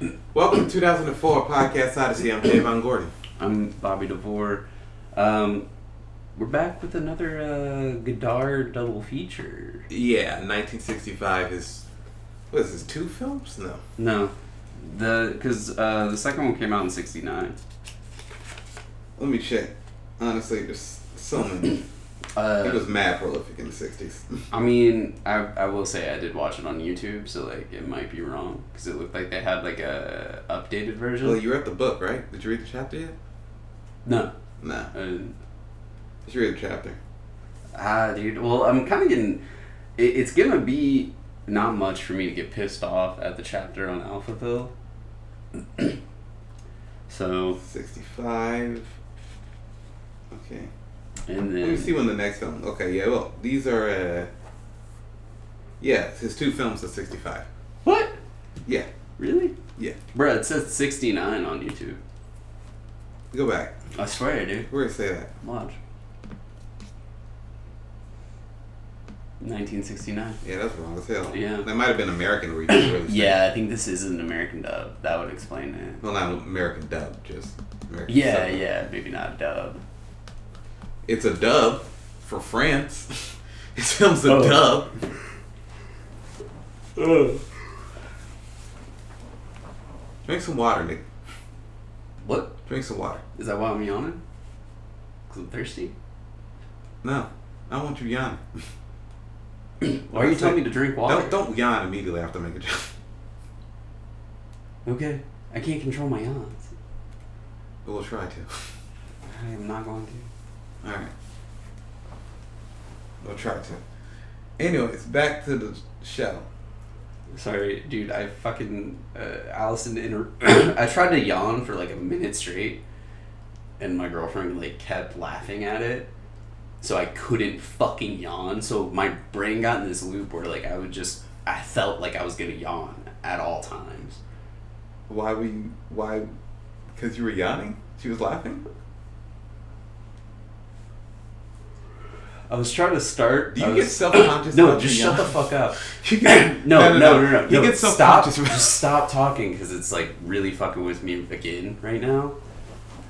Welcome to 2004 Podcast Odyssey. I'm Javon Gordon. I'm Bobby DeVore. We're back with another Godard double feature. Yeah, 1965 is... What is this, 2 films? No. No. Because the second one came out in 1969. Let me check. Honestly, there's so many. He was mad prolific in the 60s. I mean, I will say I did watch it on YouTube, so like it might be wrong. Because it looked like they had like a updated version. Well, you read the book, right? Did you read the chapter yet? No. No. I didn't. Did you read the chapter? Dude. Well, I'm kind of getting... It's going to be not much for me to get pissed off at the chapter on Alphaville. So... 65... Okay. And then... Let me see when the next film... Okay, yeah, well, these are... Yeah, his 2 films are 65. What? Yeah. Really? Yeah. Bruh, it says 69 on YouTube. Go back. I swear, dude. Where did it say that? Watch. 1969. Yeah, that's wrong as hell. Yeah. That might have been American release. Yeah, I think this is an American dub. That would explain it. Well, not American dub, just American Yeah, sub. yeah, maybe not dub. It's a dub for France. His film's a dub. Drink some water, Nick. What? Drink some water. Is that why I'm yawning? Because I'm thirsty? No, I don't want you yawning. Why are you telling me to drink water? Don't yawn immediately after I make a joke. Okay. I can't control my yawns. But we'll try to. I am not going to. Alright. We'll try to. Anyways, back to the show. Sorry, dude, I fucking... Allison... I tried to yawn for like a minute straight, and my girlfriend like kept laughing at it, so I couldn't fucking yawn, so my brain got in this loop where like I felt like I was gonna yawn at all times. Why? Because you were yawning? She was laughing? I was trying to start... Do you get self-conscious? No, just shut the fuck up. No. You get self-conscious. Just stop talking, because it's like really fucking with me again right now.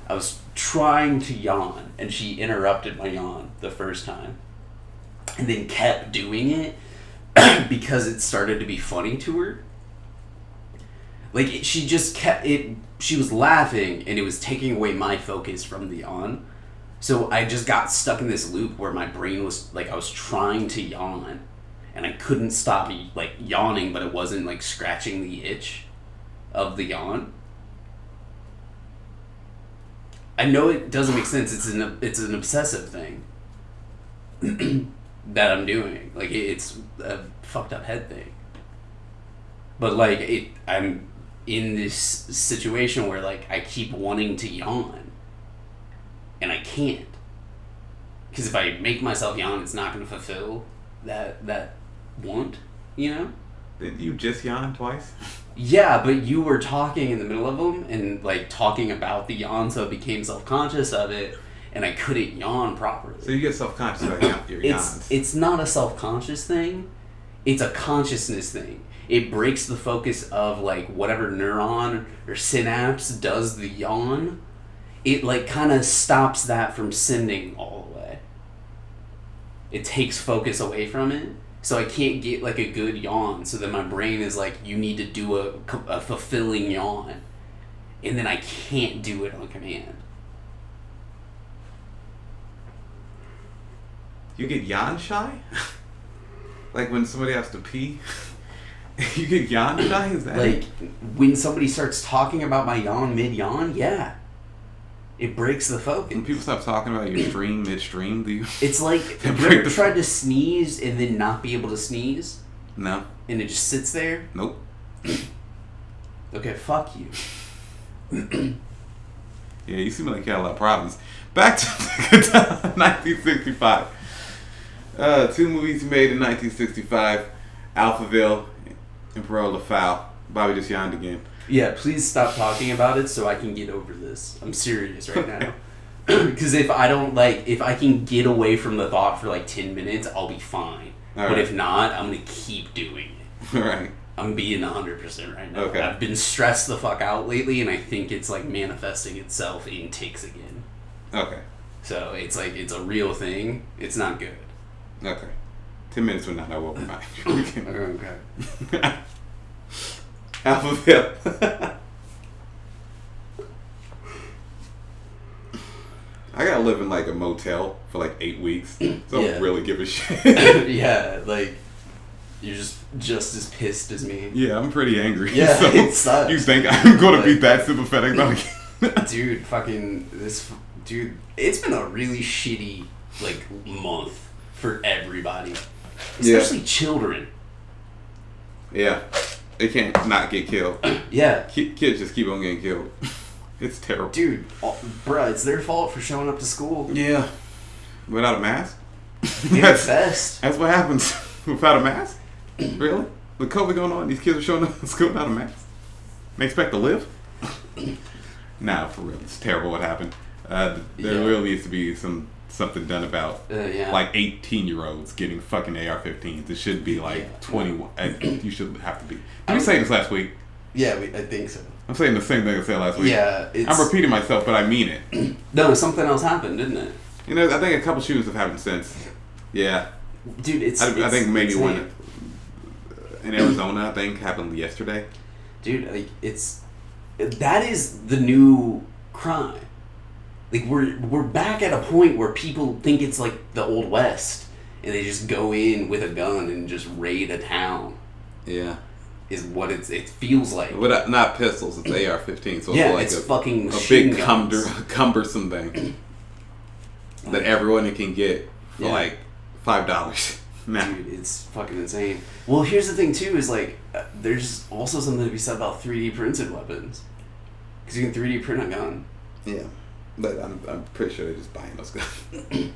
I was trying to yawn, and she interrupted my yawn the first time, and then kept doing it because it started to be funny to her. Like, she just kept it. She was laughing, and it was taking away my focus from the yawn. So I just got stuck in this loop where my brain was like, I was trying to yawn, and I couldn't stop like yawning, but it wasn't like scratching the itch of the yawn. I know it doesn't make sense. It's an obsessive thing that I'm doing. Like, it's a fucked up head thing. But like I'm in this situation where like I keep wanting to yawn, and I can't. Because if I make myself yawn, it's not going to fulfill that want, you know? Did you just yawn twice? Yeah, but you were talking in the middle of them and like talking about the yawn, so I became self-conscious of it, and I couldn't yawn properly. So you get self-conscious about your yawns. It's not a self-conscious thing. It's a consciousness thing. It breaks the focus of like whatever neuron or synapse does the yawn. It like kind of stops that from sending all the way. It takes focus away from it. So I can't get like a good yawn. So then my brain is like, you need to do a fulfilling yawn. And then I can't do it on command. You get yawn shy? Like when somebody has to pee? You get yawn shy? Is that like when somebody starts talking about my yawn mid-yawn? Yeah. It breaks the focus. When people stop talking about your stream midstream, do you? It's like, have you ever tried to sneeze and then not be able to sneeze? No. And it just sits there? Nope. Okay, fuck you. Yeah, you seem like you had a lot of problems. Back to 1965. 2 movies made in 1965. Alphaville and Pierrot le Fou. Bobby just yawned again. Yeah, please stop talking about it so I can get over this. I'm serious right now. Because if I can get away from the thought for like 10 minutes, I'll be fine. All but right. if not, I'm going to keep doing it. All right. I'm being 100% right now. Okay. I've been stressed the fuck out lately, and I think it's like manifesting itself in tics again. Okay. So it's like it's a real thing. It's not good. Okay. 10 minutes from now, I will be fine. Okay. Alphaville. I gotta live in like a motel for like 8 weeks, so I don't really give a shit. Yeah, like you're just as pissed as me. Yeah, I'm pretty angry. Yeah, so it sucks. You think I'm gonna be that sympathetic about it? Dude, it's been a really shitty like month for everybody, especially children. Yeah, they can't not get killed. Yeah, kids just keep on getting killed. It's terrible. Dude, bruh, it's their fault for showing up to school. Yeah. Without a mask? That's best. That's what happens without a mask? Really? With COVID going on, these kids are showing up to school without a mask? They expect to live? Nah, for real. It's terrible what happened. There really needs to be something done about like 18-year-olds getting fucking AR-15s. It should be like 21. You should have to be. Did we say this last week? Yeah, I think so. I'm saying the same thing I said last week. Yeah, I'm repeating myself, but I mean it. No, something else happened, didn't it? You know, I think a couple shootings have happened since. Yeah. Dude, I think maybe one in Arizona, I think, happened yesterday. Dude, like, that is the new crime. Like, we're back at a point where people think it's like the Old West, and they just go in with a gun and just raid a town. Yeah. Is what it feels like. But not pistols, it's AR-15. So yeah, like it's fucking a big cumbersome thing that everyone can get for like $5 now. Dude, it's fucking insane. Well, here's the thing too: is like there's also something to be said about 3D printed weapons, because you can 3D print a gun. Yeah, but I'm pretty sure they're just buying those guns.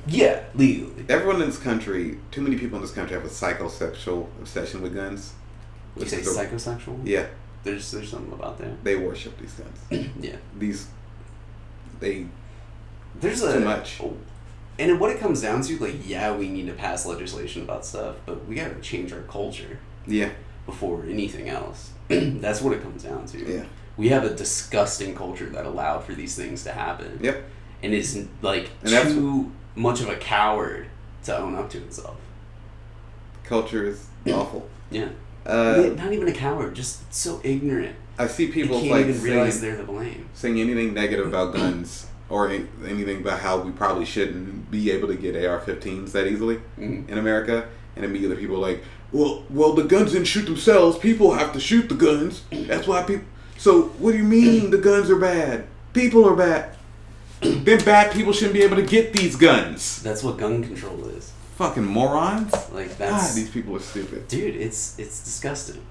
Yeah, legally. Everyone in this country, too many people in this country have a psychosexual obsession with guns. You say psychosexual? Yeah. There's something about that. They worship these guns. Yeah. There's too much. And what it comes down to, like, yeah, we need to pass legislation about stuff, but we gotta change our culture. Yeah. Before anything else. That's what it comes down to. Yeah. We have a disgusting culture that allowed for these things to happen. Yep. And is like too much of a coward to own up to itself. Culture is awful. Yeah. Not even a coward, just so ignorant. I see people they can't even realize they're to blame. Saying anything negative about guns or anything about how we probably shouldn't be able to get AR-15s that easily in America, and immediately people are like, well, the guns didn't shoot themselves. People have to shoot the guns. That's why people. So what do you mean the guns are bad? People are bad. Then bad people shouldn't be able to get these guns. That's what gun control is. Fucking morons. Like that's. God, these people are stupid. Dude, it's disgusting.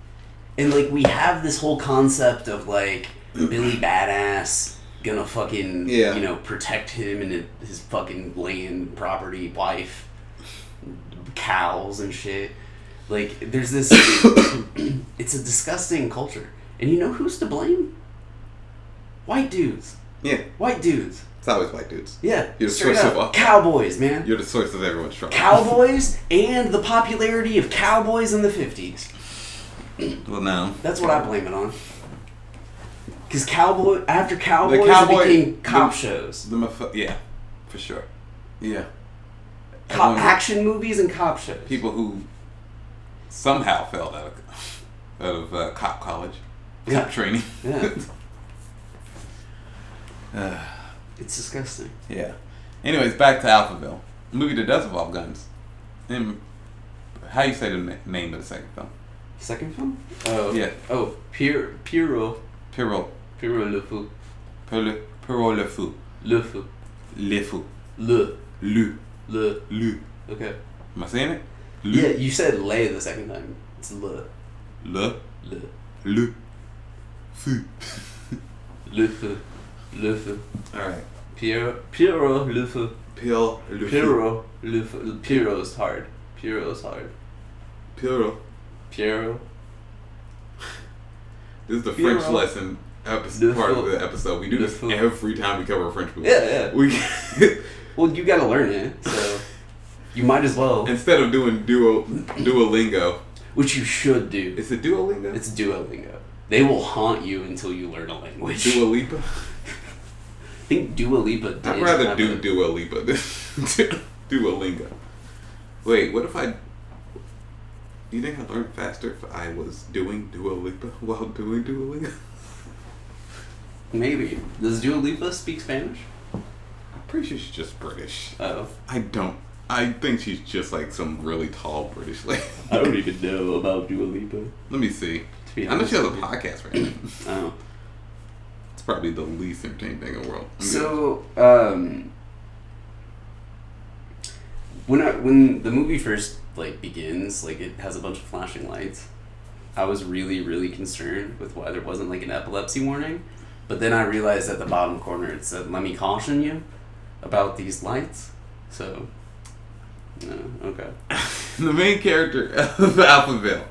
And like we have this whole concept of like Billy Badass gonna fucking protect him and his fucking land, property, wife, cows and shit. Like there's this. It's a disgusting culture, and you know who's to blame? White dudes. Yeah. White dudes. It's always white dudes. Yeah. You're the source of cowboys, man. You're the source of everyone's trouble. Cowboys and the popularity of cowboys in the 50s. Well, no. That's what I blame it on. Because after cowboys, it became cop shows. Yeah, for sure. Yeah. Action movies and cop shows. People who somehow fell out of cop college. Cop training. Yeah. It's disgusting. Yeah. Anyways, back to Alphaville. A movie that does involve guns. And how you say the name of the second film? Second film? Oh. Yeah. Oh, Pierrot le Fou. Pierrot le Fou. Le Fou. Le Fou. Le. Okay. Am I saying it? Yeah, you said le the second time. It's le. Le Fou. Le Fou. Le Fou. Alright. Pierrot le Fou. Pierrot le Fou. Pierrot's hard. Pierrot's hard. Pierrot. This is the French lesson part of the episode. We do this every time we cover a French movie. Yeah. Well, you gotta learn it, so you might as well. Instead of doing Duolingo. which you should do. Is it Duolingo? It's Duolingo. They will haunt you until you learn a language. Dua Lipa? I think Dua Lipa did. I'd rather do Dua Lipa than Duolingo. Wait, what if I... Do you think I'd learn faster if I was doing Dua Lipa while doing Duolingo? Maybe. Does Dua Lipa speak Spanish? I'm pretty sure she's just British. Oh. I think she's just like some really tall British lady. I don't even know about Dua Lipa. Let me see. I know she has a podcast right now. Oh. It's probably the least entertaining thing in the world. So, when the movie first begins, it has a bunch of flashing lights. I was really, really concerned with why there wasn't an epilepsy warning, but then I realized at the bottom corner it said, "Let me caution you about these lights." So, no, okay. The main character of Alphaville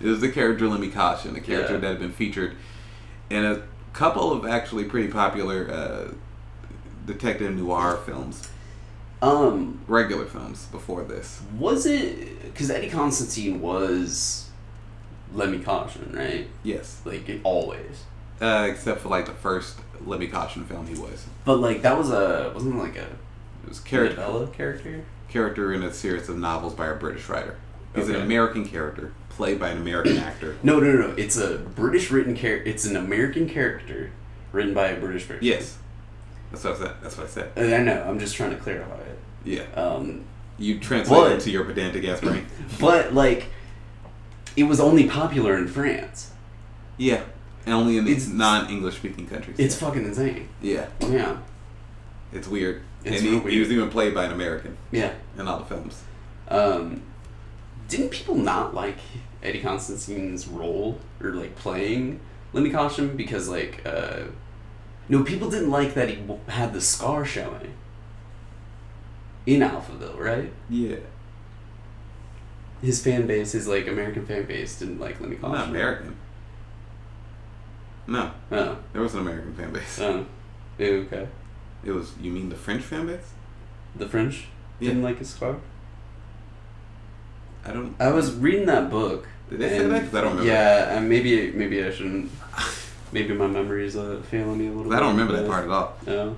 is the character Let Me Caution, a character that had been featured in a couple of actually pretty popular detective noir films. Regular films before this. Was it... Because Eddie Constantine was Let Me Caution, right? Yes. Always. Except for the first Let Me Caution film he was. But that was wasn't it It was character. Novella character? Character in a series of novels by a British writer. He's an American character, played by an American actor. No. It's a British written character. It's an American character written by a British person. Yes. That's what I said. I know. I'm just trying to clarify it. Yeah. You translate it to your pedantic ass brain. But it was only popular in France. Yeah. And only in these non-English speaking countries. It's fucking insane. Yeah. Yeah. It's weird. It's and weird. He was even played by an American. Yeah. In all the films. Didn't people not like Eddie Constantine's role or playing Let Me Caution because no, people didn't like that he had the scar showing in Alphaville, right? Yeah. His fan base, his American fan base, didn't like Let Me Caution. Not American. No. Oh. There was an American fan base. Oh. Okay. It was, you mean the French fan base? The French didn't like his scar? I was reading that book. Did they say that? Because I don't remember. Yeah, maybe I shouldn't. Maybe my memory's failing me a little bit. I don't remember that part at all. No.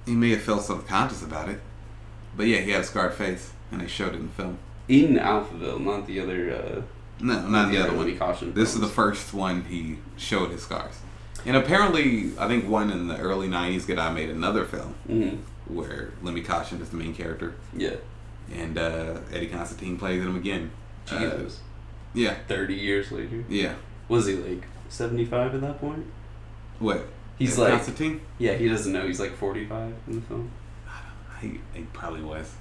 He may have felt subconscious about it. But yeah, he had a scarred face, and they showed it in the film. In Alphaville, not the other... No, not the other one. This is the first one he showed his scars. And apparently, I think one in the early 90s, Godot made another film where Let Me Caution is the main character. Yeah. And Eddie Constantine plays him again. Jesus. Yeah. 30 years later. Yeah. Was he 75 at that point? What? He's Eddie Constantine? Yeah, he doesn't know. He's 45 in the film. He probably was.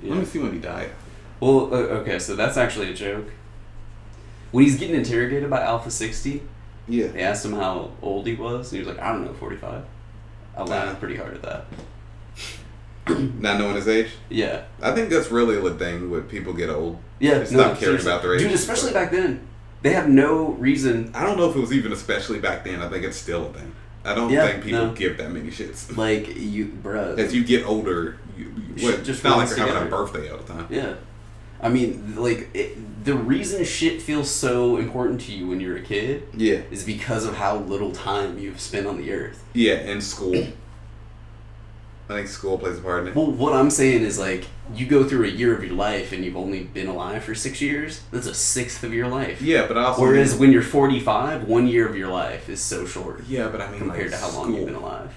Yeah. Let me see when he died. Well, okay, so that's actually a joke. When he's getting interrogated by Alpha 60, they asked him how old he was, and he was like, I don't know, 45. I laughed pretty hard at that. Not knowing his age? Yeah. I think that's really the thing when people get old. Yeah. They stop caring about their age. Dude, especially back then. They have no reason. I don't know if it was even especially back then. I think it's still a thing. I don't think people give that many shits. Bruh. As you get older, it's not like you're having a birthday all the time. Yeah. I mean, the reason shit feels so important to you when you're a kid is because of how little time you've spent on the earth. Yeah, and school. I think school plays a part in it. Well, what I'm saying is, you go through a year of your life and you've only been alive for 6 years. That's a sixth of your life. Yeah, but also... Whereas when you're 45, 1 year of your life is so short. Yeah, but I mean, compared to how long you've been alive.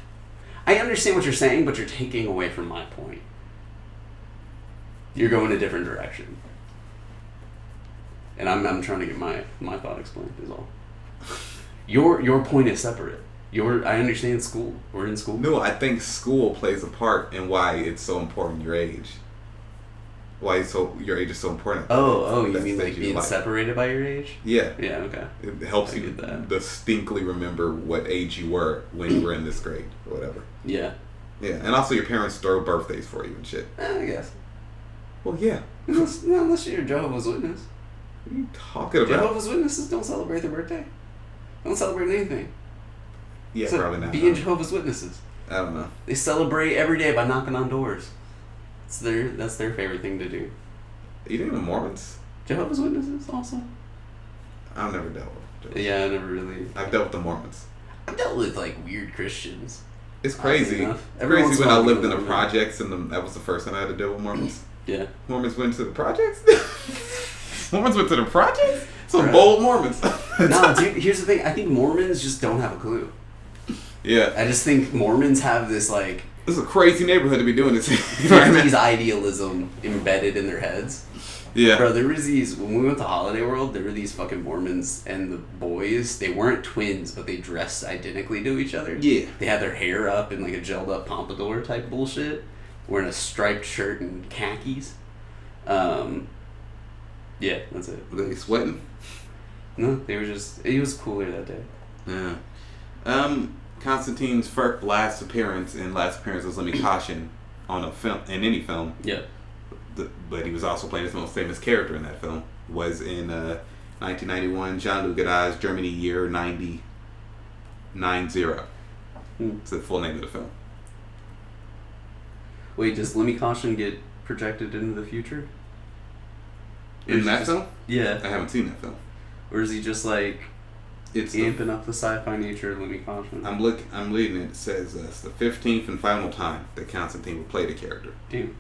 I understand what you're saying, but you're taking away from my point. You're going a different direction. And I'm trying to get my thought explained is all. Your point is separate. I understand school. We're in school. No, I think school plays a part in why it's so important your age. Why your age is so important. You mean being separated by your age? Yeah. Yeah, okay. It helps you distinctly remember what age you were when you were in this grade or whatever. Yeah. Yeah, and also your parents throw birthdays for you and shit. I guess. Well, yeah. Unless you're a Jehovah's Witness. What are you talking about? Jehovah's Witnesses don't celebrate their birthday. Don't celebrate anything. Yeah, so probably not. Being Jehovah's Witnesses. I don't know. They celebrate every day by knocking on doors. That's their favorite thing to do. You think the Mormons Jehovah's Witnesses also? I've never dealt with. Yeah, I never really. I've dealt with the Mormons. I've dealt with like weird Christians. It's crazy. It's crazy when I lived in the projects and that was the first time I had to deal with Mormons. Yeah. Mormons went to the projects? Mormons went to the projects? Some bold Mormons. Nah, dude, here's the thing. I think Mormons just don't have a clue. Yeah. I just think Mormons have this like... This is a crazy neighborhood to be doing this. 50s idealism embedded in their heads. Yeah. Bro, there was these... When we went to Holiday World, there were these fucking Mormons and the boys, they weren't twins, but they dressed identically to each other. Yeah. They had their hair up in like a gelled up pompadour type bullshit. Wearing a striped shirt and khakis. Yeah, that's it. Were they sweating? No, they were just... It was cooler that day. Yeah. Constantine's first last appearance was Let Me Caution on a film, in any film. Yeah. But he was also playing his most famous character in that film. Was in 1991, Jean-Luc Godard's Germany year 90. It's the full name of the film. Wait, does Let Me Caution get projected into the future? In that film? Yeah. I haven't seen that film. Or is he just like it's amping up the sci-fi nature of Let Me Caution? I'm reading it. It says it's the 15th and final time that Constantine will play the character. Damn.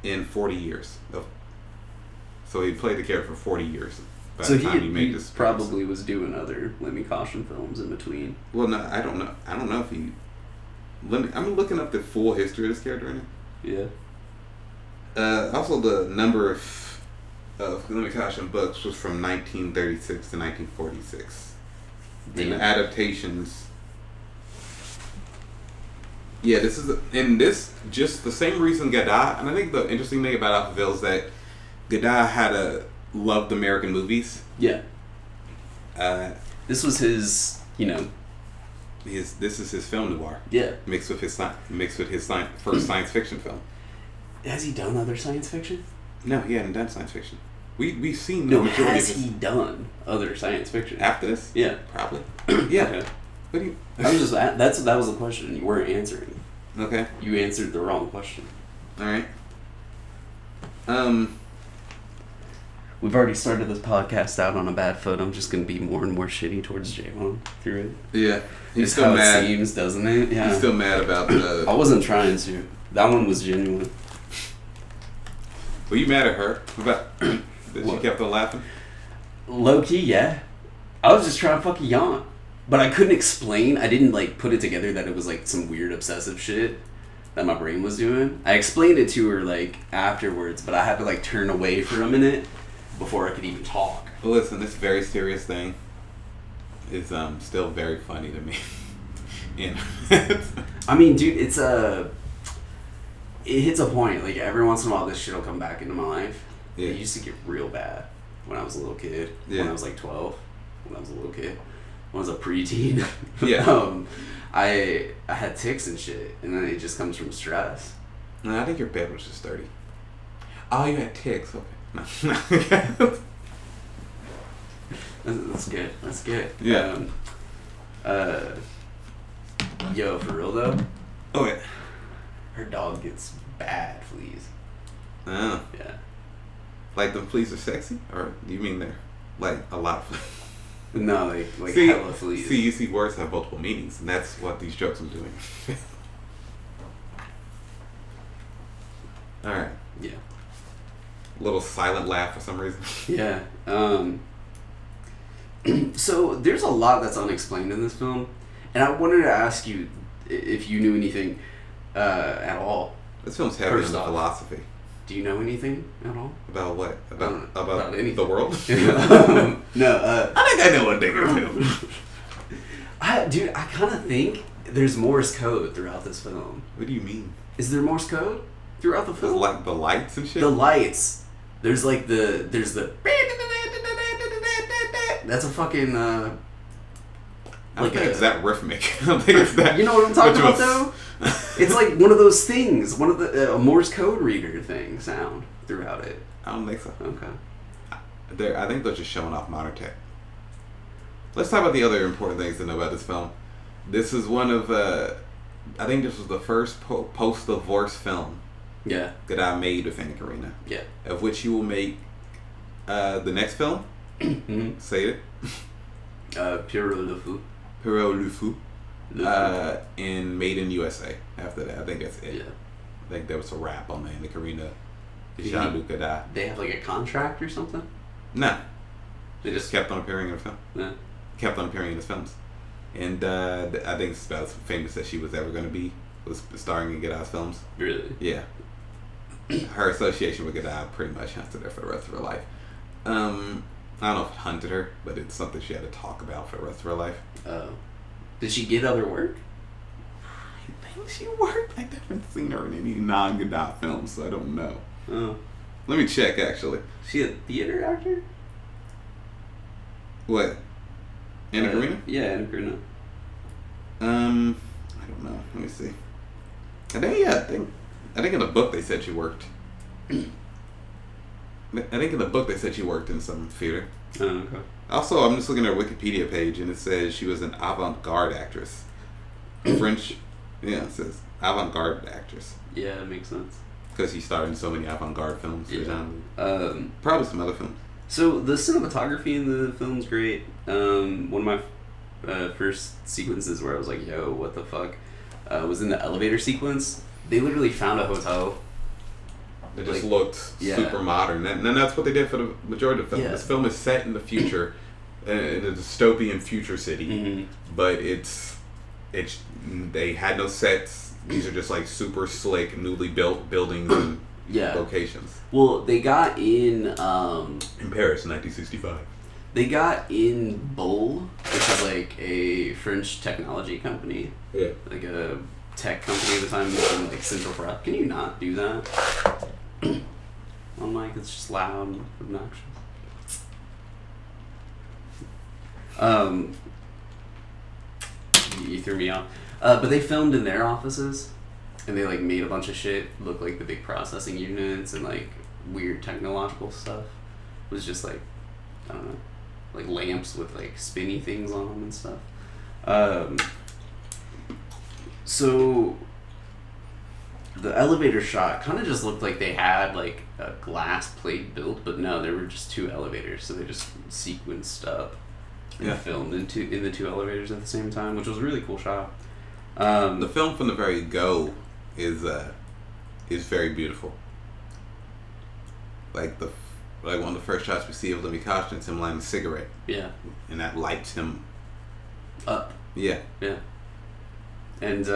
In 40 years. So he played the character for 40 years. So he probably was doing other Let Me Caution films in between. Well, no, I don't know. I don't know if he... I'm looking up the full history of this character right now. Yeah. Also, the number of Let Me Caution books was from 1936 to 1946. Damn. And the adaptations... Yeah, this is just the same reason Godard, and I think the interesting thing about Alphaville is that Godard loved American movies. Yeah. This was his, this is his film noir. Yeah. Mixed with his first science fiction film. Has he done other science fiction? No, he hadn't done science fiction. We've seen the majority. Has he done other science fiction after this? Yeah, probably. Yeah. Okay. What do you? I was just that was the question you weren't answering. Okay. You answered the wrong question. All right. We've already started this podcast out on a bad foot. I'm just gonna be more and more shitty towards Javon through it. Yeah, he's still mad. It seems, doesn't it? Yeah. He's still mad about the. I wasn't trying to. That one was genuine. Were you mad at her about that she kept on laughing? Low key, yeah. I was just trying to fucking yawn, but I couldn't explain. I didn't put it together that it was some weird obsessive shit that my brain was doing. I explained it to her afterwards, but I had to turn away for a minute before I could even talk. Well, listen, this very serious thing is still very funny to me. I mean, dude, it hits a point. Every once in a while, this shit will come back into my life. Yeah. It used to get real bad when I was a little kid. Yeah. When I was 12. When I was a little kid. When I was a preteen. Yeah. I had tics and shit, and then it just comes from stress. No, I think your bed was just dirty. Oh, you had tics. Okay. No. That's good. That's good. Yeah. Yo, for real though. Oh yeah. Her dog gets bad fleas. Oh. Yeah. The fleas are sexy, or do you mean they're a lot of fleas? No, hella fleas. See, you see, words have multiple meanings, and that's what these jokes are doing. All right. Yeah. Little silent laugh for some reason. Yeah. So there's a lot that's unexplained in this film, and I wanted to ask you if you knew anything at all. This film's heavy on the philosophy. Do you know anything at all? About what? About anything. The world? No. I think I know one thing or two. Dude, I kind of think there's Morse code throughout this film. What do you mean? Is there Morse code throughout the film? The lights and shit? The lights. There's the that's a fucking I don't think it's that rhythmic. I don't think it's that. You know what I'm talking about though? It's one of those things, one of the Morse code reader thing sound throughout it. I don't think so. Okay. I think they're just showing off modern tech. Let's talk about the other important things to know about this film. This is one of I think this was the first post-divorce film Yeah. Godard made with Anna Karina. Yeah. Of which he will make the next film. Mm-hmm. Say it. Pierrot le Fou. Pierrot le Fou. And Made in USA. After that, I think that's it. Yeah. I think that was a wrap on the Anna Karina. Jean-luc Godard. They have like a contract or something? No. They just kept on appearing in the film. Yeah. Kept on appearing in his films. And I think it's about as famous as she was ever going to be, was starring in Godard's films. Really? Yeah. Her association with Godard pretty much hunted her for the rest of her life. I don't know if it hunted her, but it's something she had to talk about for the rest of her life. Oh. Did she get other work? I think she worked. I haven't seen her in any non-Godard films, so I don't know. Oh. Let me check, actually. She a theater actor? What? Anna Karina? Yeah, Anna Karina. I don't know. Let me see. I think in the book they said she worked. I think in the book they said she worked in some theater. Oh, okay. Also, I'm just looking at her Wikipedia page and it says she was an avant-garde actress. French. Yeah, it says avant-garde actress. Yeah, it makes sense. Because he starred in so many avant-garde films. Yeah. Probably some other films. So the cinematography in the film's great. One of my first sequences where I was like, yo, what the fuck? Was in the elevator sequence. They literally found a hotel. It just looked super modern. And that's what they did for the majority of the film. Yeah. This film is set in the future, in a dystopian future city. Mm-hmm. But they had no sets. These are just like super slick, newly built buildings and locations. Well, they got in Paris, 1965. They got in Bull, which is like a French technology company. Yeah. Like a tech company at the time in like Central Park. Can you not do that? On mic, it's just loud and obnoxious. You threw me off. But they filmed in their offices, and they like made a bunch of shit look like the big processing units and like weird technological stuff. It was just like, I don't know, like lamps with like spinny things on them and stuff. So the elevator shot kind of just looked like they had like a glass plate built, but no, there were just two elevators, so they just sequenced up and filmed in the two elevators at the same time, which was a really cool shot. The film from the very go is very beautiful. Like one of the first shots we see of Lemmy Caution is him lighting a cigarette. Yeah. And that lights him up. Yeah. Yeah. And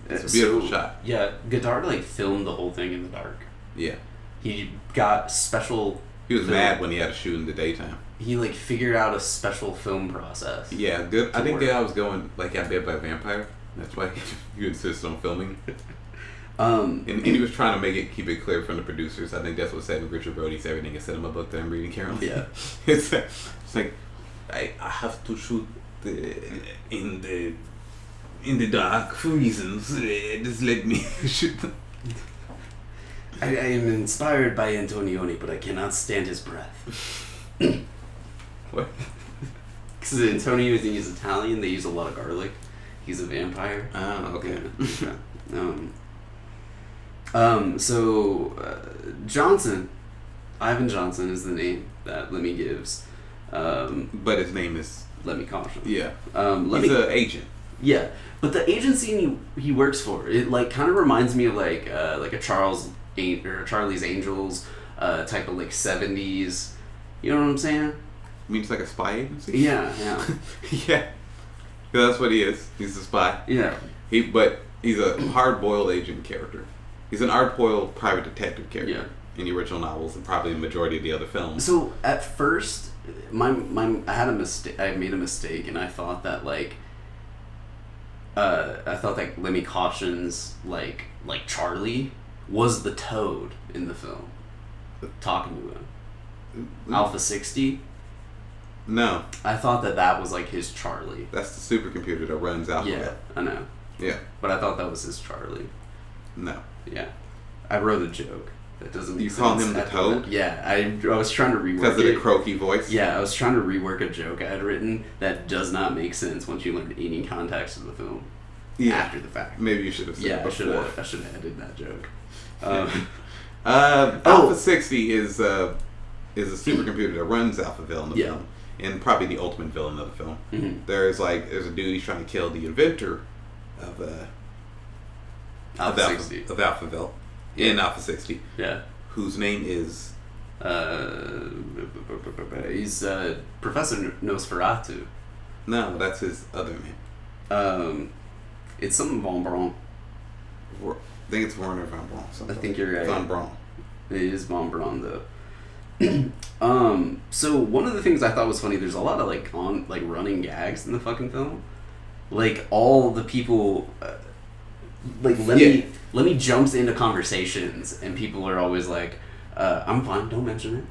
it's a beautiful shot. Yeah, Godard like filmed the whole thing in the dark. Yeah. He got special. He was mad when he had to shoot in the daytime. He like figured out a special film process. Yeah, good. I think I was going like got bit by a vampire. That's why you insisted on filming. And he was trying to keep it clear from the producers. I think that's what said Richard Brody's Everything is Cinema book that I'm reading currently. Yeah. it's like I have to shoot in the dark for reasons. Just let me shoot them. I am inspired by Antonioni, but I cannot stand his breath. What? Because Antonioni is Italian. They use a lot of garlic. He's a vampire. Oh, okay. So Johnson, Ivan Johnson is the name that Lemmy gives. But his name is Lemmy Caution. Yeah. He's an agent. Yeah, but the agency he works for, it like kind of reminds me of like a Charlie's Angels type of like 70s. You know what I'm saying? You mean it's like a spy agency? Yeah. Yeah. That's what he is. He's a spy. Yeah. But he's a hard-boiled agent character. He's an hard-boiled private detective character in the original novels and probably the majority of the other films. So at first, I had a mistake. I made a mistake, and I thought that Lemmy Caution's like Charlie was the Toad in the film, talking to him. Alpha 60. No. I thought that was like his Charlie. That's the supercomputer that runs Alphaville. Yeah, I know. Yeah. But I thought that was his Charlie. No. Yeah. I wrote a joke. That doesn't make You sense. call him the Toad? Yeah, I was trying to rework it. Because of the croaky voice? Yeah, I was trying to rework a joke I had written that does not make sense once you learn any context of the film. after the fact. Maybe you should have said it before. I should have ended that joke. Alpha 60 is a supercomputer that runs Alphaville in the film, and probably the ultimate villain of the film. Mm-hmm. There's a dude he's trying to kill the inventor of Alphaville in Alpha 60. Yeah. Whose name is he's Professor Nosferatu. No, that's his other name. It's something Von Braun. I think it's Werner von Braun. I think you're right. Von Braun. It is Von Braun though. So one of the things I thought was funny, there's a lot of running gags in the fucking film. Like all the people Lemmy jumps into conversations and people are always like, I'm fine, don't mention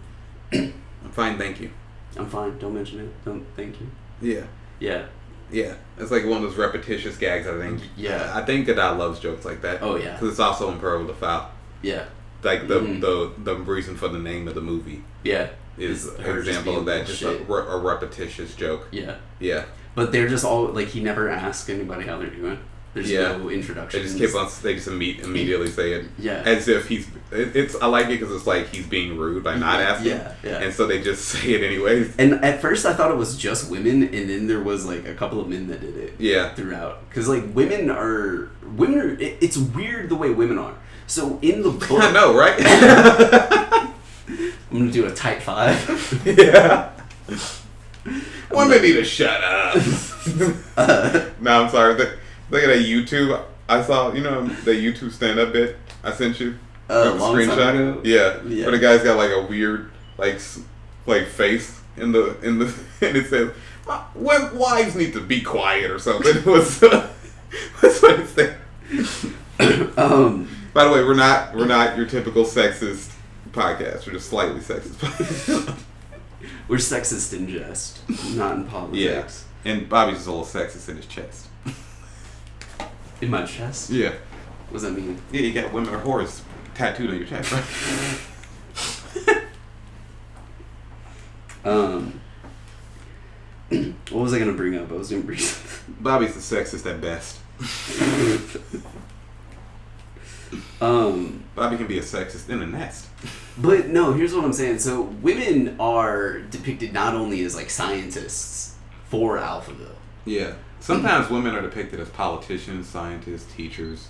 it. I'm fine, thank you. I'm fine, don't mention it. Don't thank you. Yeah. Yeah. Yeah. It's like one of those repetitious gags, I think. Yeah. I think Godot loves jokes like that. Oh yeah. Because it's also in Pierrot le Fou. Yeah. Like the reason for the name of the movie. Yeah. Is an example of that, just a repetitious joke. Yeah. Yeah. But they're just all like, he never asks anybody how they're doing. There's no introduction. They just immediately say it. Yeah. As if I like it because it's like he's being rude by not asking. Yeah. And so they just say it anyways. And at first I thought it was just women, and then there was like a couple of men that did it. Yeah. Throughout, because like women are. It's weird the way women are. So in the book, I know, right? I'm gonna do a type 5. Yeah. Women need to shut up. No, I'm sorry. Look at that YouTube. I saw, the YouTube stand-up bit I sent you. Long screenshot. Time ago? Yeah. Where the guy's got like a weird like face in the and it says, "Wives need to be quiet" or something. What's what it said? By the way, we're not your typical sexist podcast. We're just slightly sexist. We're sexist in jest, not in politics. Yeah. And Bobby's just a little sexist in his chest. In my chest? Yeah. What does that mean? Yeah, you got women or whores tattooed on your chest, right? What was I gonna bring up? I was gonna bring Bobby's the sexist at best. Bobby can be a sexist in a nest. But no, here's what I'm saying. So women are depicted not only as like scientists for Alphaville. Yeah. Sometimes women are depicted as politicians, scientists, teachers,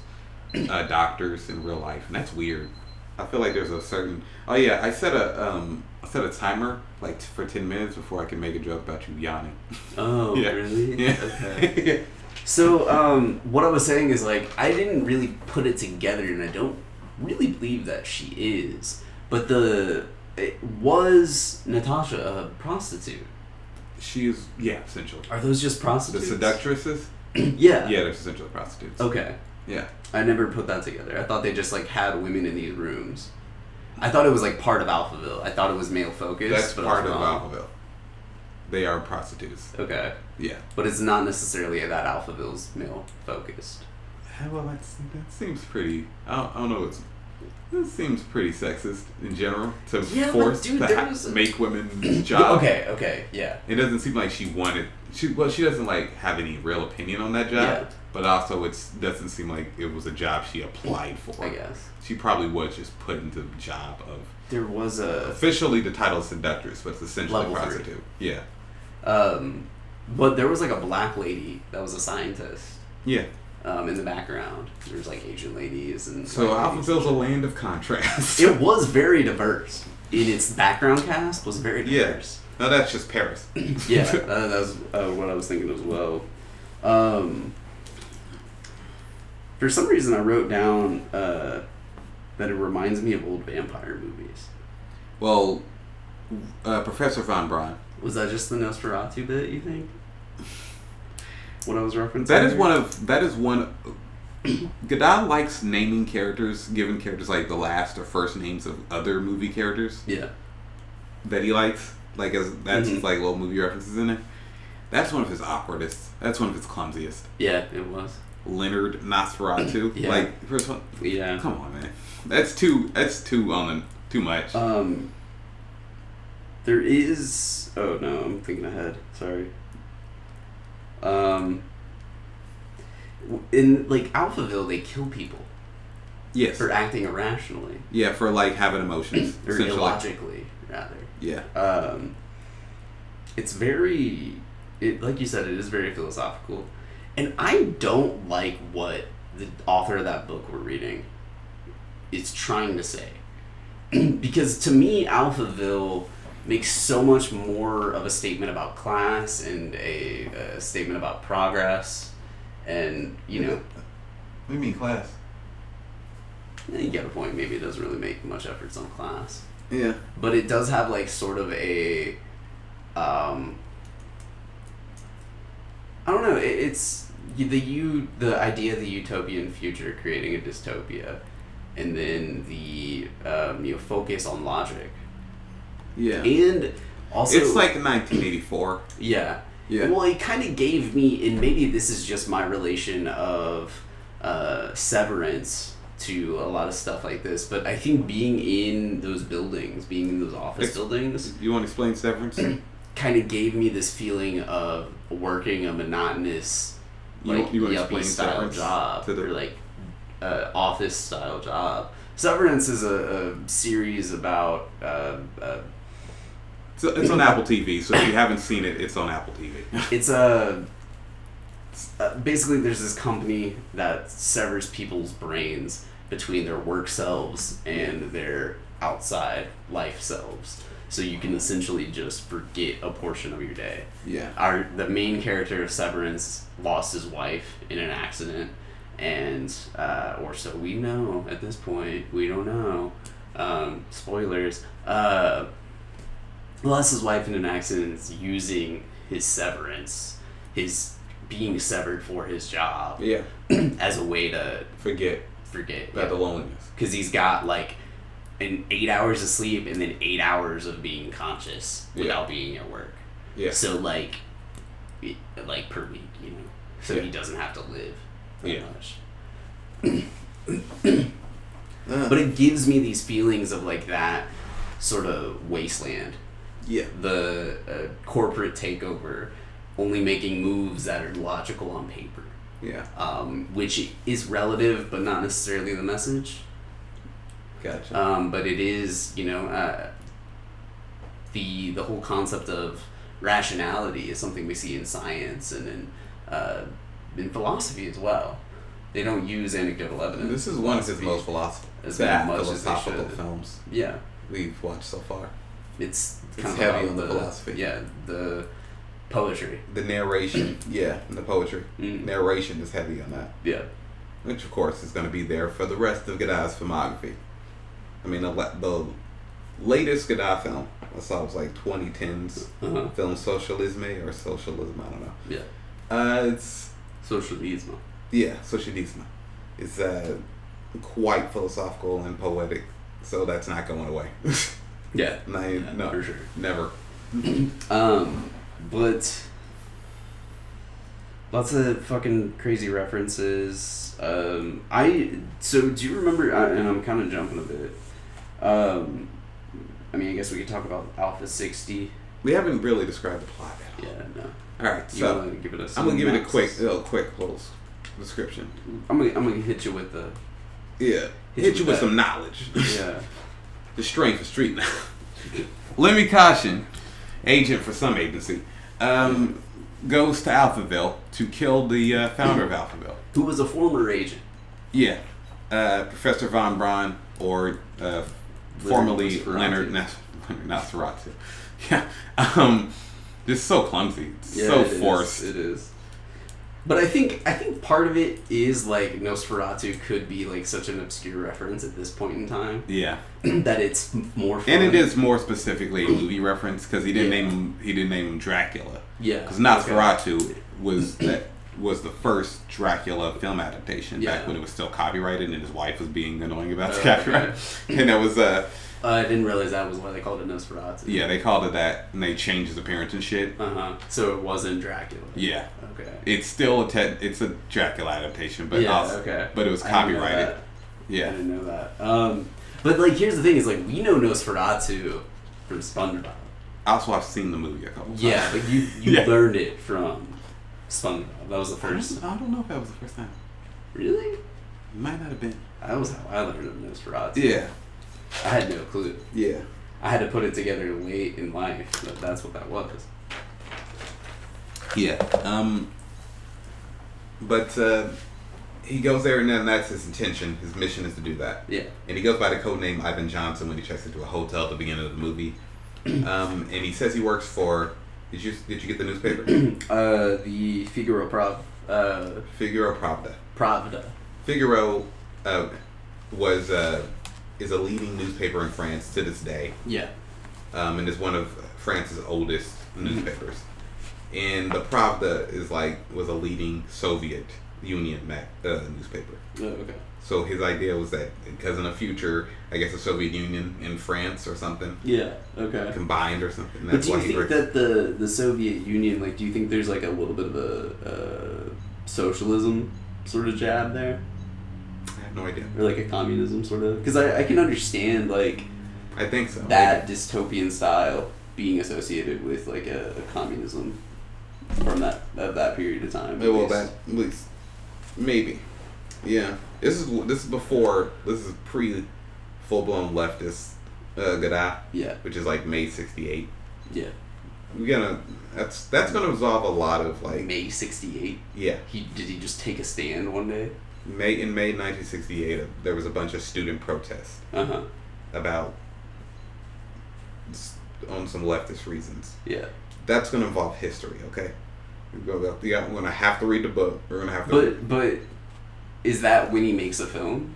doctors in real life, and that's weird. I feel like there's a certain. Oh yeah, I set a timer like for 10 minutes before I can make a joke about you yawning. Oh, yeah. Really? Yeah. Okay. So what I was saying is like I didn't really put it together, and I don't really believe that she is. But was Natasha a prostitute? She's essentially. Are those just prostitutes? The seductresses? Yeah. Yeah, they're essentially prostitutes. Okay. Yeah. I never put that together. I thought they just like had women in these rooms. I thought it was like part of Alphaville. I thought it was male focused. That's but part of Alphaville. They are prostitutes. Okay. Yeah. But it's not necessarily that Alphaville's male focused. Well, that seems pretty. I don't know. It seems pretty sexist in general to force to make women's job. Okay, yeah. It doesn't seem like she wanted. She doesn't like have any real opinion on that job. Yeah. But also, it doesn't seem like it was a job she applied for. I guess she probably was just put into the job of. There was officially the title is seductress, but it's essentially level prostitute. 3. Yeah. But there was like a black lady that was a scientist. Yeah. In the background, there was like Asian ladies and. So Alphaville's a land of contrast. It was very diverse. In its background cast was very diverse. Yeah. No, that's just Paris. Yeah, that was what I was thinking as well. For some reason, I wrote down that it reminds me of old vampire movies. Well, Professor Von Braun. Was that just the Nosferatu bit, you think? What I was referencing? That is one. Godot likes naming characters, giving characters like the last or first names of other movie characters. Yeah. That he likes, that's his like little movie references in it. That's one of his awkwardest. That's one of his clumsiest. Yeah, it was. Leonard Nosferatu. Yeah. Like first one. Yeah. Come on, man. That's too too much. There is. Oh no, I'm thinking ahead. Sorry. In like Alphaville, they kill people. Yes. For acting irrationally. Yeah, for like having emotions. Or illogically, rather. Yeah. It's very, like you said, it is very philosophical. And I don't like what the author of that book we're reading is trying to say. Because to me, Alphaville makes so much more of a statement about class and a statement about progress. And, you know. What do you mean class? You get a point. Maybe it doesn't really make much efforts on class. Yeah. But it does have like sort of a, I don't know. It's the idea of the utopian future creating a dystopia, and then the focus on logic. Yeah. And also it's like 1984. Yeah. Yeah. Well, it kind of gave me, and maybe this is just my relation of Severance to a lot of stuff like this, but I think being in those buildings, being in those office buildings... You want to explain Severance? Kind of gave me this feeling of working a monotonous, like, yuppie-style job, or, like, office-style job. Severance is a series about... It's on Apple TV, so if you haven't seen it, it's on Apple TV. It's basically there's this company that severs people's brains between their work selves and their outside life selves, so you can essentially just forget a portion of your day. Yeah. The main character of Severance lost his wife in an accident, and or so we know at this point. We don't know. Spoilers. Lost his wife in an accident using his severance, his being severed for his job, Yeah. as a way to Forget about the loneliness. Because he's got like 8 hours of sleep and then 8 hours of being conscious without being at work. Yeah. So like per week, you know. So he doesn't have to live that much. But it gives me these feelings of like that sort of wasteland. Yeah. The corporate takeover, only making moves that are logical on paper. Yeah. Which is relative, but not necessarily the message. Gotcha. But it is, you know, the whole concept of rationality is something we see in science and in philosophy as well. They don't use anecdotal evidence. This is one of his most philosophical films. Yeah. We've watched so far. It's kind of heavy on the philosophy. Yeah, the poetry. The narration, and the poetry. Narration is heavy on that. Yeah. Which, of course, is going to be there for the rest of Godard's filmography. I mean, the latest Godard film I saw was like 2010's film Socialisme or Socialism, I don't know. Yeah. It's... Socialismo. Yeah, Socialismo. It's quite philosophical and poetic, so that's not going away. Yeah. No, for sure. Never. But lots of fucking crazy references. So do you remember? And I'm kind of jumping a bit. I mean, I guess we could talk about Alpha 60. We haven't really described the plot at all. Yeah, no. All right, so I'm gonna give it a quick little description. I'm gonna hit you with the. Yeah. Hit you with some knowledge. Yeah. The strength of street knowledge. Let me caution, agent for some agency, goes to Alphaville to kill the founder of Alphaville. Who was a former agent. Yeah. Professor Von Braun, or formerly Leonard Nosferatu. Yeah. Just so clumsy. So forced. It is. But I think part of it is like Nosferatu could be like such an obscure reference at this point in time. Yeah. That it's more fun. And it is more specifically a movie reference because he didn't name him Dracula. Yeah. Because Nosferatu was the first Dracula film adaptation back when it was still copyrighted and his wife was being annoying about the copyright. And that was I didn't realize that was why they called it Nosferatu. Yeah, they called it that, and they changed his appearance and shit. So it wasn't Dracula. Yeah. Okay. It's still it's a Dracula adaptation, but but it was copyrighted. Yeah. I didn't know that. But like, here's the thing: is like we know Nosferatu from SpongeBob. Also, I've seen the movie a couple times. Yeah, but you learned it from SpongeBob. That was the first. I don't know if that was the first time. Really? It might not have been. That was how I learned of Nosferatu. Yeah. I had no clue. Yeah. I had to put it together late in life that that's what that was. Yeah. But he goes there, and then that's his intention. His mission is to do that. Yeah. And he goes by the code name Ivan Johnson when he checks into a hotel at the beginning of the movie. And he says he works for. Did you get the newspaper? The Figaro Figaro Pravda. Pravda. Figaro is a leading newspaper in France to this day. Yeah. And is one of France's oldest newspapers. And the Pravda was a leading Soviet Union newspaper. Oh, okay. So his idea was that because in the future, I guess the Soviet Union and France or something. Yeah. Okay. Combined or something. But do you think that the Soviet Union, like, do you think there's like a little bit of a socialism sort of jab there? I have no idea. Or like a communism sort of? Because I can understand like. I think so. That dystopian style being associated with like a communism from that period of time. Well, that at least maybe. Yeah. This is pre full blown leftist Godot. Yeah. Which is like May '68. Yeah. That's gonna resolve a lot of like May '68. Yeah. Did he just take a stand one day? In May 1968, there was a bunch of student protests about on some leftist reasons. Yeah. That's gonna involve we're gonna have to read the book. We're gonna have to. But is that when he makes a film?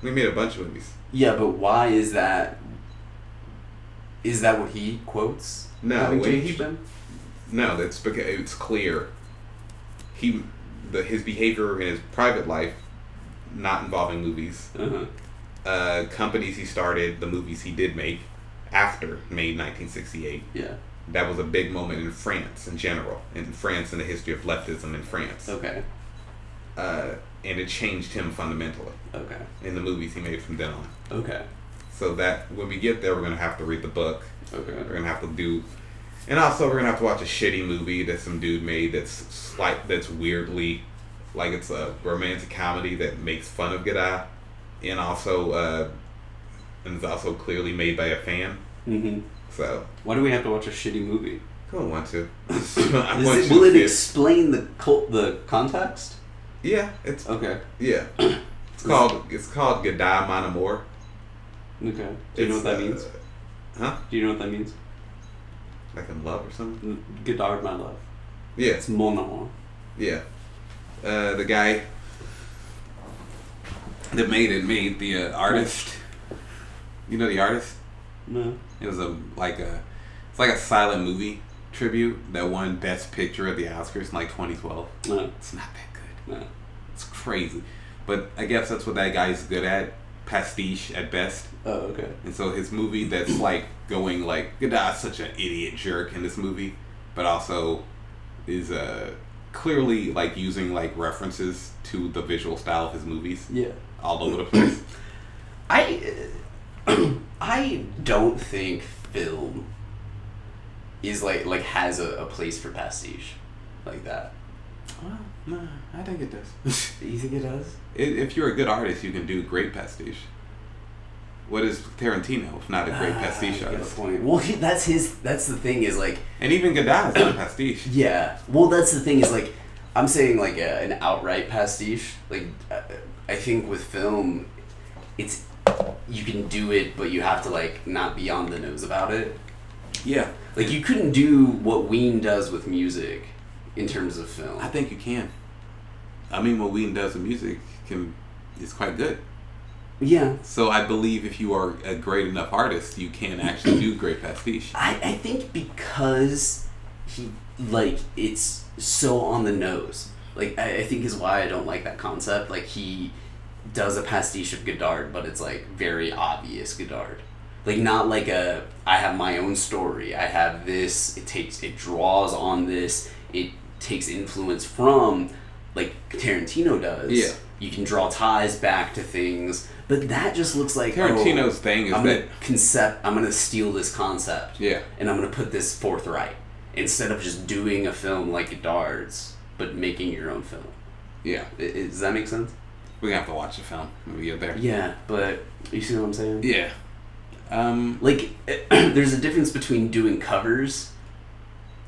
We made a bunch of movies. Yeah, but why is that? Is that what he quotes? No, no, that's because it's clear. His behavior in his private life, not involving movies. Companies he started, the movies he did make after May 1968. Yeah. That was a big moment in France in general, in France and the history of leftism in France. Okay. And it changed him fundamentally. Okay. In the movies he made from then on. Okay. So that when we get there, we're gonna have to read the book. Okay. We're gonna have to do, and also we're gonna have to watch a shitty movie that some dude made that's weirdly, like it's a romantic comedy that makes fun of Godot, and it's also clearly made by a fan. Mm-hmm. So. Why do we have to watch a shitty movie? I don't want to. Will it explain the context? Yeah, it's okay. Yeah, it's called Godot Mon Amour. Okay. Do you know what that means? Huh? Do you know what that means? Like in love or something? Godard, my love. Yeah. It's mon amour. Yeah. The guy that made the artist. You know the artist? No. It was it's like a silent movie tribute that won Best Picture at the Oscars in like 2012. No. It's not that good. No. It's crazy. But I guess that's what that guy's good at. Pastiche at best. Oh, okay. And so his movie that's like going like, Godot's such an idiot jerk in this movie, but also is clearly like using like references to the visual style of his movies. Yeah. All over the place. I don't think film is like has a place for pastiche like that. Well, no, I think it does. You think it does? If you're a good artist, you can do great pastiche. What is Tarantino if not a great pastiche artist? Point. Well, that's the thing is like. And even Godot is not a pastiche. Yeah. Well, that's the thing is like, I'm saying like an outright pastiche. Like, I think with film, it's you can do it, but you have to like not be on the nose about it. Yeah. Like you couldn't do what Ween does with music. In terms of film, I think you can. I mean, what Whedon does with music is quite good. Yeah. So I believe if you are a great enough artist, you can actually do great pastiche. I think because it's so on the nose. Like I think is why I don't like that concept. Like he does a pastiche of Godard, but it's like very obvious Godard. Like not like I have my own story. I have this. It draws on this. It takes influence from, like Tarantino does. Yeah. You can draw ties back to things, but that just looks like Tarantino's thing is I'm gonna steal this concept. Yeah. And I'm gonna put this forthright, instead of just doing a film like Darts, but making your own film. Yeah. Does that make sense? We're gonna have to watch the film when we get there. Yeah, but you see what I'm saying? Yeah. Like, there's a difference between doing covers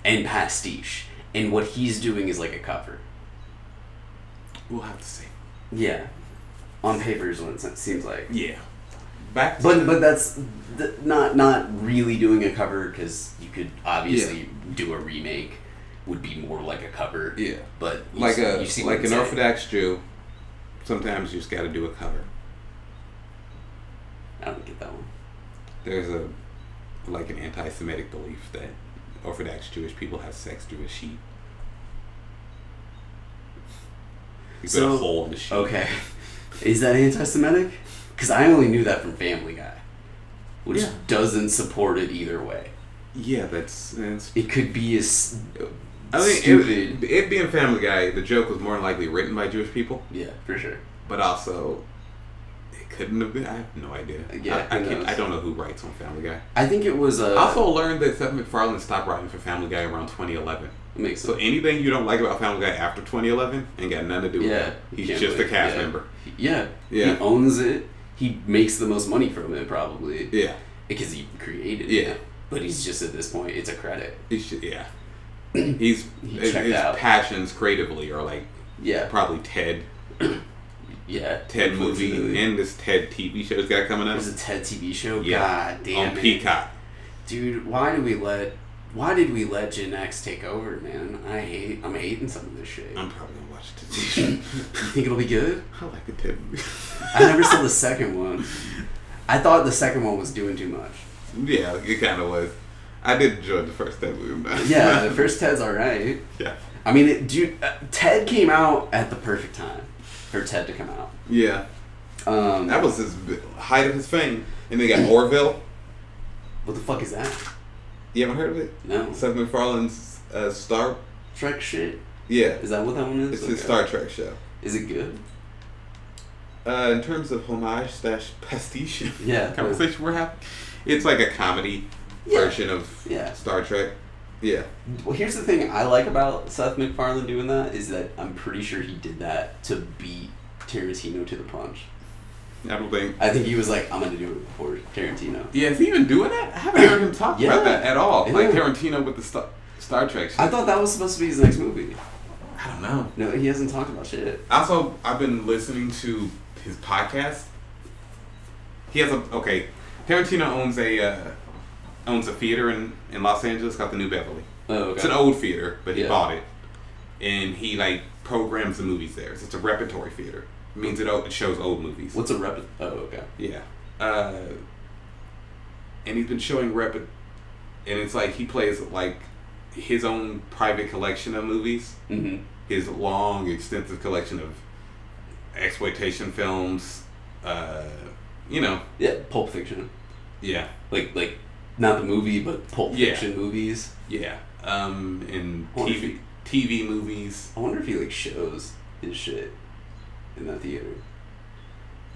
and pastiche, and what he's doing is like a cover. We'll have to see. Yeah, on paper is what it seems like. Yeah. Back. But that's not really doing a cover, because you could obviously do a remake. Would be more like a cover. Yeah. But you see like an Orthodox Jew. Sometimes you just got to do a cover. I don't get that one. There's an anti-Semitic belief that Orthodox Jewish people have sex through a sheet. You put a hole in the sheet. Okay. Is that anti-Semitic? Because I only knew that from Family Guy, which doesn't support it either way. Yeah, that's it could be as stupid. It being Family Guy, the joke was more than likely written by Jewish people. Yeah, for sure. But also, it couldn't have been. I have no idea. Yeah, I don't know who writes on Family Guy. I think it was. I also learned that Seth MacFarlane stopped writing for Family Guy around 2011. Makes sense. So anything you don't like about Family Guy after 2011 ain't got nothing to do with it. He's just a cast member. Yeah. He owns it. He makes the most money from it, probably. Yeah. Because he created it. Yeah. But he's just, at this point, it's a credit. His passions creatively are like probably Ted. Ted movie and this Ted TV show's got coming up. There's a Ted TV show? Yeah. God damn on Peacock. Dude, why did we let Gen X take over, man? I'm hating some of this shit. I'm probably gonna watch the TV show. You think it'll be good? I like the Ted movie. I never saw the second one. I thought the second one was doing too much. Yeah, it kind of was. I did enjoy the first Ted movie. Yeah, the first Ted's alright. Yeah. I mean, Ted came out at the perfect time for Ted to come out. Yeah. That was his height of his fame. And they got Orville. What the fuck is that? You haven't heard of it? No. Seth MacFarlane's Star Trek shit? Yeah. Is that what that one is? It's his Star Trek show. Is it good? In terms of homage / pastiche conversation we're having, it's like a comedy version of Star Trek. Yeah. Well, here's the thing I like about Seth MacFarlane doing that is that I'm pretty sure he did that to beat Tarantino to the punch. I think he was like, I'm gonna do it before Tarantino. Yeah, is he even doing that? I haven't heard him talk about that at all. Yeah. Like Tarantino with the Star Trek shit. I thought that was supposed to be his next movie. I don't know. No, he hasn't talked about shit. Also, I've been listening to his podcast. He has Tarantino owns a theater in Los Angeles called the New Beverly. Oh, okay. It's an old theater, but he bought it, and he programs the movies there. So it's a repertory theater. It means it shows old movies. What's a repertory? Oh, okay. Yeah, and he's been showing and it's like he plays like his own private collection of movies. Mm-hmm. His long, extensive collection of exploitation films. Yeah, Pulp Fiction. Yeah. Like not the movie, but Pulp Fiction movies. Yeah. And TV movies. I wonder if he shows his shit in that theater.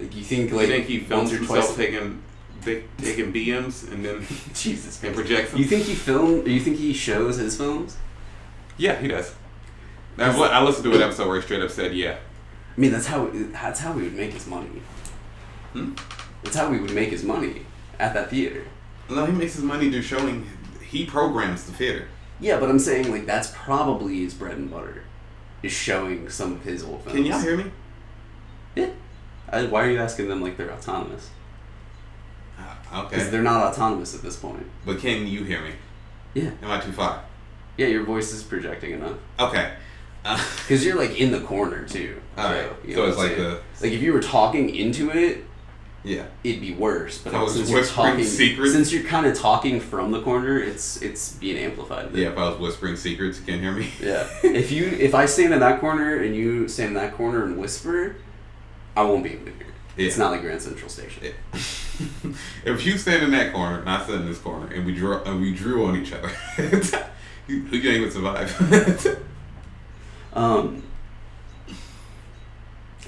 Like you think he films himself taking BMs and then Jesus and projects them? You think he shows his films? Yeah, he does. I listened to an episode where he straight up said yeah. I mean that's how we would make his money. That's how we would make his money at that theater. No, he makes his money through showing. He programs the theater. Yeah, but I'm saying that's probably his bread and butter, is showing some of his old films. Can y'all hear me? Yeah. Why are you asking them like they're autonomous? Okay. Because they're not autonomous at this point. But can you hear me? Yeah. Am I too far? Yeah, your voice is projecting enough. Okay. Because you're in the corner too. Alright. So it's if you were talking into it. Yeah. It'd be worse, but so since you're kind of talking from the corner, it's being amplified. Yeah, if I was whispering secrets, you can't hear me. Yeah. If I stand in that corner and you stand in that corner and whisper, I won't be able to hear it. Yeah. It's not like Grand Central Station. Yeah. If you stand in that corner and I stand in this corner and we drew on each other, who can't even survive?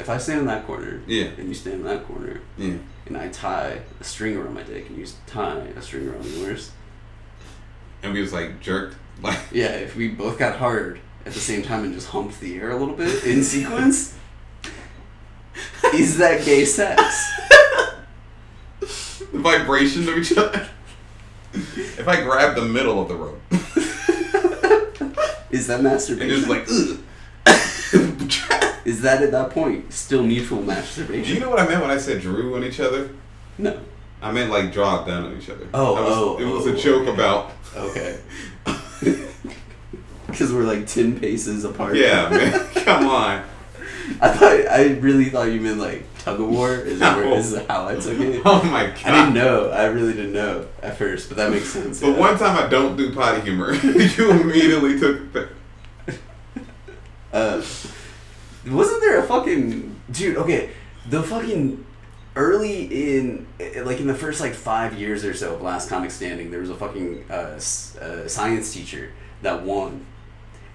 If I stand in that corner, and you stand in that corner, and I tie a string around my dick, and you tie a string around yours, and we just jerked Like, yeah, if we both got hard at the same time and just humped the air a little bit in sequence, is that gay sex? The vibration of each other. If I grab the middle of the rope. Is that masturbation? And just like, ugh. Is that at that point still mutual masturbation? Do you know what I meant when I said drew on each other? No. I meant like draw it down on each other. It was a joke about. Okay. Because we're like 10 paces apart. Yeah, man. Come on. I really thought you meant like tug of war. Is how I took it. Oh my god. I didn't know. I really didn't know at first, but that makes sense. But one time I don't do potty humor, you immediately took the. Wasn't there a fucking dude? Okay, the fucking early in the first like 5 years or so of Last Comic Standing, there was a fucking science teacher that won,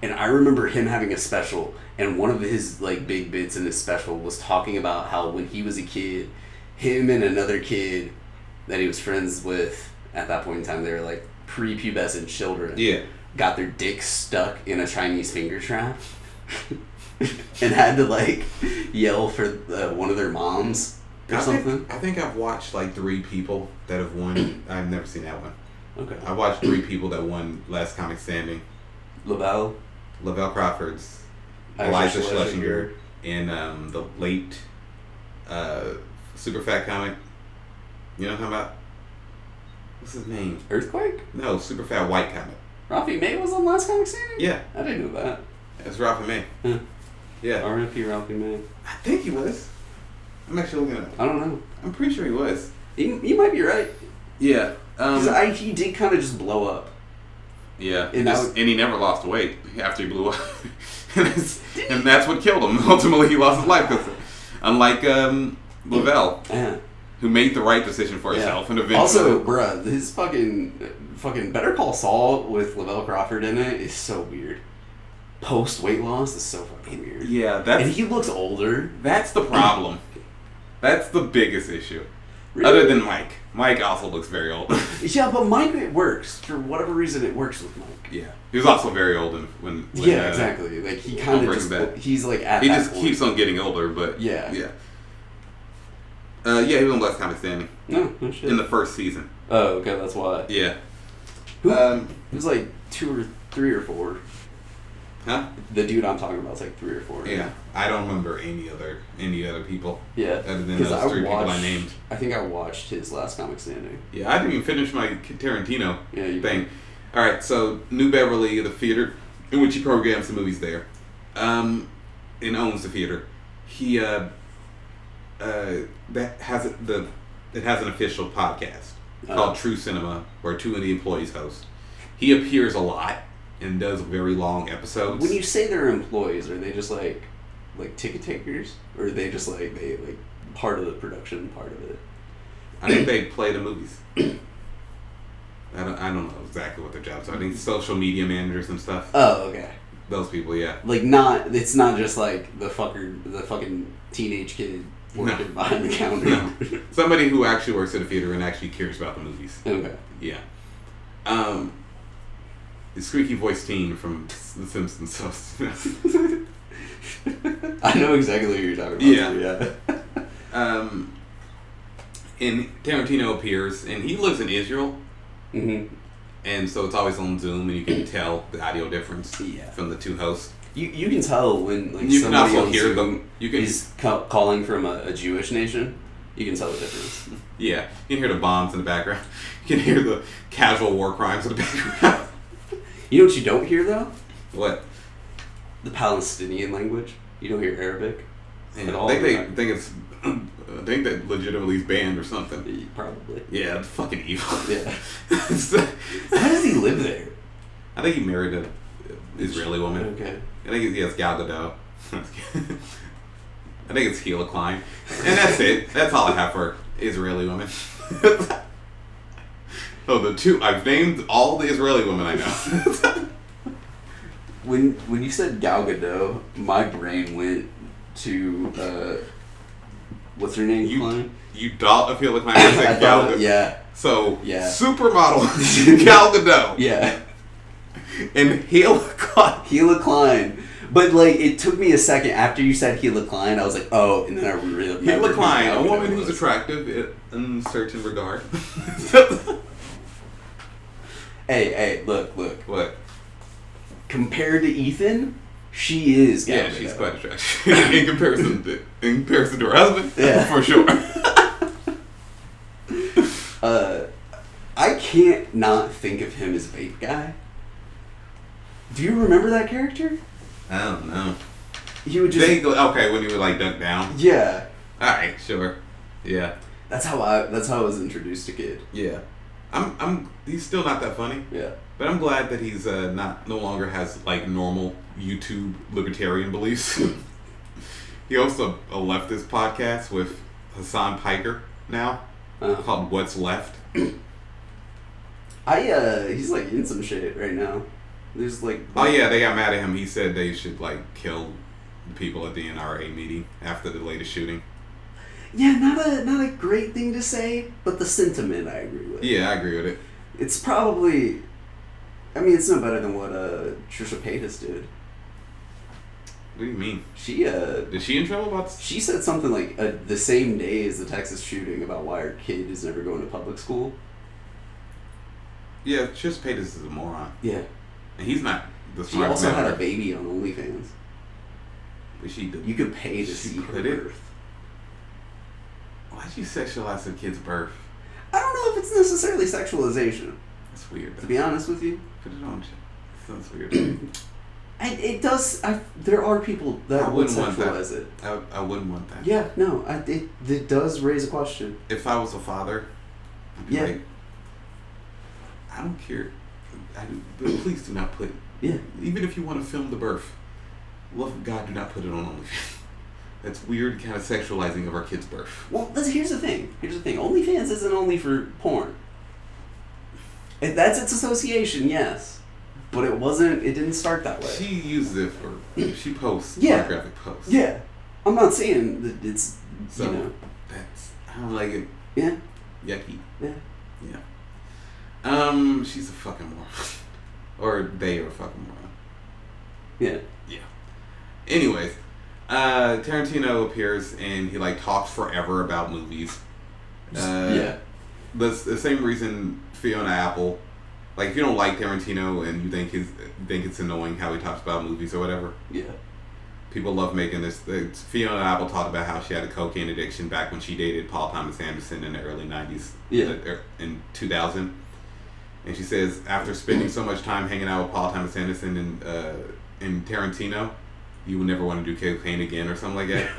and I remember him having a special, and one of his like big bits in his special was talking about how when he was a kid, him and another kid that he was friends with at that point in time, they were like prepubescent children. Yeah. Got their dicks stuck in a Chinese finger trap. And had to like yell for one of their moms or something. I think I've watched like 3 people that have won. I've never seen that one. Okay. I watched 3 people that won Last Comic Standing. Lavelle Crawford's, Elijah Schlesinger, and the late super fat comic. You know what I'm talking about? What's his name? Earthquake? No, super fat white comic. Ralphie May was on Last Comic Standing? Yeah. I didn't know that. It's Ralphie May. Huh. Yeah. R.I.P. Ralphie May. I think he was. I'm actually looking at it. I don't know. I'm pretty sure he was. You might be right. Yeah. He did kind of just blow up. Yeah. And he never lost weight after he blew up. and that's what killed him. Ultimately, he lost his life. Unlike Lavelle, who made the right decision for himself and eventually... Also, bruh, his fucking Better Call Saul with Lavelle Crawford in it is so weird. Post weight loss is so fucking weird. Yeah, and he looks older. That's the problem. That's the biggest issue. Really? Other than Mike. Mike also looks very old. Yeah, but Mike, it works. For whatever reason, it works with Mike. Yeah. He was also very old when yeah, exactly. Like, he kind of just... He's like at he that just point. keeps on getting older, but... Yeah. Yeah. He was on Last Comic Standing. No shit. In the first season. Oh, okay, that's why. Yeah. It was like 2 or 3 or 4. Huh? The dude I'm talking about is like 3 or 4. Yeah. I don't remember any other people. Yeah. Other than those 3 people I named. I think I watched his Last Comic Standing. Yeah, I didn't even finish my Tarantino thing. Did. Alright, so New Beverly, the theater in which he programs the movies there, and owns the theater. He it has an official podcast called True Cinema, where 2 of the employees host. He appears a lot and does very long episodes. When you say they're employees, are they just like ticket takers, or are they just like part of the production part of it? I think they play the movies. I don't know exactly what their jobs are. I think social media managers and stuff. Oh, okay. Those people, yeah. It's not just like the fucking teenage kid working behind the counter. No. Somebody who actually works at a theater and actually cares about the movies. Okay. Yeah. The squeaky voiced teen from The Simpsons. So I know exactly what you're talking about. Yeah. And Tarantino appears, and he lives in Israel. Mm-hmm. And so it's always on Zoom, and you can tell the audio difference from the 2 hosts. You can tell when you somebody can also on hear Zoom them. is calling from a Jewish nation. You can tell the difference. Yeah, you can hear the bombs in the background. You can hear the casual war crimes in the background. You know what you don't hear though? What? The Palestinian language. You don't hear Arabic at all. I think that legitimately is banned or something. Probably. Yeah, it's fucking evil. Yeah. How does he live there? I think he married an Israeli woman. Okay. I think it's Gal Gadot. I think it's Gila Klein. And that's it. That's all I have for Israeli women. I've named all the Israeli women I know. When you said Gal Gadot, my brain went to what's her name? You don't feel like my name said Gal Gadot. Yeah. So supermodel Gal Gadot. Yeah. And Gila Klein. Gila Klein. But, like, it took me a second after you said Gila Klein. I was like, oh, and then I really remembered. Gila Klein, a woman who's attractive in certain regard. Hey, look. What? Compared to Ethan, she is. Yeah, she's quite attractive in comparison to her husband. Yeah, for sure. I can't not think of him as Vape Guy. Do you remember that character? I don't know. He would just okay when he would like duck down. Yeah. All right, sure. Yeah. That's how I was introduced to Kid. Yeah. He's still not that funny. Yeah. But I'm glad that he's no longer has like normal YouTube libertarian beliefs. He also left this podcast with Hassan Piker now called What's Left. He's like in some shit right now. There's like oh yeah, they got mad at him. He said they should like kill the people at the NRA meeting after the latest shooting. Yeah, not a great thing to say, but the sentiment I agree with. Yeah, I agree with it. It's probably, I mean, it's no better than what Trisha Paytas did. What do you mean? She Is she in trouble about? She said something like the same day as the Texas shooting about why her kid is never going to public school. Yeah, Trisha Paytas is a moron. Yeah. And he's not the She smartest also man had a baby on OnlyFans. But she did. You could pay to see her birth. Why'd you sexualize a kid's birth? I don't know if it's necessarily sexualization. That's weird. To be honest with you. Put it on. Sounds weird. It does. There are people that would sexualize it. I wouldn't want that. Yeah, no. It does raise a question. If I was a father, I'd be like, I don't care. But please do not put. Yeah. Even if you want to film the birth, love of God, do not put it on OnlyFans. That's weird, kind of sexualizing of our kid's birth. Well, here's the thing. OnlyFans isn't only for porn. That's its association, yes. But it wasn't. It didn't start that way. She uses it for. She posts pornographic posts. Yeah. I'm not saying that it's. So, that's. I don't like it. Yeah. Yucky. Yeah. Yeah. She's a fucking moron. Or they are a fucking moron. Yeah. Yeah. Anyways, Tarantino appears and he like talks forever about movies. Yeah. The same reason Fiona Apple, like if you don't like Tarantino and you think it's annoying how he talks about movies or whatever. Yeah. People love making this. Fiona Apple talked about how she had a cocaine addiction back when she dated Paul Thomas Anderson in the early 90s. Yeah. In 2000. And she says, after spending so much time hanging out with Paul Thomas Anderson and Tarantino, you would never want to do cocaine again or something like that.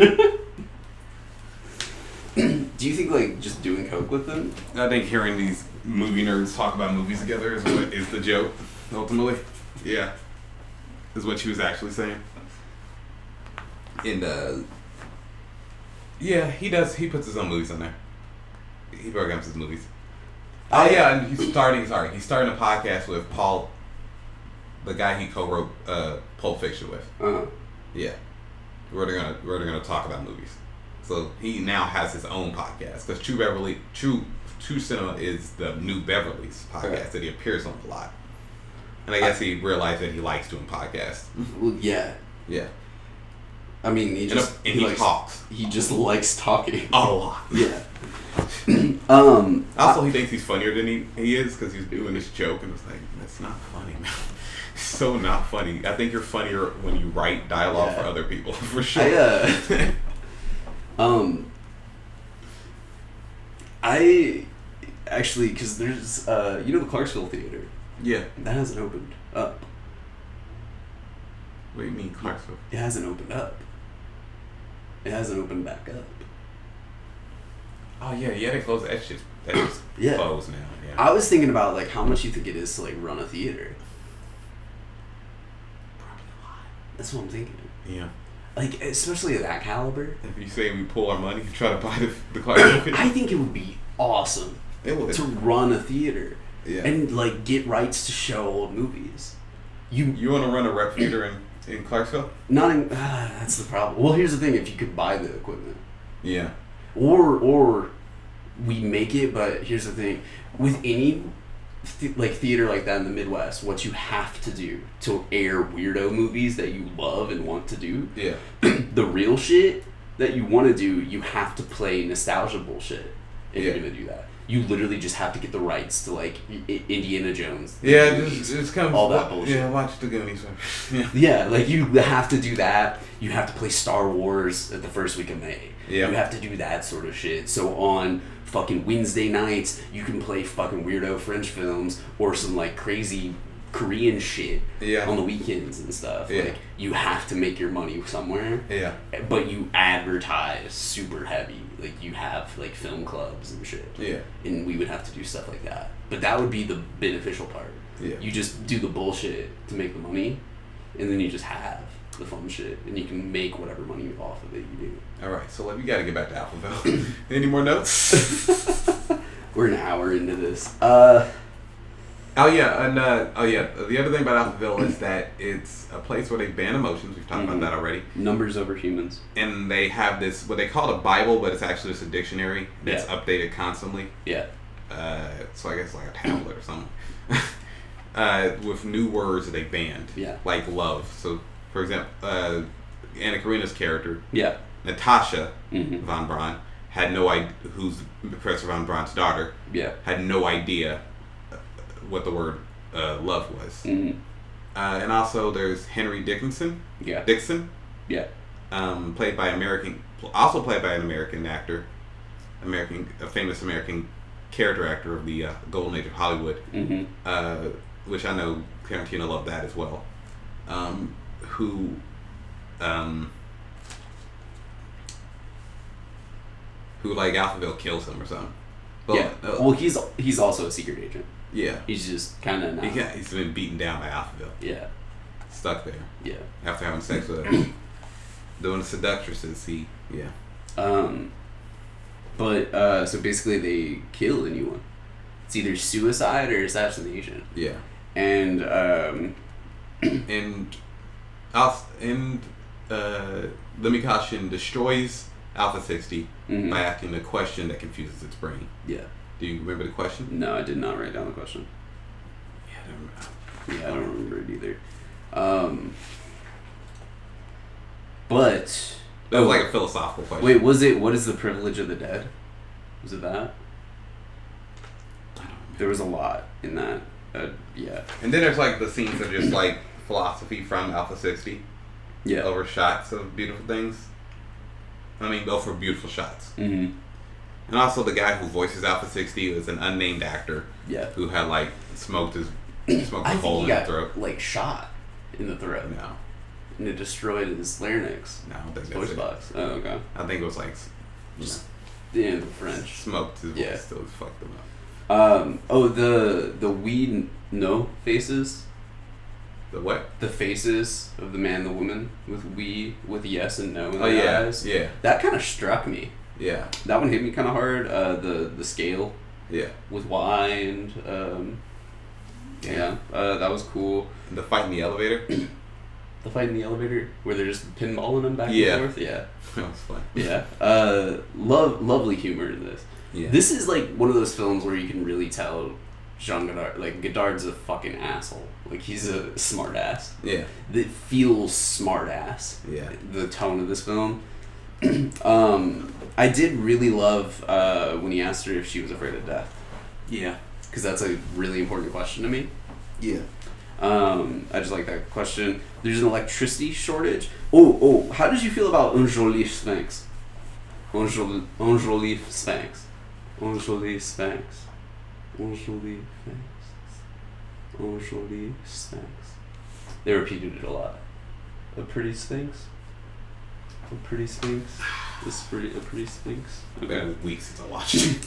Do you think, like, just doing coke with them? I think hearing these movie nerds talk about movies together is the joke, ultimately. Yeah. Is what she was actually saying. And, yeah, he does. He puts his own movies on there. He programs his movies. Oh yeah, and he's starting a podcast with Paul, the guy he co-wrote Pulp Fiction with. Yeah, where they're gonna talk about movies. So he now has his own podcast because True Cinema is the New Beverly's podcast that he appears on a lot. And I guess he realized that he likes doing podcasts. Well, yeah. Yeah. I mean, he talks. He just likes talking a lot. Yeah. Also, he thinks he's funnier than he is because he's doing this joke, and it's like, that's not funny, man. It's so not funny. I think you're funnier when you write dialogue for other people, for sure. I actually, because there's, the Clarksville Theater. Yeah. That hasn't opened up. What do you mean, Clarksville? It hasn't opened up. It hasn't opened back up. Oh yeah, they closed that shit. That just closed now. Yeah. I was thinking about like how much you think it is to like run a theater. Probably a lot. That's what I'm thinking. Yeah. Like especially at that caliber. If you say we pull our money and try to buy the Clarksville, I think it would be awesome. It would. To run a theater. Yeah. And like get rights to show old movies. You want to run a rep theater in Clarksville? That's the problem. Well, here's the thing: if you could buy the equipment. Yeah. Or we make it, but here's the thing: with any theater like that in the Midwest, what you have to do to air weirdo movies that you love and want to do. Yeah. The real shit that you want to do, you have to play nostalgia bullshit if you're gonna do that. You literally just have to get the rights to like Indiana Jones. Yeah, just kind of all that bullshit. Yeah, watch the Goonies. Yeah, like you have to do that. You have to play Star Wars at the first week of May. Yeah. You have to do that sort of shit. So on fucking Wednesday nights, you can play fucking weirdo French films or some like crazy Korean shit on the weekends and stuff. Yeah. Like you have to make your money somewhere. Yeah. But you advertise super heavy. Like you have like film clubs and shit. Yeah. And we would have to do stuff like that. But that would be the beneficial part. Yeah. You just do the bullshit to make the money, and then you just have the fun shit, and you can make whatever money off of it you do. All right, so we got to get back to Alphaville. Any more notes? We're an hour into this. The other thing about Alphaville is that it's a place where they ban emotions. We've talked about that already. Numbers over humans. And they have this, what they call a Bible, but it's actually just a dictionary that's updated constantly. Yeah. So I guess like a tablet or something. With new words that they banned. Yeah. Like love. So, for example, Anna Karina's character, Natasha Von Braun, had no idea, who's Professor Von Braun's daughter, had no idea what the word love was. And also there's Henry Dickinson. Dixon. Played by an American actor, a famous American character actor of the Golden Age of Hollywood, which I know Tarantino loved that as well. Who like Alphaville kills him or something. But, well, he's also a secret agent. Yeah. He's just kind of he's been beaten down by Alphaville. Yeah. Stuck there. Yeah. After having sex with her. Doing the seductresses, But so basically they kill anyone. It's either suicide or assassination. Yeah. And Lemikashin destroys Alpha 60 by asking a question that confuses its brain. Yeah. Do you remember the question? No, I did not write down the question. Yeah, I don't remember it either. But that was like a philosophical question. Wait, was it what is the privilege of the dead? Was it that? There was a lot in that. Yeah. And then there's like the scenes of just like philosophy from Alpha 60. Yeah. Over shots of beautiful things. I mean, go for beautiful shots. Mm-hmm. And also the guy who voices Alpha 60 is an unnamed actor. Yeah. Who had like smoked a hole in his throat. Like shot in the throat. No. And it destroyed his larynx. No, I don't think voice box. Oh, okay. I think it was like the French. Smoked his voice still fucked him up. The we no faces. The what? The faces of the man and the woman with yes and no in the eyes. Yeah. That kind of struck me. Yeah. That one hit me kind of hard. The scale. Yeah. With Y and that was cool. The fight in the elevator. The fight in the elevator where they're just pinballing them back and forth. Yeah. That was fun. Yeah. Lovely humor in this. Yeah. This is like one of those films where you can really tell Jean Godard, like Godard's a fucking asshole. Like he's a smart ass. Yeah. That feels smart ass. Yeah. The tone of this film. I did really love when he asked her if she was afraid of death. Yeah. Because that's a really important question to me. Yeah. I just like that question. There's an electricity shortage. Oh, how did you feel about Un Jolie Sphinx? Un Jolie Sphinx. Un Jolie Sphinx. Un Jolie Sphinx. Un Jolie Sphinx. They repeated it a lot. A pretty Sphinx? A pretty Sphinx? A pretty Sphinx? Okay. Been weeks since I watched it.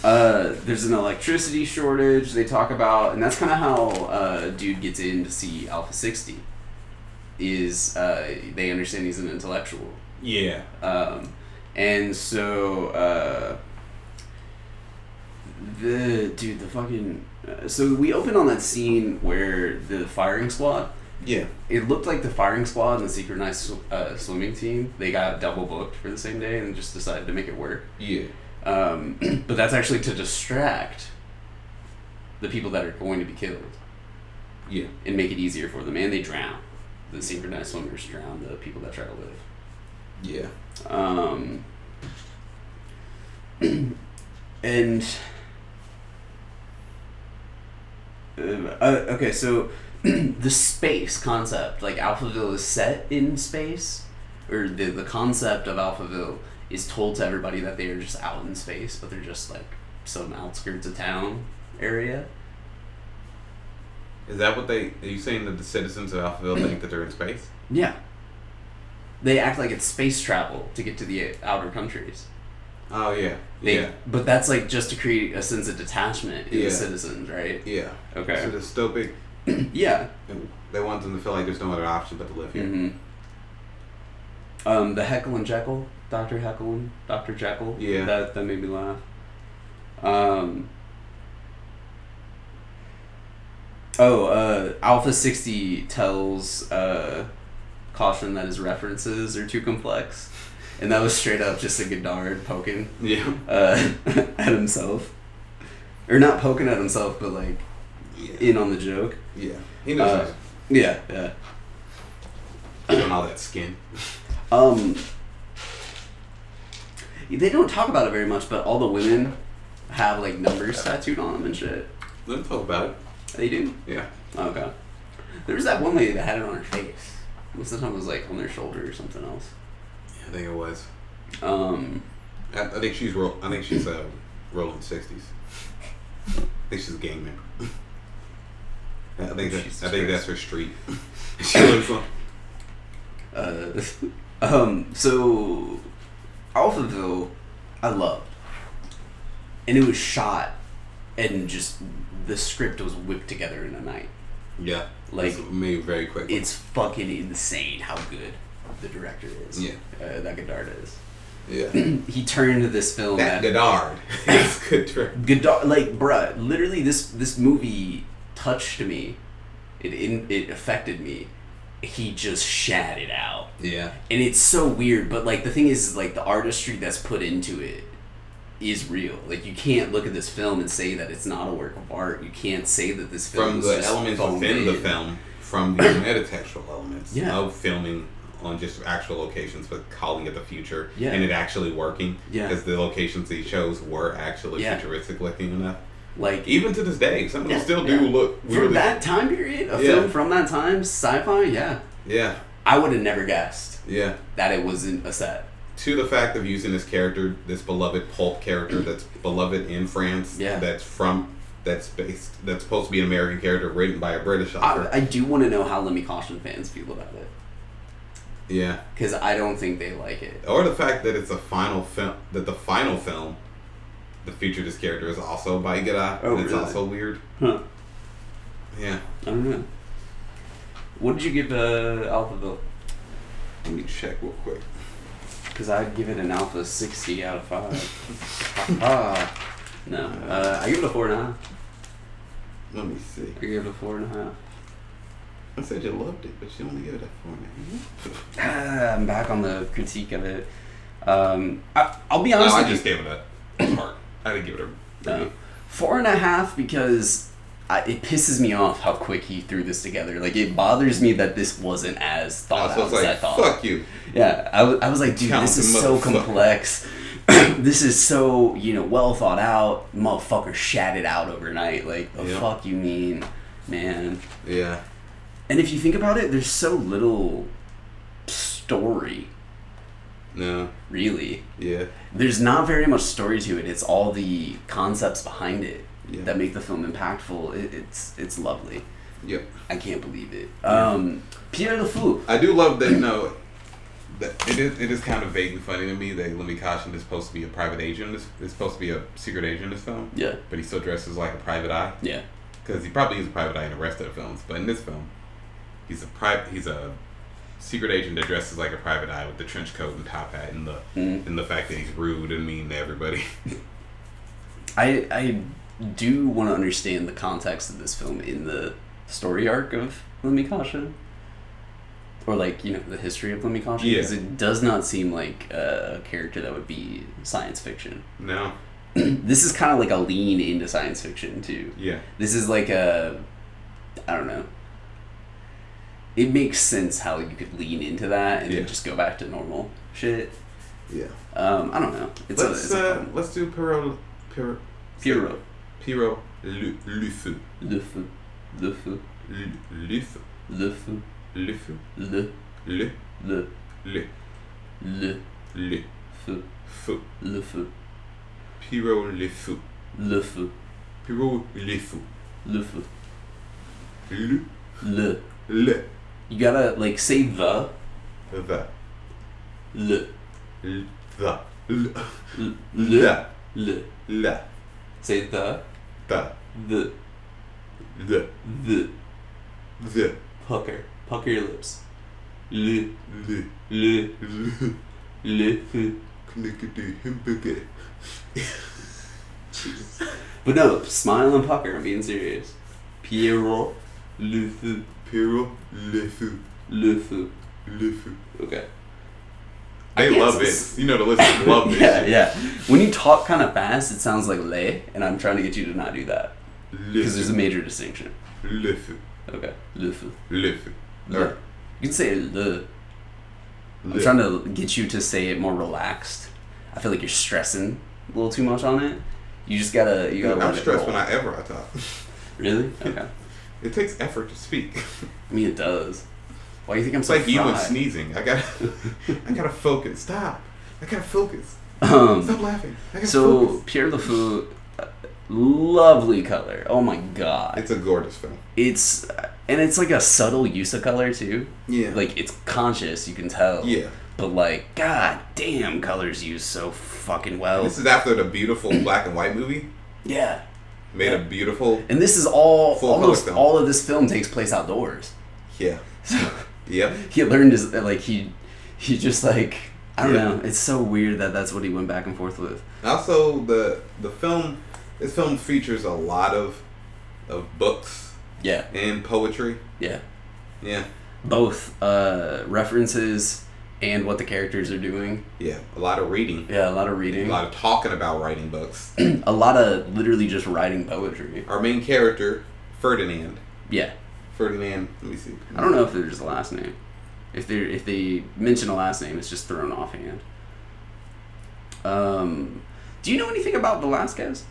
There's an electricity shortage they talk about, and that's kind of how dude gets in to see Alpha 60. Is they understand he's an intellectual. Yeah. And so so we open on that scene where the firing squad. Yeah. It looked like the firing squad and the synchronized swimming team, they got double booked for the same day and just decided to make it work. Yeah. But that's actually to distract the people that are going to be killed. Yeah. And make it easier for them, and they drown. The synchronized swimmers drown the people that try to live. Yeah. And okay, so the space concept, like Alphaville is set in space, or the concept of Alphaville is told to everybody that they are just out in space, but they're just like some outskirts of town area. Is that what are you saying that the citizens of Alphaville think that they're in space? Yeah. They act like it's space travel to get to the outer countries. Oh, yeah. But that's like just to create a sense of detachment in the citizens, right? Yeah. Okay. So they're dystopic. Yeah. And they want them to feel like there's no other option but to live here. Mm-hmm. The Heckle and Jekyll, Dr. Jekyll. Yeah. That made me laugh. Alpha 60 tells Caution that his references are too complex. And that was straight up just a Godard poking at himself. Or not poking at himself, but like in on the joke. Yeah. He knows yeah. Doing all that skin. They don't talk about it very much, but all the women have like numbers tattooed on them and shit. Let's talk about it. They do? Yeah. Okay. There was that one lady that had it on her face. Most of the time it was like on their shoulder or something else. Yeah, I think it was. I think she's rolling 60s. I think she's a gang member. I think that's her street. She looks like. So Alphaville, I loved, and it was shot, and just the script was whipped together in a night. Yeah, like it's made very quick. It's fucking insane how good the director is. Yeah, that Godard is. Yeah, he turned this film. That Godard is good director. Godard, like, bruh, literally, this movie touched me. It affected me. He just shat it out. Yeah, and it's so weird. But like the thing is, like the artistry that's put into it is real. Like you can't look at this film and say that it's not a work of art. You can't say that this film from the elements within the film, from the metatextual elements of filming on just actual locations, but calling it the future, and it actually working. Because the locations he chose were actually futuristic looking enough. Like even to this day, some of them still do look for that time period. A film from that time, sci-fi. Yeah. I would have never guessed. Yeah. That it wasn't a set. To the fact of using this character, this beloved pulp character that's beloved in France, that's supposed to be an American character written by a British author. I do want to know how Let Me Caution fans feel about it. Yeah. Because I don't think they like it. Or the fact that it's a final film, the final film, the feature this character is also by Godard, and it's also weird. Huh. Yeah. I don't know. What did you give Alphaville? Let me check real quick. Because I'd give it an Alpha 60 out of 5. No. I give it a 4.5. Let me see. I give it a 4.5. I said you loved it, but you only gave it a 4.5. I'm back on the critique of it. I'll be honest with you. I just gave it a heart. I didn't give it a 4.5 because it pisses me off how quick he threw this together. Like, it bothers me that this wasn't as thought out as I thought. Fuck you. Yeah, I was like, dude, this is so complex. This is so, well thought out. Motherfucker shat it out overnight. Like, the fuck you mean, man? Yeah. And if you think about it, there's so little story. No. Really. Yeah. There's not very much story to it. It's all the concepts behind it that make the film impactful. It's lovely. Yep. I can't believe it. Pierrot le Fou. I do love that, that it is kind of vaguely funny to me that Let Me Caution is supposed to be a private agent. It's supposed to be a secret agent in this film. Yeah. But he still dresses like a private eye. Yeah. Because he probably is a private eye in the rest of the films. But in this film, he's a secret agent that dresses like a private eye with the trench coat and top hat and the fact that he's rude and mean to everybody. I do want to understand the context of this film in the story arc of Let Me Caution. Or like, the history of Let Me Caution. Because it does not seem like a character that would be science fiction. No. This is kind of like a lean into science fiction too. Yeah. This is like I don't know. It makes sense how you could lean into that and then just go back to normal shit. Yeah. I don't know. Let's do Pierrot Pierrot le Fou. Le Fou. Le Fou. Le Fou. Le Fou. Le Fou. Le. Le. Le. Le. Le. Le. Fou. Fou. Le Fou. Pierrot le Fou. Le Fou. Pierrot le Fou. Le Fou. Le. Le. Le. You gotta like say the. The. Le. The. Le. Le. Le. La. Say the. The. The. The. The. Pucker. Pucker your lips. Le. Le. Le. Le. Le. Fou. Clickety hamburger. Jesus. But no, smile and pucker. I'm being serious. Pierrot le Fou. Pierrot le Fou. Le Fou. Le Fou. Okay. They love it. You know the listeners love this. Yeah, yeah. When you talk kind of fast, it sounds like le, and I'm trying to get you to not do that. Because there's a major distinction. Le Fou. Okay. Le Fou. Le Fou. Le. You can say le. I'm trying to get you to say it more relaxed. I feel like you're stressing a little too much on it. You just gotta. You gotta. I'm stressed whenever I talk. Really? Okay. It takes effort to speak. I mean, it does. Why do you think I'm it's so like you and fried? sneezing. I gotta focus. Stop. I gotta focus. Stop laughing. I gotta focus. Pierrot le Fou, lovely color. Oh my god. It's a gorgeous film. It's like a subtle use of color too. Yeah. Like it's conscious, you can tell. Yeah. But like, god damn, colors used so fucking well. This is after the beautiful black and white movie. Yeah. Made a beautiful. And this is almost film. all of this film takes place outdoors. Yeah. So Yep. he learned his like he just like I don't know. It's so weird that that's what he went back and forth with. Also, the film. This film features a lot of books. Yeah. And poetry. Yeah. Yeah. Both references and what the characters are doing. Yeah. A lot of reading. Yeah, a lot of reading. A lot of talking about writing books. A lot of literally just writing poetry. Our main character, Ferdinand. Yeah. Ferdinand. Let me see. I don't know if there's a last name. If they mention a last name, it's just thrown offhand. Do you know anything about Velázquez?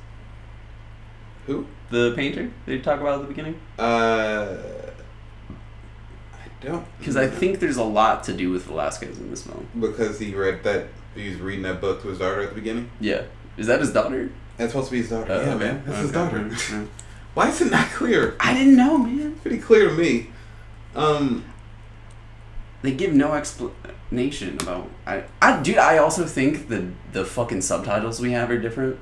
Who? The painter they talk about at the beginning? I don't. Because I think there's a lot to do with Velázquez in this film. Because he was reading that book to his daughter at the beginning? Yeah. Is that his daughter? That's supposed to be his daughter. Yeah, man. That's his daughter. Yeah. Why is it not clear? I didn't know, man. Pretty clear to me. They give no explanation about... I also think the fucking subtitles we have are different.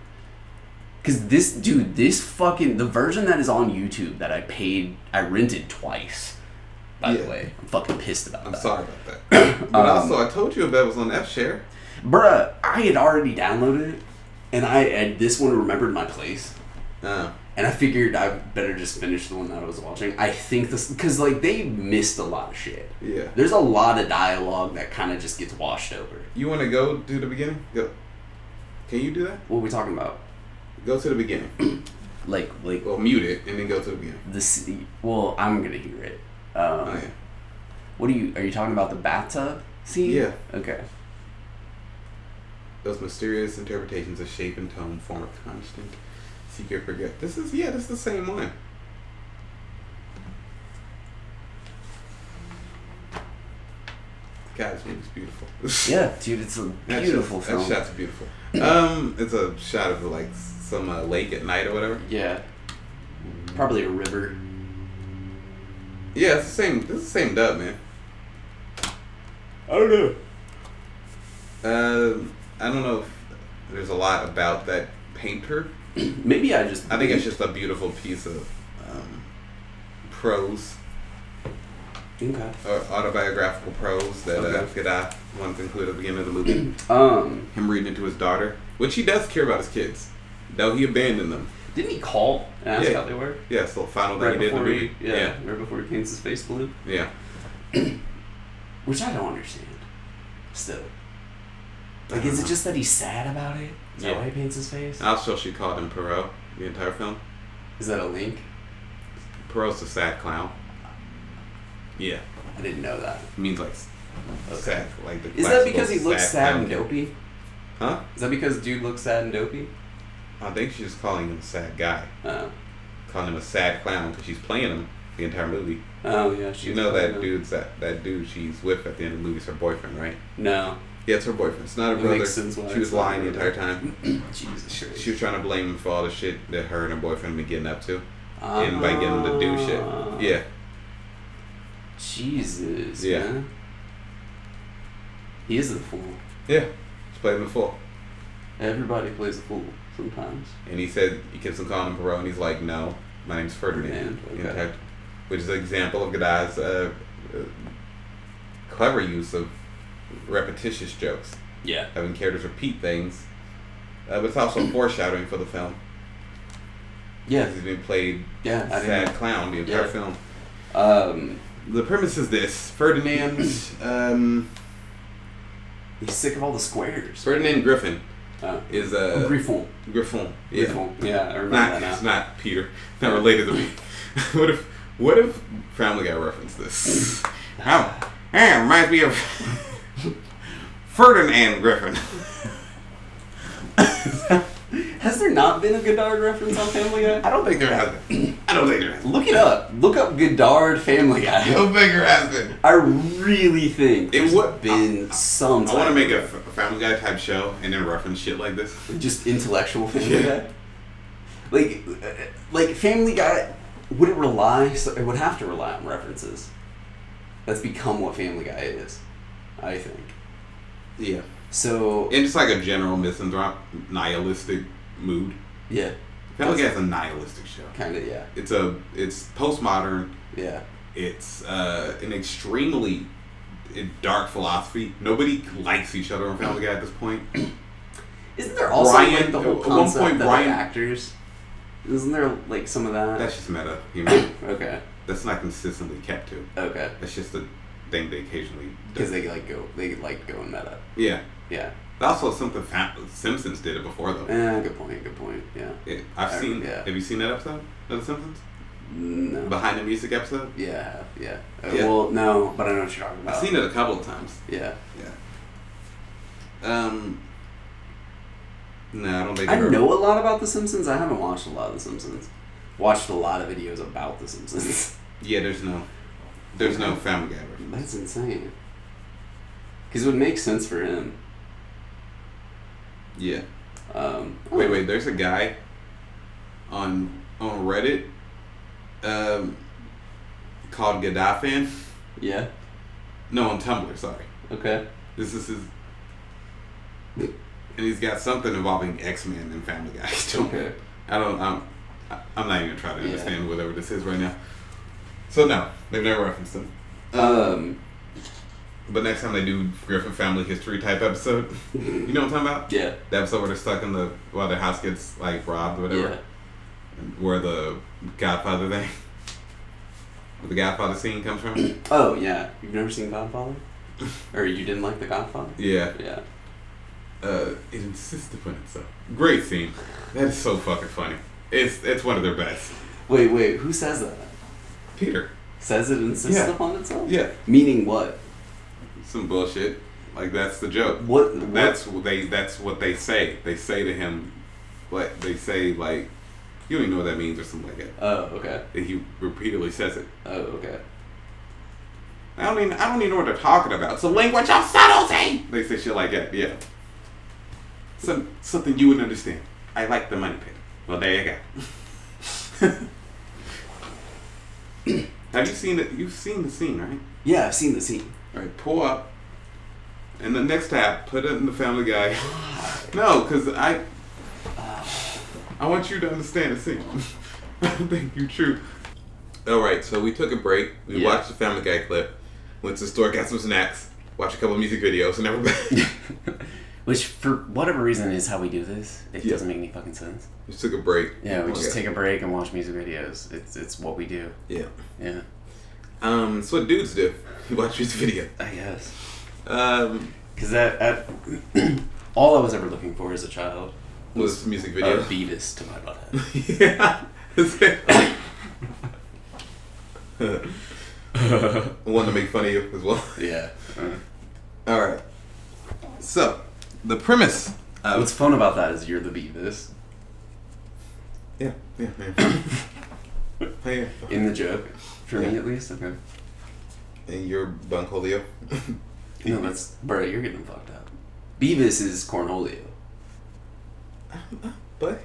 Because the version that is on YouTube that I rented twice, by the way. I'm fucking pissed about that. I'm sorry about that. But also, I told you about it was on F-Share. Bruh, I had already downloaded it, and this one remembered my place. And I figured I better just finish the one that I was watching. I think this... Because, like, they missed a lot of shit. Yeah. There's a lot of dialogue that kind of just gets washed over. You want to go to the beginning? Go. Can you do that? What are we talking about? Go to the beginning. Like. Well, mute it and then go to the beginning. Well, I'm gonna hear it. Yeah. What are you talking about? The bathtub scene? Yeah. Okay. Those mysterious interpretations of shape and tone form a constant secret forget. This is the same one. God, this movie's beautiful. Yeah, dude, it's a beautiful film. That shot's beautiful. It's a shot of like some lake at night or whatever. Yeah. Probably a river. Yeah, it's the same. This is the same dub, man. I don't know. I don't know if there's a lot about that painter. Maybe I think it's just a beautiful piece of prose. Okay. Or autobiographical prose that Godard wanted to include at the beginning of the movie. Him reading it to his daughter, which he does care about his kids, though he abandoned them. Didn't he call and ask how they were? Yeah, so the final thing he did in the movie. Right before he paints his face blue. Yeah. Which I don't understand. Still. Like, is it just that he's sad about it? Is that why he paints his face? Also, she called him Pierrot the entire film. Is that a link? Pierrot's a sad clown. Yeah. I didn't know that. It means like sad. Like the Is that because he looks sad clown and dopey? Huh? Is that because dude looks sad and dopey? I think she's just calling him a sad guy. Oh. Calling him a sad clown because she's playing him the entire movie. Oh yeah, You know that dude she's with at the end of the movie is her boyfriend, right? No. Yeah, it's her boyfriend. It's not her brother. Makes sense why She was lying the entire time. Jesus Christ. She was trying to blame him for all the shit that her and her boyfriend been getting up to, and by getting him to do shit. Yeah. Jesus. Yeah. Man. He is a fool. Yeah. She's played him before. Everybody plays a fool sometimes. And he said he keeps on calling him Pierrot, and he's like, "No, my name's Ferdinand." Okay. Which is an example of Godard's clever use of repetitious jokes. Yeah. Having characters repeat things, but it's also foreshadowing for the film. Yeah. He's being played Yeah. sad clown the entire film. The premise is this: Ferdinand, he's sick of all the squares. Ferdinand Griffin is a Griffon. Griffon. Yeah. Griffon. Yeah, I remember Not, that now. it's not Peter. Not related to me. What if Family Guy referenced this? It reminds me of Ferdinand Griffin. Has there not been a Godard reference on Family Guy? I don't think there has been. Look it up. Look up Godard Family Guy. I don't think there has been. I really think there's been some. I want to make a Family Guy type show and then reference shit like this. Just intellectual Family Guy. Like Family Guy would it rely? So it would have to rely on references. That's become what Family Guy is, I think. Yeah. So and it's like a general misanthrope, nihilistic mood. Yeah. Family Guy is a nihilistic show. Kind of, yeah. It's postmodern. Yeah. It's an extremely dark philosophy. Nobody likes each other on Family Guy at this point. Isn't there also like the whole concept that like actors? Isn't there like some of that? That's just meta humor. Okay. That's not consistently kept to. Okay. That's just a thing they occasionally do. Because they like going meta. Yeah. Yeah. Also, something Simpsons did it before though. Good point. Yeah. I've seen. Yeah. Have you seen that episode of The Simpsons? No. Behind the Music episode? Yeah. Well, no, but I know what you're talking about. I've seen it a couple of times. Yeah. No, I don't think I know a lot about The Simpsons. I haven't watched a lot of The Simpsons. Watched a lot of videos about The Simpsons. Yeah, there's no Family Guy reference. That's insane. Because it would make sense for him. Yeah. Wait. There's a guy on Reddit called Gaddafi. Yeah. No, on Tumblr. Sorry. Okay. This is his. And he's got something involving X-Men and Family Guy. Okay. I'm not even trying to understand whatever this is right now. So no, they've never referenced him. But next time they do Griffin Family History type episode, you know what I'm talking about? Yeah. The episode where they're stuck in while their house gets like robbed or whatever. Yeah. Where the Godfather thing, where the Godfather scene comes from. Oh yeah, you've never seen Godfather, or you didn't like the Godfather? Yeah. Yeah. It insists upon itself. Great scene. That is so fucking funny. It's one of their best. Wait, who says that? Peter. Says it insists upon itself? Yeah. Meaning what? Some bullshit. Like that's the joke. What? That's what they say. They say to him, what they say like, you don't even know what that means or something like that. Oh, okay. And he repeatedly says it. Oh, okay. I don't even know what they're talking about. It's a language of subtlety. They say shit like that. Yeah. Something you would understand. I like the money pit. Well, there you go. Have you seen it? You've seen the scene, right? Yeah, I've seen the scene. All right, pull up. And the next tab, put it in the Family Guy. No, because I want you to understand the scene. I don't think you true. All right, so we took a break. We watched the Family Guy clip. Went to the store, got some snacks. Watched a couple of music videos, and everybody. Which, for whatever reason, is how we do this. It doesn't make any fucking sense. We just took a break. Yeah, we just take a break and watch music videos. It's what we do. Yeah. Yeah. It's what dudes do. You watch music video. I guess. Because All I was ever looking for as a child Was music video. Beavis to my butthead. Yeah. One to make fun of you as well. Yeah. All right. So, the premise. What's fun about that is you're the Beavis. Yeah. Hey. In the joke. For me, at least. Okay. And you're Bunkolio. No, that's... Bro, you're getting fucked up. Beavis is Cornholio. But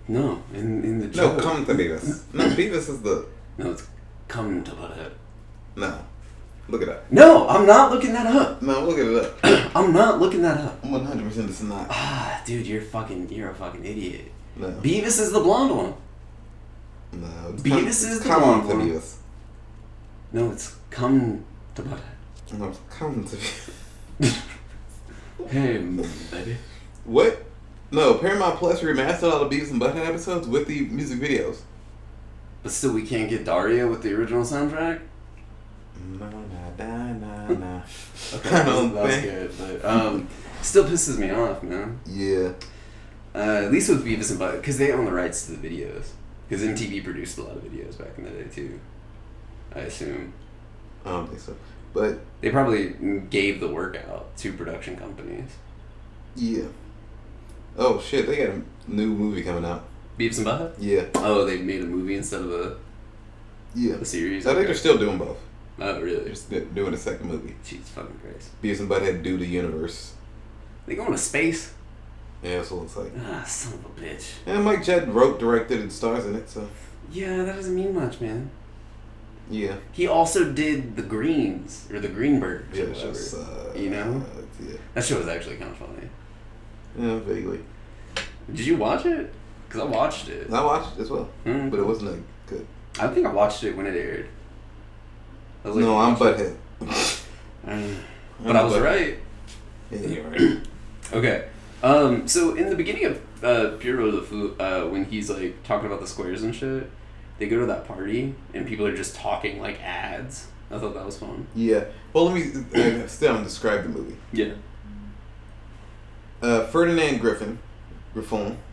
No, in the joke. no, come to Beavis. No, Beavis is the. No, it's come to butthead. No, look it up. No, I'm not looking that up. No, look it up. I'm not looking that up. I'm 100% this is not. Ah, dude, you're a fucking idiot. No, Beavis is the blonde one. no. It's Beavis is the come blonde on to one. Beavis. No, it's come to butthead. No, it's come to Beavis. Hey, baby. What? No, Paramount Plus remastered all the Beavis and Butthead episodes with the music videos. But still, we can't get Daria with the original soundtrack? No, nah. Okay, that was good, but still pisses me off, man. Yeah. At least with Beavis and Butthead, because they own the rights to the videos. Because MTV produced a lot of videos back in the day, too. I assume. I don't think so. But, They probably gave the workout to production companies. yeah. Oh, shit, they got a new movie coming out. Beavis and Butthead? Yeah. Oh, they made a movie instead of a series? I think Okay. they're still doing both. Oh, really? They're still doing a second movie. Jesus fucking Christ. Beavis and Butthead do the universe. They going to space? Yeah, that's what it looks like. Ah, son of a bitch. And Mike Jett wrote, directed, and stars in it, so. Yeah, that doesn't mean much, man. Yeah. He also did The Greens, or The Greenbergs, Yeah, or whatever. just, you know? Yeah. That show was actually kind of funny. Yeah, vaguely. Did you watch it? Because I watched it. I watched it as well, Mm. but it wasn't that good. I think I watched it when it aired. I was like, No, I'm watch Butthead. it. But I was right. Yeah, you're right. Okay. So in the beginning of Pierrot le Fou, when he's like talking about the squares and shit, they go to that party and people are just talking like ads. I thought that was fun. Yeah. Well, I still haven't described the movie. Yeah. Ferdinand Griffin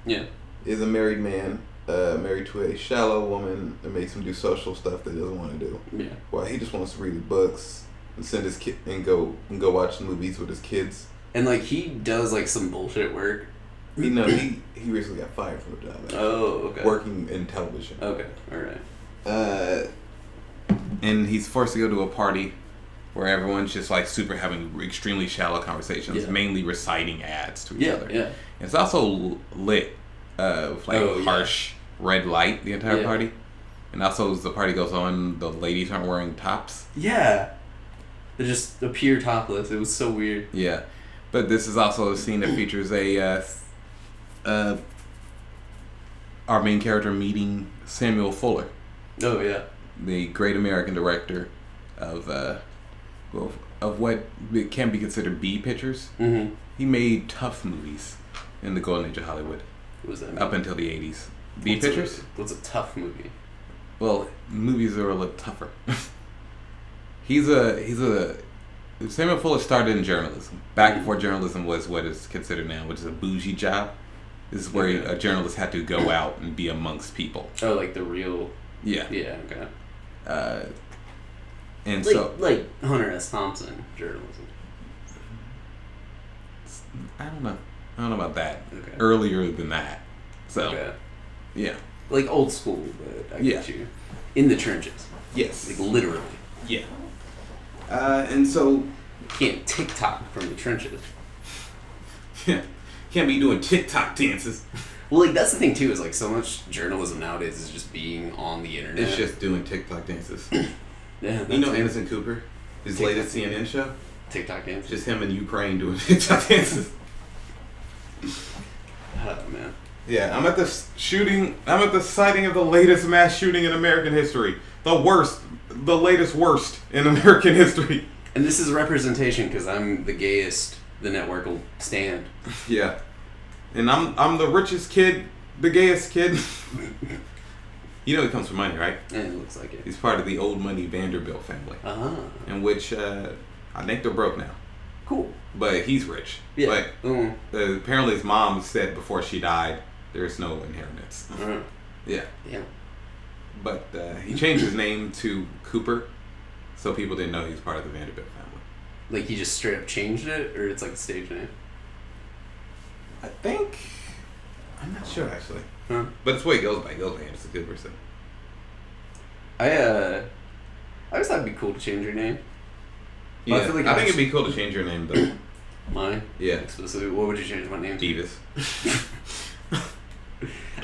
Yeah. is a married man, married to a shallow woman that makes him do social stuff that he doesn't want to do. Yeah. Well, he just wants to read books and send his kid and go watch movies with his kids. And like he does like some bullshit work. You know, he recently got fired from a job. Actually, Oh, okay. working in television. Okay. All right. And he's forced to go to a party where everyone's just like super having extremely shallow conversations, Yeah. mainly reciting ads to each Yeah. other. Yeah. It's also lit with like Oh, yeah. harsh red light the entire Yeah. party. And also as the party goes on, the ladies aren't wearing tops. Yeah. They just appear topless. It was so weird. Yeah. But this is also a scene that features our main character meeting Samuel Fuller, Oh yeah. the great American director of what can be considered B pictures. Mm-hmm. He made tough movies in the golden age of Hollywood What was that? up until the 80s. B What's pictures? What's a tough movie? Well, movies are a little tougher. Samuel Fuller started in journalism back before journalism was what is considered now, which is a bougie job. This is where Okay. a journalist had to go out and be amongst people. Oh, like the real. Yeah. Yeah. Okay. And Like, so like Hunter S. Thompson journalism. I don't know about that. Okay. Earlier than that. So Okay. yeah. Like old school, but I get Yeah. you. In the trenches. Yes. Like literally. Yeah. And so Can't TikTok from the trenches. can't be doing TikTok dances. Well, like that's the thing too. Is like so much journalism nowadays is just being on the internet. It's just doing TikTok dances. yeah. You know that's it. Anderson Cooper, his TikTok. latest CNN show. TikTok dance. Just him in Ukraine doing TikTok dances. Oh man. Yeah, I'm at the sighting of the latest mass shooting in American history. The latest worst in American history. And this is representation because I'm the gayest the network will stand. Yeah, and I'm the richest kid, the gayest kid. You know he comes from money, right? And it looks like it. He's part of the old money Vanderbilt family, Uh-huh. in which I think they're broke now. Cool. but he's rich. Yeah. But apparently his mom said before she died, there's no inheritance. Yeah. Yeah. But he changed his name to Cooper, so people didn't know he was part of the Vanderbilt family. Like he just straight up changed it, or it's like a stage name? I think... I'm not sure, actually. Huh. But it's what he goes by. He goes by Anderson Cooper, so... I always thought it'd be cool to change your name. Yeah, I feel like I think it'd be cool to change your name, though. Mine? Yeah. Explicitly. What would you change my name to? Beavis.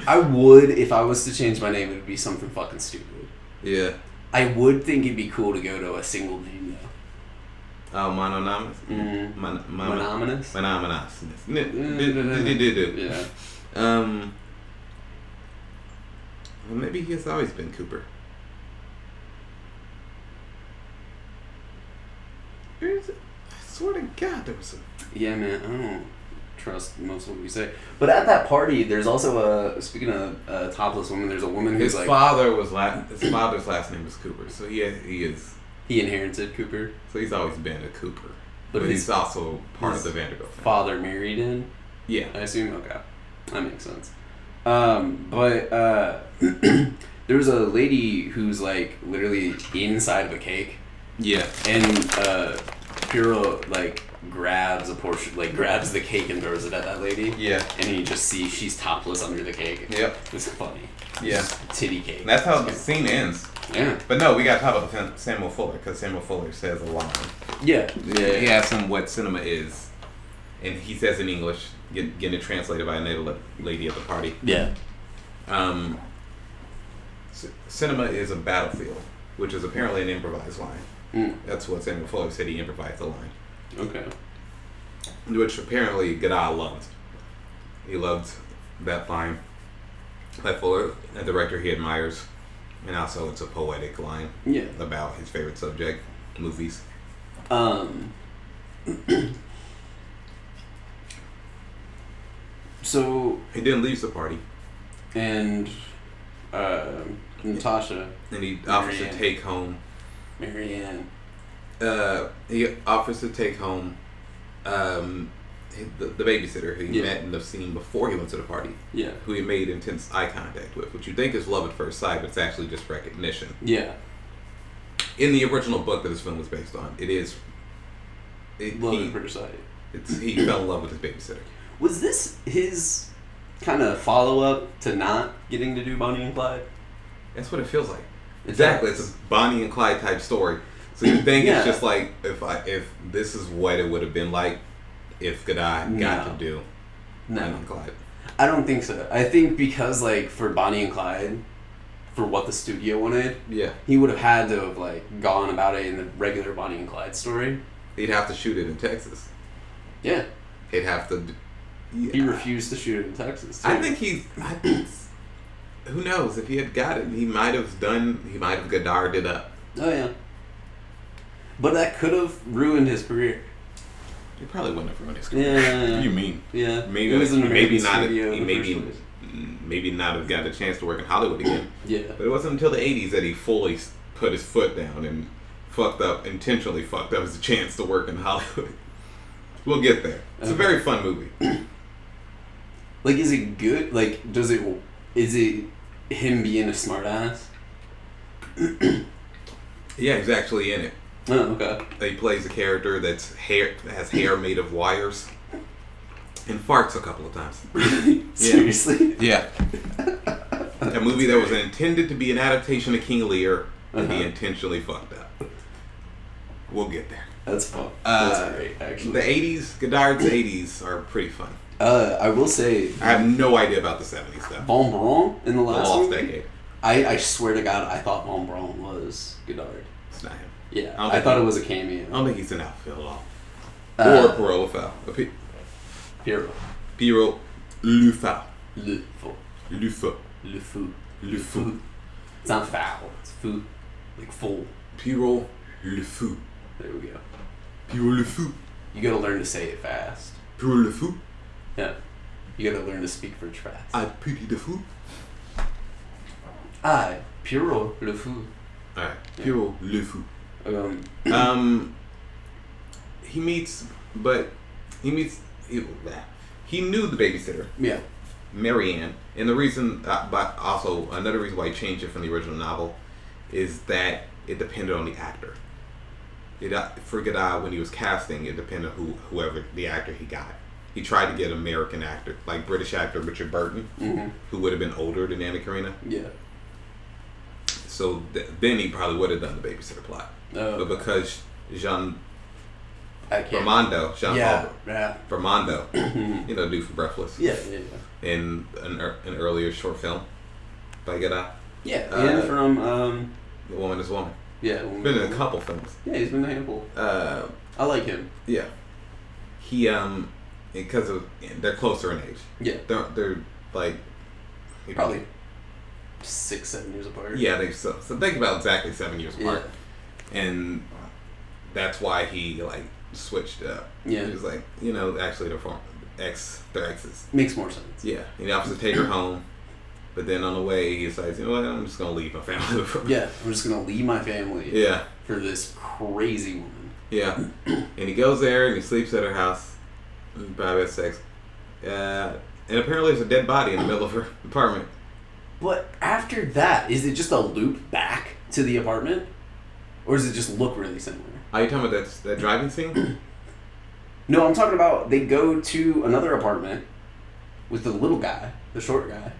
I would, if I was to change my name, it would be something fucking stupid. Yeah. I would think it'd be cool to go to a single name, though. Oh, mononymous? Mm-hmm. Monogamous? Monogamous. Yeah. Well, maybe he's always been Cooper. I swear to God, there was a... Yeah, man, I don't trust most of what you say. But at that party, there's also speaking of topless women, there's a woman who's his like... his father's last name is Cooper, so he is... He inherited Cooper? So he's always been a Cooper. But he's also part of the Vanderbilt family. Father married in? Yeah. I assume? Okay. That makes sense. But there was a lady who's like literally inside of a cake. Yeah. And Pierrot like grabs a portion, like grabs the cake and throws it at that lady. Yeah. And you just see she's topless under the cake. Yep. It's funny. Yeah. Just titty cake. And that's how the scene ends. Yeah. But no, we got to talk about Samuel Fuller, because Samuel Fuller says a line. Yeah. He asks him what cinema is, and he says in English, getting it translated by a native lady at the party. Yeah. Cinema is a battlefield, which is apparently an improvised line. Mm. That's what Samuel Fuller said. He improvised the line. Okay. Which apparently Godard loved. He loved that line. That Fuller, a director he admires, and also it's a poetic line. Yeah. About his favorite subject, movies. So he then leaves the party, and Natasha and he offers to take home Marianne. He offers to take home the babysitter who he met in the scene before he went to the party. Yeah. Who he made intense eye contact with, which you think is love at first sight, but it's actually just recognition. Yeah. In the original book that this film was based on, it is... love at first sight. He fell in love with his babysitter. Was this his kind of follow-up to not getting to do Bonnie and Clyde? That's what it feels like. Exactly. It's a Bonnie and Clyde type story. So you think it's just like, if this is what it would have been like if Godard got to do Bonnie and Clyde. I don't think so. I think because, like, for Bonnie and Clyde, for what the studio wanted, he would have had to have, like, gone about it in the regular Bonnie and Clyde story. He'd have to shoot it in Texas. Yeah. He'd have to... Yeah. He refused to shoot it in Texas, too. I think who knows? If he had got it, he might have Godard it up. Oh, yeah. But that could have ruined his career. It probably wouldn't have ruined his career. Yeah. What do you mean? Yeah. Maybe it was an American studio maybe not have got a chance to work in Hollywood again. Yeah. But it wasn't until the 80s that he fully put his foot down and intentionally fucked up his chance to work in Hollywood. We'll get there. It's a very fun movie. Like, is it good? Like, is it him being a smartass? Yeah, he's actually in it. Oh, okay. He plays a character that has hair made of wires and farts a couple of times. Seriously? Yeah. A movie that was intended to be an adaptation of King Lear, and he intentionally fucked up. We'll get there. That's fun. That's great, actually. The 80s, Godard's 80s are pretty fun. I will say... I have no idea about the 70s stuff. Von Braun in the last lost movie? decade. I swear to God, I thought Von Braun was Godard. It's not him. Yeah, I thought it was a cameo. I don't think he's an outfield at all. Or Pierrot le Fou. Pierrot le Fou. Le Fou. Le Fou. Le Fou. Le Fou. It's not foul. It's fou. Like full. Pierrot le Fou. There we go. Pierrot le Fou. You gotta learn to say it fast. Pierrot le Fou. Yeah. You gotta learn to speak French fast. I pity the fou. I, Pierrot le Fou. Alright. Pierrot le Fou. He He meets, but he knew the babysitter, Yeah. Marianne, and the reason, but also another reason why he changed it from the original novel, is that it depended on the actor. For Godard, when he was casting, it depended on whoever the actor he got. He tried to get an American actor, like British actor Richard Burton, who would have been older than Anna Karina. Yeah. So then he probably would have done the babysitter plot. Oh. But because Jean Bermondo, dude from Breathless. Yeah. In an earlier short film by Godard. Yeah, and from The Woman is Woman. Yeah, Been in a couple films. Yeah, he's been in a handful. I like him. Yeah, he because they're closer in age. Yeah, they're like probably 6-7 years apart. Yeah, so think about exactly 7 years apart, and that's why he like switched up. Yeah, he was like, actually they're exes. Makes more sense. Yeah, he offers to take her home. But then on the way, he decides, I'm just going to leave my family. Yeah, I'm just going to leave my family for this crazy woman. Yeah. And he goes there and he sleeps at her house. Probably has sex. And apparently there's a dead body in the middle of her apartment. But after that, is it just a loop back to the apartment? Or does it just look really similar? Are you talking about that driving scene? No, I'm talking about they go to another apartment with the little guy, the short guy.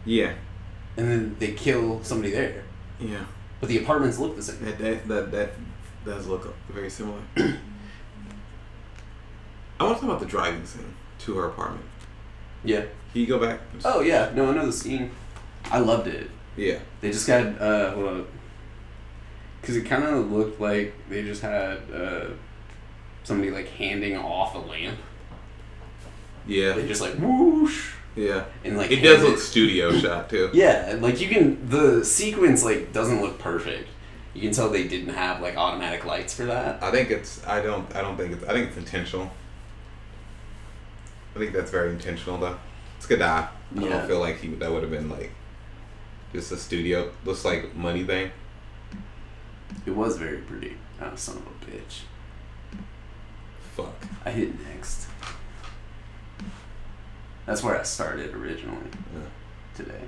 Yeah. And then they kill somebody there. Yeah. But the apartments look the same. That does look very similar. I want to talk about the driving scene to her apartment. Yeah. Can you go back? Oh, yeah. No, I know the scene. I loved it. Yeah. They just had, because it kind of looked like they just had somebody, like, handing off a lamp. Yeah. They just, like, whoosh. Yeah. And like it does look studio shot too. Yeah, like the sequence like doesn't look perfect. You can tell they didn't have like automatic lights for that. I think it's intentional. I think that's very intentional though. It's Godard. I don't feel like that would have been like just a studio. Looks like money thing. It was very pretty. Oh, son of a bitch. Fuck. I hit next. That's where I started originally. Yeah. Today.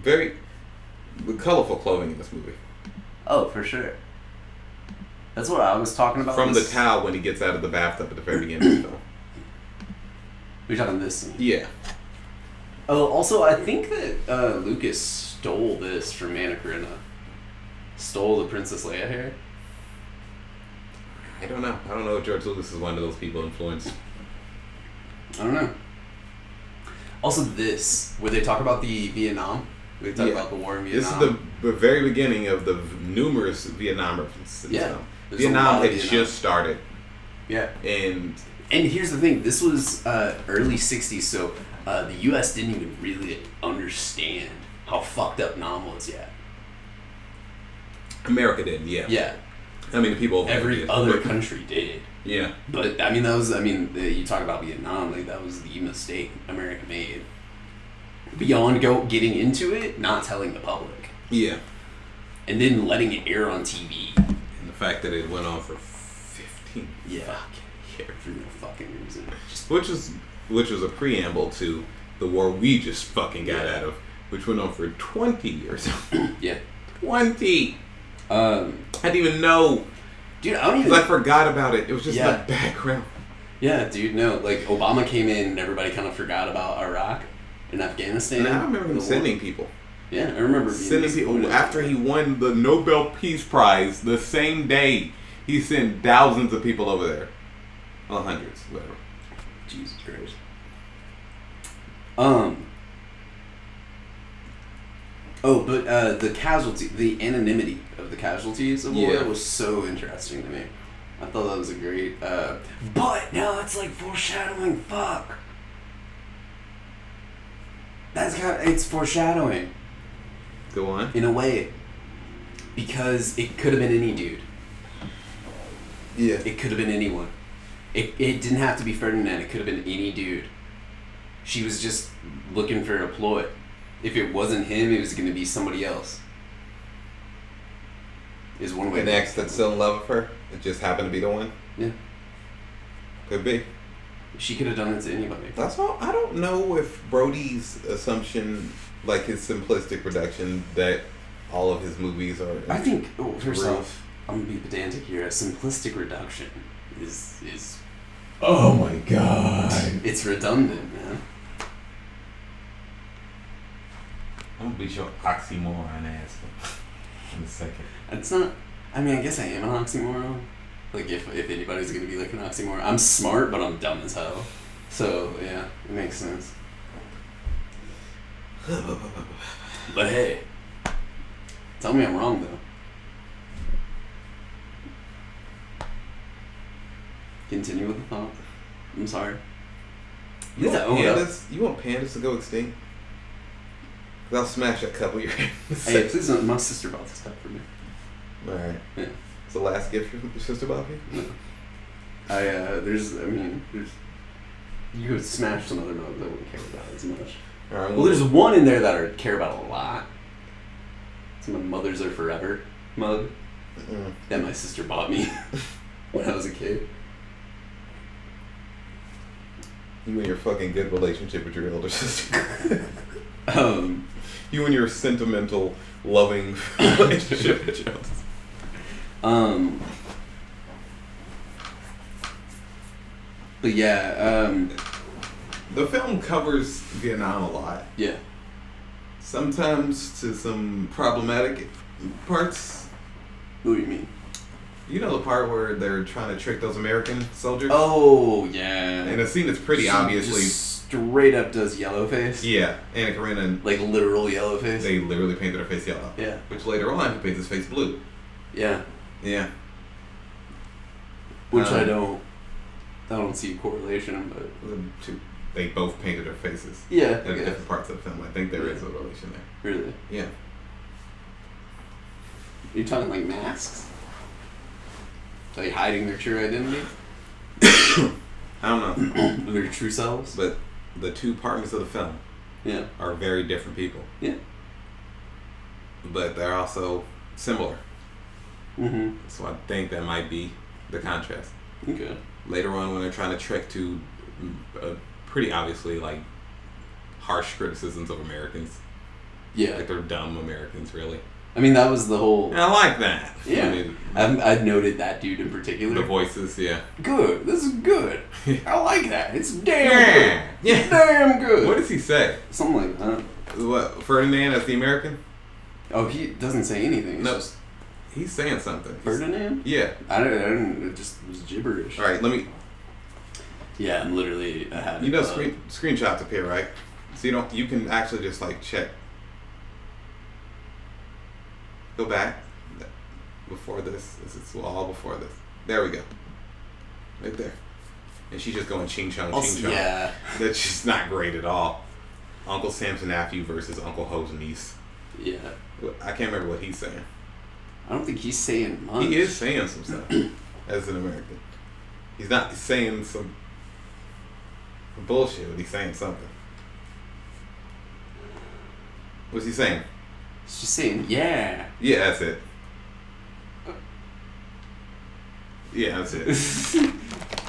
Very colorful clothing in this movie. Oh, for sure. That's what I was talking about. From the towel when he gets out of the bathtub at the very beginning of the film. You're talking this scene? Yeah. Oh, also, I think that Lucas stole this from Anna Karina. Stole the Princess Leia hair. I don't know if George Lucas is one of those people influenced. I don't know. Also, this, where they talk about the Vietnam. They talk about the war in Vietnam. This is the very beginning of the numerous Vietnam references. Yeah. Vietnam had just started. Yeah. And here's the thing. This was early 60s, so the U.S. didn't even really understand how fucked up Nam was yet. America did, yeah. Yeah. I mean, the people... Every other country did. Yeah. But, you talk about Vietnam, like, that was the mistake America made. Beyond getting into it, not telling the public. Yeah. And then letting it air on TV. And the fact that it went on for 15 fucking years. For no fucking reason. Which was a preamble to the war we just fucking got out of, which went on for 20 years. Yeah. 20! I didn't even know. Dude, I don't even... I forgot about it. It was just in the background. Yeah, dude, no. Like, Obama came in and everybody kind of forgot about Iraq and Afghanistan. And I remember him sending people. Yeah, I remember sending people. After he won the Nobel Peace Prize, the same day, he sent thousands of people over there. Well, hundreds, whatever. Jesus Christ. Oh, but the anonymity of the casualties of war was so interesting to me. I thought that was a great, but now it's like foreshadowing, fuck. It's foreshadowing. Go on. In a way. Because it could have been any dude. Yeah. It could have been anyone. It didn't have to be Ferdinand, it could have been any dude. She was just looking for a ploy. If it wasn't him, it was going to be somebody else. is one way. An ex that's still in love with her. It just happened to be the one. Yeah. Could be. She could have done it to anybody. That's all. I don't know if Brody's assumption, like his simplistic reduction, that all of his movies are. I think, first off, I'm gonna be pedantic here. A simplistic reduction is. Oh my god! It's redundant, man. I'm gonna beat your oxymoron ass in a second. It's not. I mean, I guess I am an oxymoron. Like, if anybody's gonna be like an oxymoron, I'm smart, but I'm dumb as hell. So yeah, it makes sense. But hey, tell me I'm wrong though. Continue with the thought. I'm sorry. You want pandas to go extinct? 'Cause I'll smash a couple of your hands. Hey, please don't. My sister bought this stuff for me. Alright. Yeah. It's the last gift your sister bought you? No. There's. You could smash some other mugs I wouldn't care about as much. Alright. Well, there's one in there that I care about a lot. It's my Mothers Are Forever mug that my sister bought me when I was a kid. You and your fucking good relationship with your elder sister. Um, You and your sentimental, loving relationship with your elder sister. But yeah, The film covers Vietnam a lot. yeah. Sometimes to some problematic parts. What do you mean? You know the part where they're trying to trick those American soldiers? Oh, yeah. And the scene is pretty She obviously... just straight up does yellow face. Yeah, Anna Karenina, Like literal yellow face. they literally painted her face yellow. Yeah. Which later on, he paints his face blue. Yeah. Yeah. Which I don't see a correlation, but They both painted their faces. yeah. In different parts of the film. I think there is a relation there. Really? Yeah. Are you talking like masks? Like hiding their true identity? I don't know. Their true selves? But the two partners of the film Yeah. are very different people. Yeah. But they're also similar. Mm-hmm. So I think that might be the contrast. Okay. Later on, when they're trying to trick to pretty obviously like harsh criticisms of Americans. Yeah. Like they're dumb Americans, really. I mean, that was the whole... And I like that. Yeah. I mean, I've noted that dude in particular. the voices, yeah. Good. This is good. I like that. It's damn Yeah. good. Yeah. Damn good. What does he say? Something like that. What, Ferdinand as the American? Oh, he doesn't say anything. It's No. just He's saying something. Ferdinand? Yeah. I don't, it just was gibberish. All right, let me... Yeah, I'm literally... I had You know screenshots appear, right? So you can actually just like check. Go back. Before this. This is all before this. There we go. Right there. And she's just going ching chong, ching chong. Yeah. That's just not great at all. Uncle Sam's nephew versus Uncle Ho's niece. Yeah. I can't remember what he's saying. I don't think he's saying much. He is saying some stuff as an American. He's not saying some bullshit, but he's saying something. What's he saying? He's just saying, yeah. Yeah, that's it. Yeah, that's it.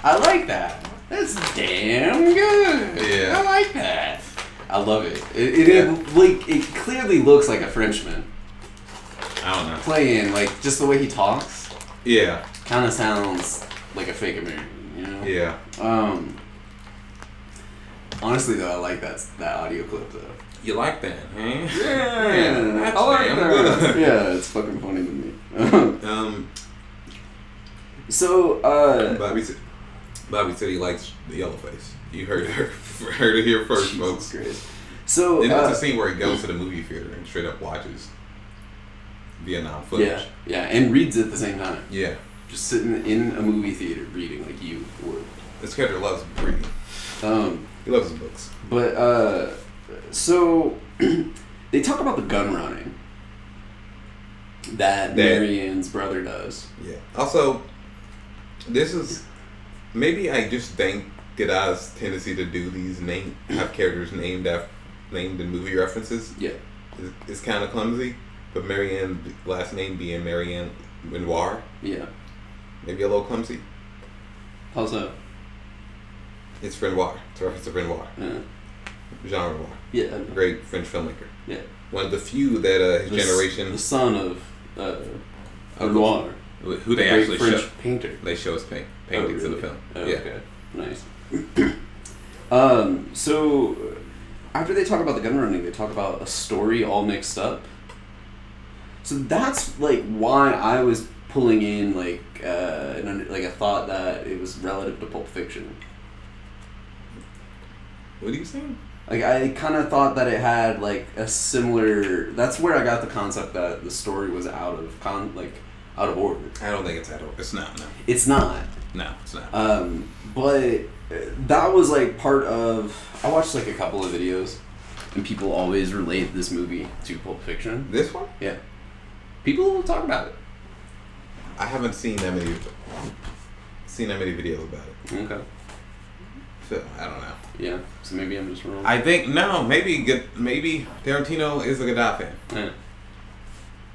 I like that. That's damn good. Yeah. I like that. I love it. It clearly looks like a Frenchman I don't know. playing, like, just the way he talks. Yeah. Kind of sounds like a fake American, you know? Yeah. Honestly, though, I like that audio clip, though. You like that, huh? Yeah, that's I like damn that. good. Yeah, it's fucking funny to me. So, Bobby said he likes the yellow face. You heard it here first, Jesus folks. Christ. So, And it's a scene where he goes to the movie theater and straight up watches Vietnam footage. yeah, and reads at the same time. Yeah. Just sitting in a movie theater reading like you would. This character loves reading. He loves his books. But, so, they talk about the gun running that Marianne's brother does. Yeah. Also, this is... Maybe I just think Godot's tendency to do these have characters named in movie references. Yeah. It's kind of clumsy, but Marianne's last name being Marianne Renoir. Yeah. Maybe a little clumsy. How's that? It's Renoir. It's a reference to Renoir. Yeah. Jean Renoir. Yeah. Great French filmmaker. Yeah. One of the few that his generation. The son of Renoir. Who they great actually French show. painter. They show his paintings in the film. Oh, yeah. okay. Nice. So after they talk about the gun running, they talk about a story all mixed up. So that's like why I was pulling in like a thought that it was relative to Pulp Fiction. What are you saying? Like I kind of thought that it had like a similar. That's where I got the concept that the story was out of order. I don't think it's out of order. It's not. No. It's not. No, it's not. But that was like part of. I watched like a couple of videos, and people always relate this movie to Pulp Fiction. This one? Yeah. People will talk about it. I haven't seen that many videos about it. Okay. So I don't know. Yeah. So maybe I'm just wrong. I think no. Maybe Tarantino is a Godard fan. Yeah.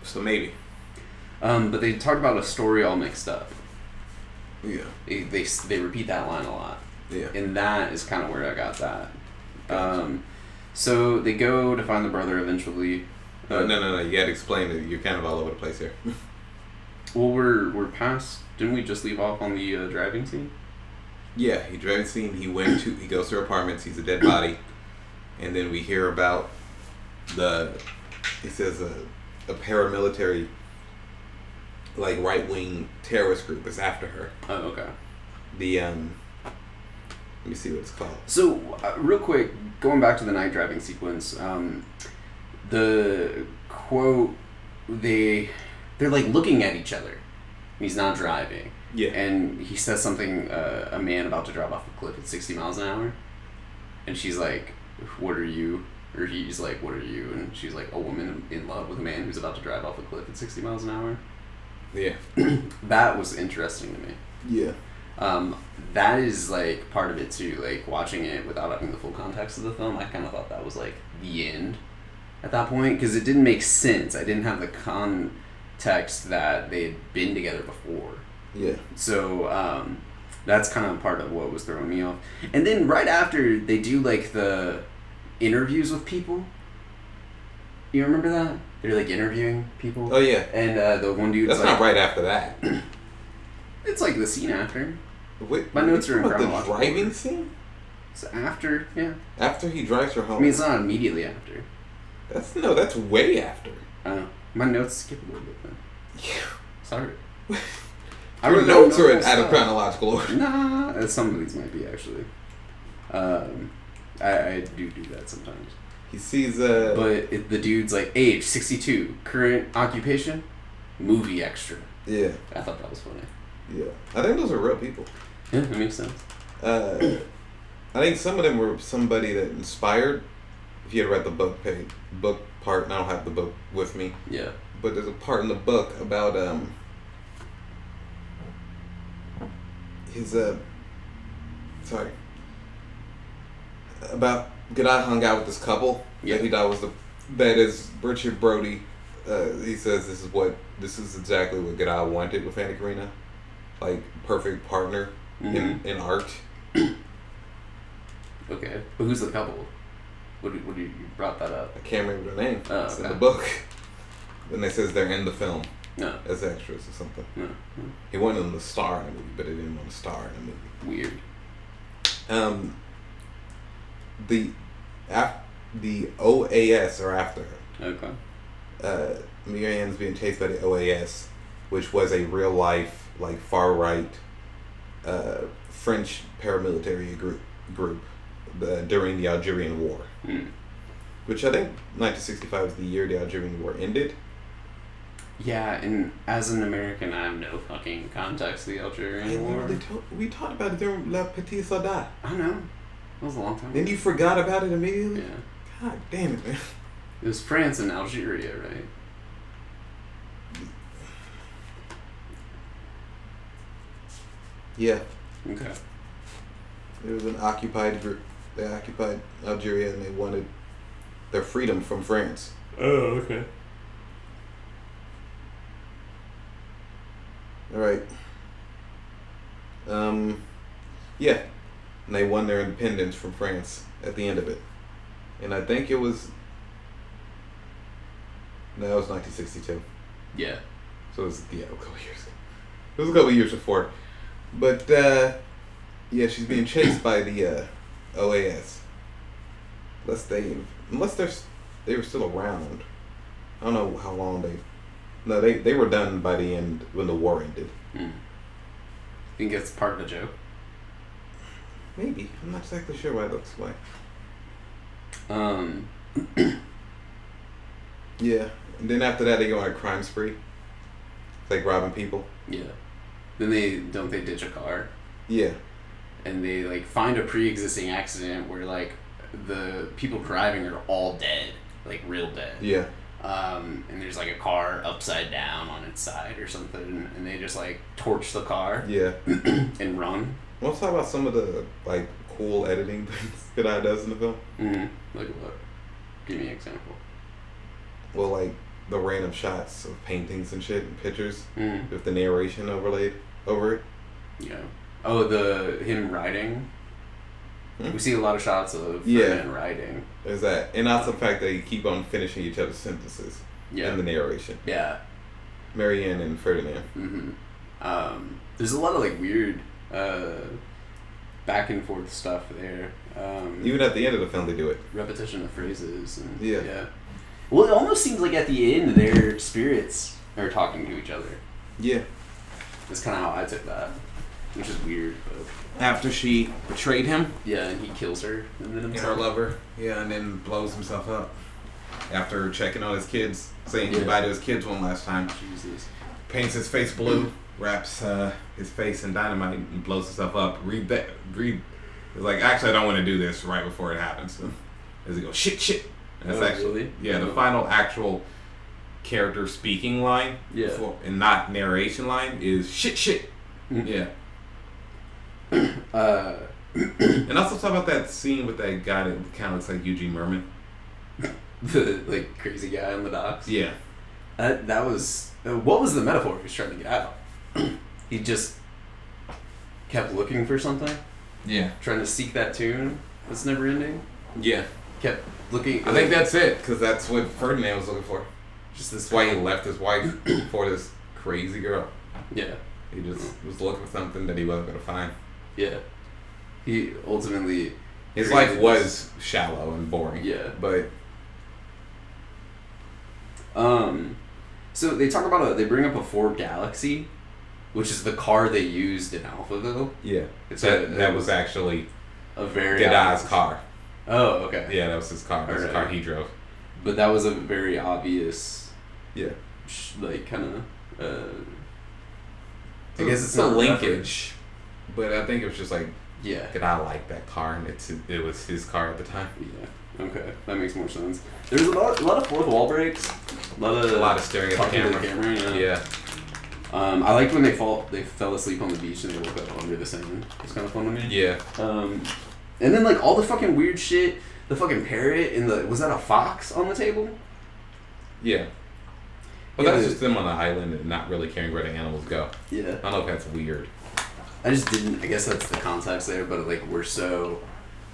So maybe. But they talk about a story all mixed up. Yeah. They repeat that line a lot. Yeah. And that is kind of where I got that. Gotcha. So they go to find the brother eventually. No. You gotta explain that you're kind of all over the place here. Well, we're past. Didn't we just leave off on the driving scene? Yeah, he drives scene. He goes to apartments. He's a dead body, and then we hear about he says a paramilitary, like right-wing terrorist group is after her. Oh, okay. Let me see what it's called. So, real quick, going back to the night driving sequence, the quote, they're like looking at each other. He's not driving. Yeah. And he says something, a man about to drive off a cliff at 60 miles an hour. And she's like, what are you? Or he's like, what are you? And she's like, a woman in love with a man who's about to drive off a cliff at 60 miles an hour. Yeah. That was interesting to me. Yeah. That is like part of it too. Like watching it without having the full context of the film, I kind of thought that was like the end at that point because it didn't make sense. I didn't have the context that they had been together before. Yeah. So that's kind of part of what was throwing me off. And then right after they do like the interviews with people. You remember that? They're like interviewing people. Oh yeah. And the one dude's That's like, not right after that. It's like the scene after. Wait, My notes are in the chronological driving order. scene? It's after, yeah. After he drives her home. I mean, it's not immediately after. That's way after. I know. My notes skip a little bit then. Yeah. Sorry. Your notes are out of chronological order. Nah, some of these might be actually. I do that sometimes. He sees But the dude's like, age 62, current occupation, movie extra. Yeah. I thought that was funny. Yeah. I think those are real people. Yeah, that makes sense. I think some of them were somebody that inspired. If you had read the book part, and I don't have the book with me. Yeah. But there's a part in the book about his about Godard hung out with this couple. Yeah. That he thought that is Richard Brody. He says this is exactly what Godard wanted with Anna Karina, like perfect partner in art. Okay, but who's the couple? What do you brought that up? I can't remember their name. Oh, it's okay. in the book. And they says they're in the film. No. As extras or something. No. He wanted them to star in the movie, but he didn't want to star in the movie. Weird. The OAS are after her. Okay. Marianne's being chased by the OAS, which was a real life, like far right, French paramilitary group during the Algerian War. Which I think 1965 was the year the Algerian War ended. Yeah, and as an American, I have no fucking context of the Algerian War. We talked about it during La Petite Soldat. I know. That was a long time ago. Then you forgot about it immediately? Yeah. God damn it, man. It was France and Algeria, right? Yeah. Okay. It was an occupied group. They occupied Algeria and they wanted their freedom from France. Oh, okay. All right. Yeah, and they won their independence from France at the end of it, and I think it was. No, it was 1962. Yeah. So it was a couple years. It was a couple years before, but yeah, she's being chased by the OAS. Unless they were still around. I don't know how long they. No, they were done by the end when the war ended. Think it's part of the joke? Maybe. I'm not exactly sure why it looks like. Yeah, and then after that they go on a crime spree. It's like robbing people. Yeah. Then they ditch a car. Yeah. And they like find a pre-existing accident where like the people driving are all dead, like real dead. Yeah. And there's like a car upside down on its side or something, and they just like torch the car. Yeah. And run. Let's talk about some of the like cool editing things that I does in the film. Like what? Give me an example. Well, like the random shots of paintings and shit and pictures with the narration overlaid over it. Yeah. Oh, him riding. We see a lot of shots of Ferdinand riding. There's that, and also the fact that you keep on finishing each other's sentences in the narration. Yeah. Marianne and Ferdinand. There's a lot of like weird back and forth stuff there. Even at the end of the film, they do it. Repetition of phrases. And, yeah. Well, it almost seems like at the end their spirits are talking to each other. Yeah. That's kind of how I took that, which is weird. But after she betrayed him. Yeah, and he kills her and then himself. Her lover. Yeah, and then blows himself up. After checking on his kids, saying goodbye to his kids one last time. Jesus. Paints his face blue, wraps his face in dynamite, and blows himself up. It's like, actually, I don't want to do this right before it happens. As he goes, shit. And that's actually, really? The final actual character speaking line, and not narration line, is shit. Yeah. And also talk about that scene with that guy that kind of looks like Eugene Merman. The like crazy guy on the docks. Yeah. That was what was the metaphor he was trying to get out? He just kept looking for something. Yeah. Trying to seek that tune that's never ending. Yeah. Kept looking. I think that's it, because that's what Ferdinand was looking for. Just this. That's why he left his wife for this crazy girl. Yeah. He just was looking for something that he wasn't going to find. Yeah. He ultimately. His life was shallow and boring. Yeah. But. So they talk about they bring up a Ford Galaxy, which is the car they used in Alphaville. Yeah. That was actually a very Godard's car. Oh, okay. Yeah, that was his car. That was the car he drove. But that was a very obvious. Yeah. Like kind of. I So guess it's a not linkage, but I think it was just like. Yeah. Godard liked that car, and it was his car at the time. Yeah. Okay, that makes more sense. There's a lot of fourth wall breaks. A lot of staring at the camera. Yeah. I liked when they fell asleep on the beach and they woke up under the sand. It's kind of fun to me. Yeah. And then like all the fucking weird shit. The fucking parrot and was that a fox on the table? Yeah. But that's just them on the island and not really caring where the animals go. Yeah. I don't know if that's weird. I just didn't. I guess that's the context there, but like we're so.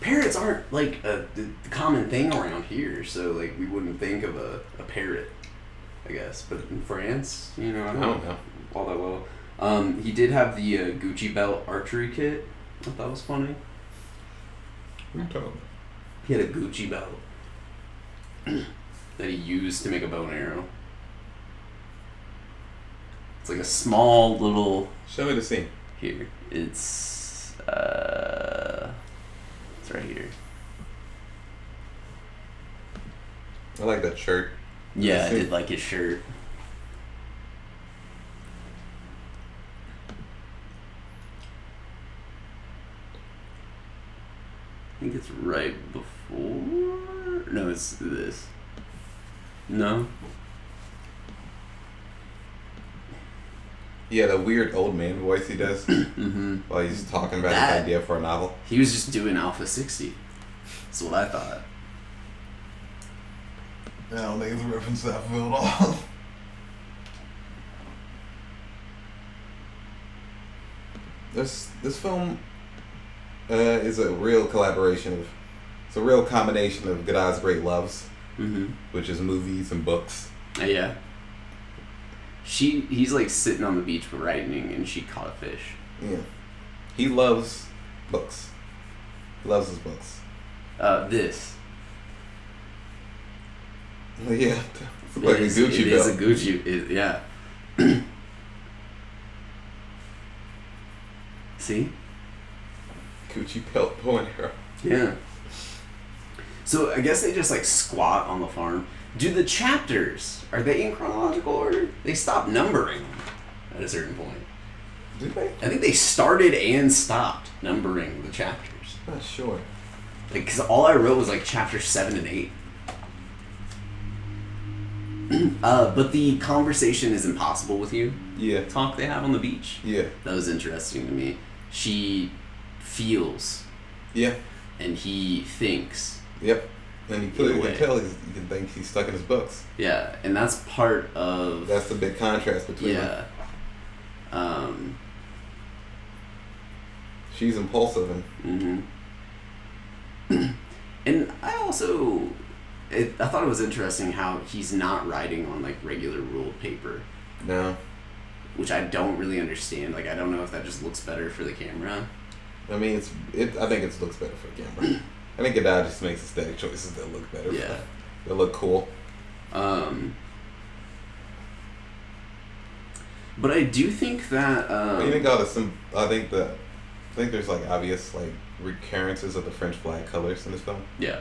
Parrots aren't like the common thing around here, so like we wouldn't think of a parrot, I guess. But in France, I don't know all that well. He did have the Gucci belt archery kit. I thought that was funny. What are you talking about? He had a Gucci belt that he used to make a bow and arrow. It's like a small little. Show me the scene. Here, it's right here. I like that shirt. Yeah, I did like his shirt. I think it's right before. No, it's this. No. Yeah, the weird old man voice he does while he's talking about his idea for a novel. He was just doing Alpha 60. That's what I thought. I don't think it's a reference to Alphaville at all. This film is a real collaboration of. It's a real combination of Godard's great loves, which is movies and books. Yeah. He's like sitting on the beach writing, and she caught a fish. Yeah. He loves books. He loves his books. This. Yeah. It's like a Gucci belt. It is a Gucci. Yeah. See? Gucci belt pulling her. Yeah. So I guess they just like squat on the farm. Do the chapters, are they in chronological order? They stopped numbering them at a certain point. Did they? I think they started and stopped numbering the chapters. Not sure. Like, cause all I wrote was like chapter 7 and 8. But the conversation is impossible with you. Yeah. Talk they have on the beach. Yeah. That was interesting to me. She feels. Yeah. And he thinks. Yep. And you can tell you can think he's stuck in his books. Yeah, and that's part of. That's the big contrast between them. She's impulsive and. And I also, I thought it was interesting how he's not writing on like regular ruled paper. No. Which I don't really understand. Like, I don't know if that just looks better for the camera. I mean, I think it looks better for the camera. I think Godard just makes aesthetic choices that look better. Yeah. They look cool. But I do think that. You think I think there's like obvious like recurrences of the French flag colors in this film. Yeah.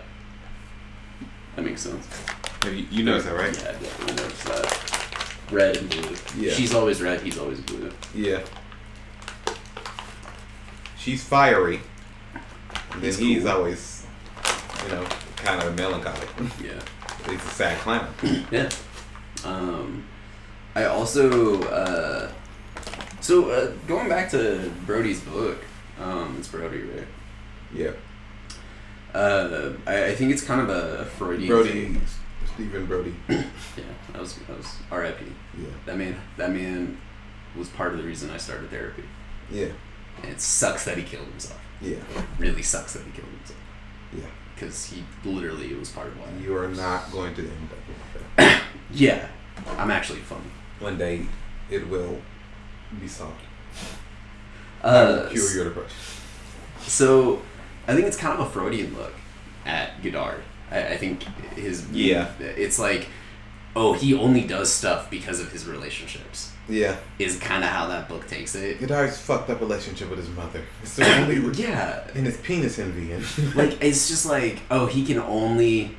That makes sense. You noticed that, right? Yeah, I definitely noticed that. Red and blue. Yeah. She's always red, he's always blue. Yeah. She's fiery. And then he's always, kind of melancholy. Yeah. He's a sad clown. Yeah. I also, going back to Brody's book, it's Brody, right? Yeah. I think it's kind of a Freudian thing. Stephen Brody. Yeah, that was R.I.P. Yeah. That man was part of the reason I started therapy. Yeah. And it sucks that he killed himself. Yeah. It really sucks that he killed himself. Yeah. Because he literally was part of why. You are not going to end up like that. Yeah. I'm actually funny. One day it will be solved. Cure your depression. So I think it's kind of a Freudian look at Godard. I think his... Yeah. It's like, oh, he only does stuff because of his relationships. Yeah. Is kind of how that book takes it. Godard's fucked up relationship with his mother. It's the only... Yeah. And his penis envy. Like, it's just like, oh, he can only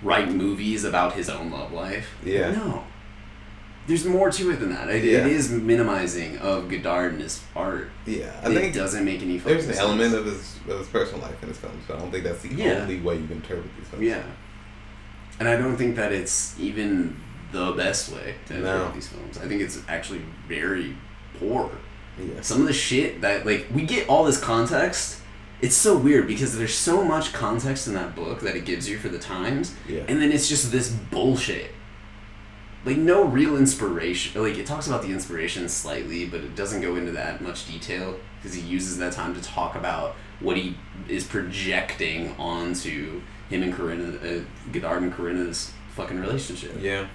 write movies about his own love life. Yeah. No. There's more to it than that. It is minimizing of Godard and his art. Yeah. I think it doesn't make any fucking sense. There's an element of his personal life in his films, so I don't think that's the only way you can interpret these films. Yeah. And I don't think that it's even the best way to interpret these films. I think it's actually very poor. Yeah. Some of the shit that, like, we get all this context. It's so weird because there's so much context in that book that it gives you for the times. Yeah. And then it's just this bullshit. Like, no real inspiration. Like, it talks about the inspiration slightly, but it doesn't go into that much detail because he uses that time to talk about what he is projecting onto him and Corinna, Godard and Corinna's fucking relationship. Yeah.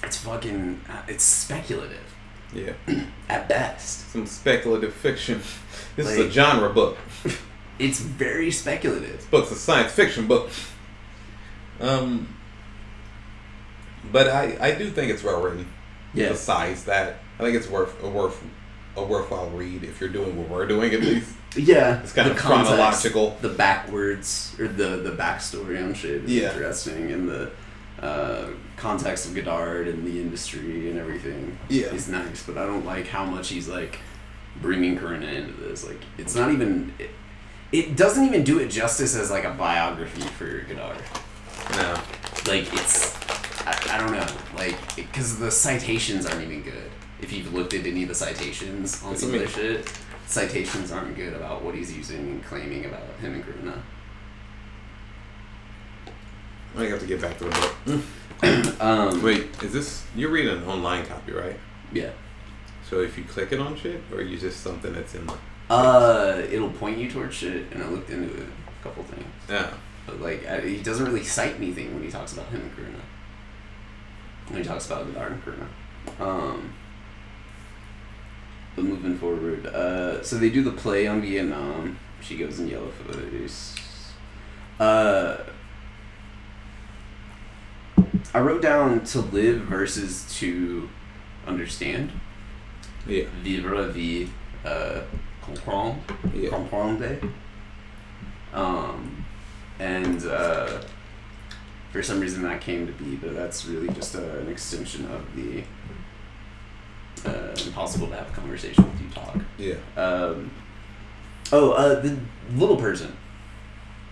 It's fucking... It's speculative. Yeah. At best. Some speculative fiction. This is a genre book. It's very speculative. This book's a science fiction book. But I do think it's well written. Yeah. Besides that, I think it's a worthwhile read if you're doing what we're doing at least. Yeah. It's kind of chronological. The backwards or the backstory on shit is interesting, and the context of Godard and the industry and everything is nice. But I don't like how much he's like bringing Corinna into this. Like, it's not even. It doesn't even do it justice as like a biography for Godard. No. Like, it's. I don't know, like, because the citations aren't even good. If you've looked at any of the citations on some of their shit, citations aren't good about what he's using and claiming about him and Corinna. I have to get back to the book. Wait, is this... You're reading an online copy, right? Yeah. So if you click it on shit, or you just something that's in like... It'll point you towards shit, and I looked into it a couple things. Yeah. But, like, he doesn't really cite anything when he talks about him and Karuna. When he talks about Vidar and Karuna. But moving forward, so they do the play on Vietnam. She goes in yellow face. I wrote down to live versus to understand. Yeah. Vivre la vie, comprendre. Yeah. Comprendre. And for some reason that came to be, but that's really just an extension of the impossible to have a conversation with you talk. Yeah. The little person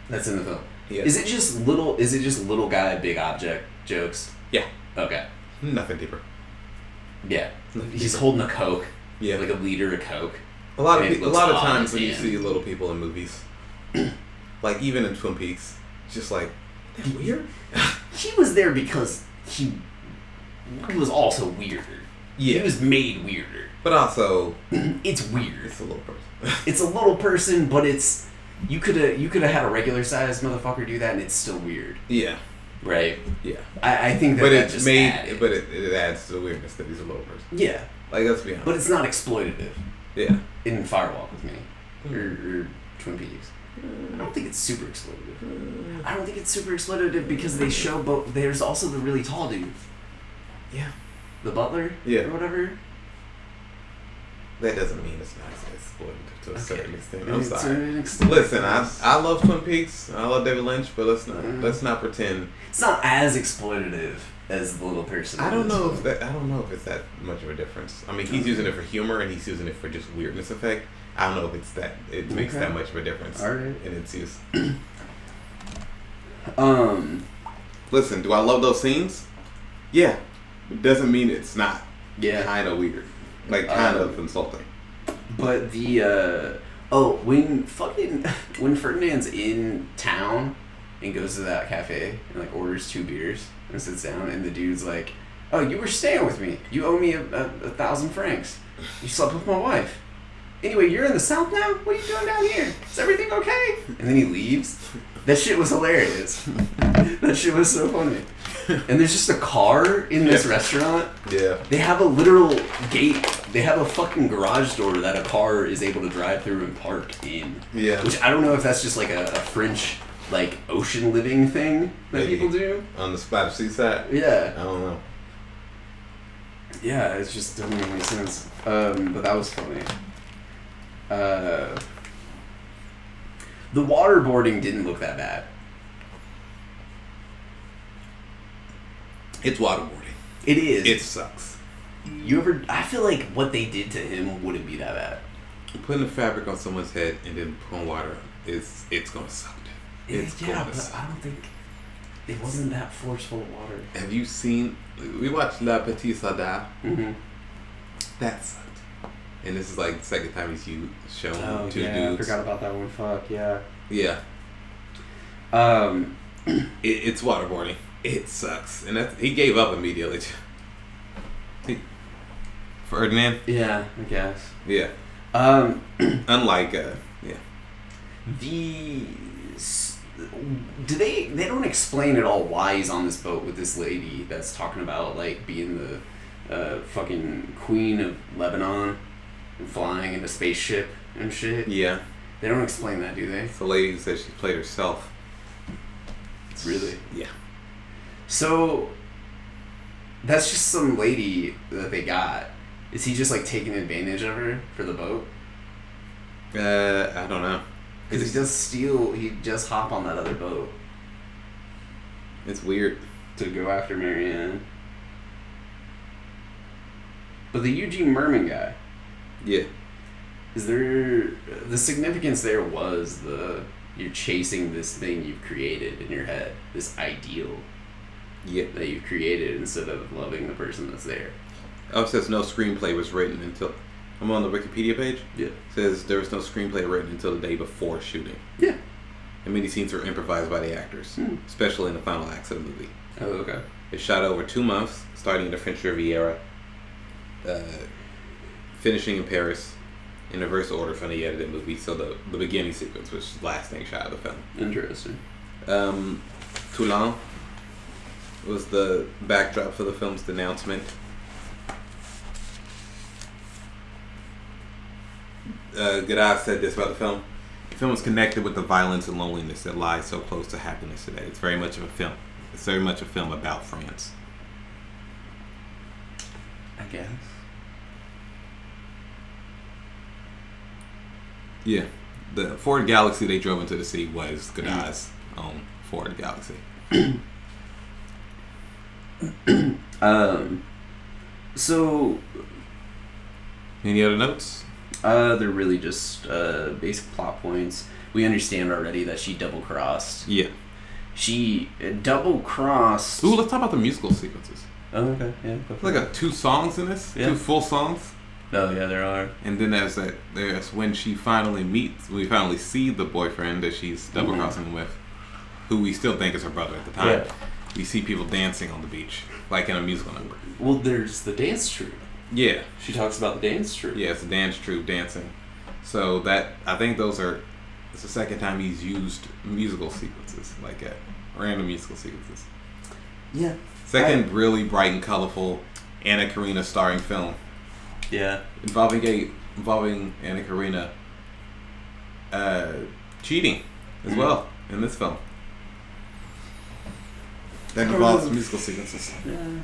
that's in the film. Yeah. Is it just little guy, big object jokes? Yeah. Okay. Nothing deeper. Yeah. Nothing He's deeper. holding a Coke. Yeah. Like a liter of Coke. A lot And it of looks odd times in when you his see hand. little people in movies, like even in Twin Peaks, it's just like, that's weird. He was there because he was also weirder. Yeah. He was made weirder. But also, It's weird. it's a little person. It's a little person, but it's you could have had a regular sized motherfucker do that, and it's still weird, Yeah. right? Yeah. I think that But that it's just made, added. but it adds to the weirdness that he's a little person. Yeah, Like, let's be honest. but it's not exploitative Yeah. in Firewalk with Me or Twin Peaks. I don't think it's super exploitative. I don't think it's super exploitative because they show both. There's also the really tall dude, Yeah. the butler, Yeah. or whatever. That doesn't mean it's not exploitative to a certain extent. I'm It's sorry. an extent. Listen, I love Twin Peaks. I love David Lynch, but let's not pretend. It's not as exploitative as the little person. I don't is. know if it's that much of a difference. I mean, he's using it for humor and he's using it for just weirdness effect. I don't know if it makes Okay. that much of a difference Alright. in its use. Listen, do I love those scenes? Yeah. It doesn't mean it's not Yeah. kind of weird. Like, kind of insulting. But the when Ferdinand's in town and goes to that cafe and like orders 2 beers and sits down and the dude's like, "Oh, you were staying with me. You owe me a 1,000 francs. You slept with my wife. Anyway, you're in the South now? What are you doing down here? Is everything okay?" And then he leaves. That shit was hilarious. That shit was so funny. And there's just a car in this restaurant. Yeah. They have a literal gate. They have a fucking garage door that a car is able to drive through and park in. Yeah. Which I don't know if that's just like a French, like, ocean living thing that Maybe. people do. On the spot of seaside? Yeah. I don't know. Yeah, it just doesn't make any sense. But that was funny. The waterboarding didn't look that bad. It's waterboarding. It is. It sucks. I feel like what they did to him wouldn't be that bad. Putting the fabric on someone's head and then pouring water it's gonna suck. It's yeah, gonna but suck. I don't think it wasn't that forceful of water. Have you seen? We watched La Petite Sada. Mm-hmm. That sucked. And this is like the second time he's shown 2 dudes. I forgot about that one. Fuck yeah. Yeah. It's waterboarding. It sucks, and he gave up immediately. Ferdinand. Yeah, I guess. Yeah. Unlike yeah. They don't explain at all why he's on this boat with this lady that's talking about like being the fucking queen of Lebanon and flying in a spaceship and shit. Yeah. They don't explain that, do they? It's the lady who said she played herself. Really? Yeah. So that's just some lady that they got. Is he just like taking advantage of her for the boat? I don't know. Because he does hop on that other boat It's weird. to go after Marianne. But the Eugene Merman guy, Yeah. is there the significance there was you're chasing this thing you've created in your head, this ideal Yeah. that you've created instead of loving the person that's there. Oh, it says no screenplay was written until. I'm on the Wikipedia page. Yeah. It says there was no screenplay written until the day before shooting. Yeah. And many scenes were improvised by the actors, especially in the final acts of the movie. Oh, okay. It shot over 2 months, starting in the French Riviera. finishing in Paris in reverse order from the edited movie. So the beginning sequence was the last thing shot of the film. Interesting. Toulon was the backdrop for the film's announcement. Godard said this about the film. The film is connected with the violence and loneliness that lies so close to happiness today. It's very much a film about France. I guess. Yeah. The Ford Galaxy they drove into the sea was Godard's own Ford Galaxy. So... Any other notes? They're really just basic plot points. We understand already that she double-crossed. Yeah. She double-crossed... Ooh, let's talk about the musical sequences. Oh, okay, yeah. There's like 2 songs in this. Yeah. 2 full songs. Oh, yeah, there are. And then there's when we finally see the boyfriend that she's double-crossing with, who we still think is her brother at the time. Yeah. We see people dancing on the beach, like in a musical number. Well, there's the dance troupe. Yeah. She talks about the dance troupe. Yeah, it's a dance troupe dancing. So I think it's the second time he's used musical sequences, like random musical sequences. Yeah. Second really bright and colorful Anna Karina starring film. Yeah. Involving Anna Karina cheating as well in this film. That involves musical sequences. Yeah.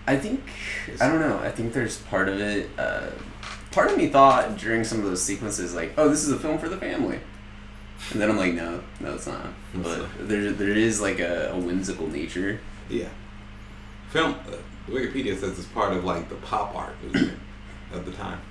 I don't know. I think there's part of it. Part of me thought during some of those sequences, like, oh, this is a film for the family. And then I'm like, no, it's not. But there is like a whimsical nature. Yeah. Film, Wikipedia says it's part of like the pop art movement of the time.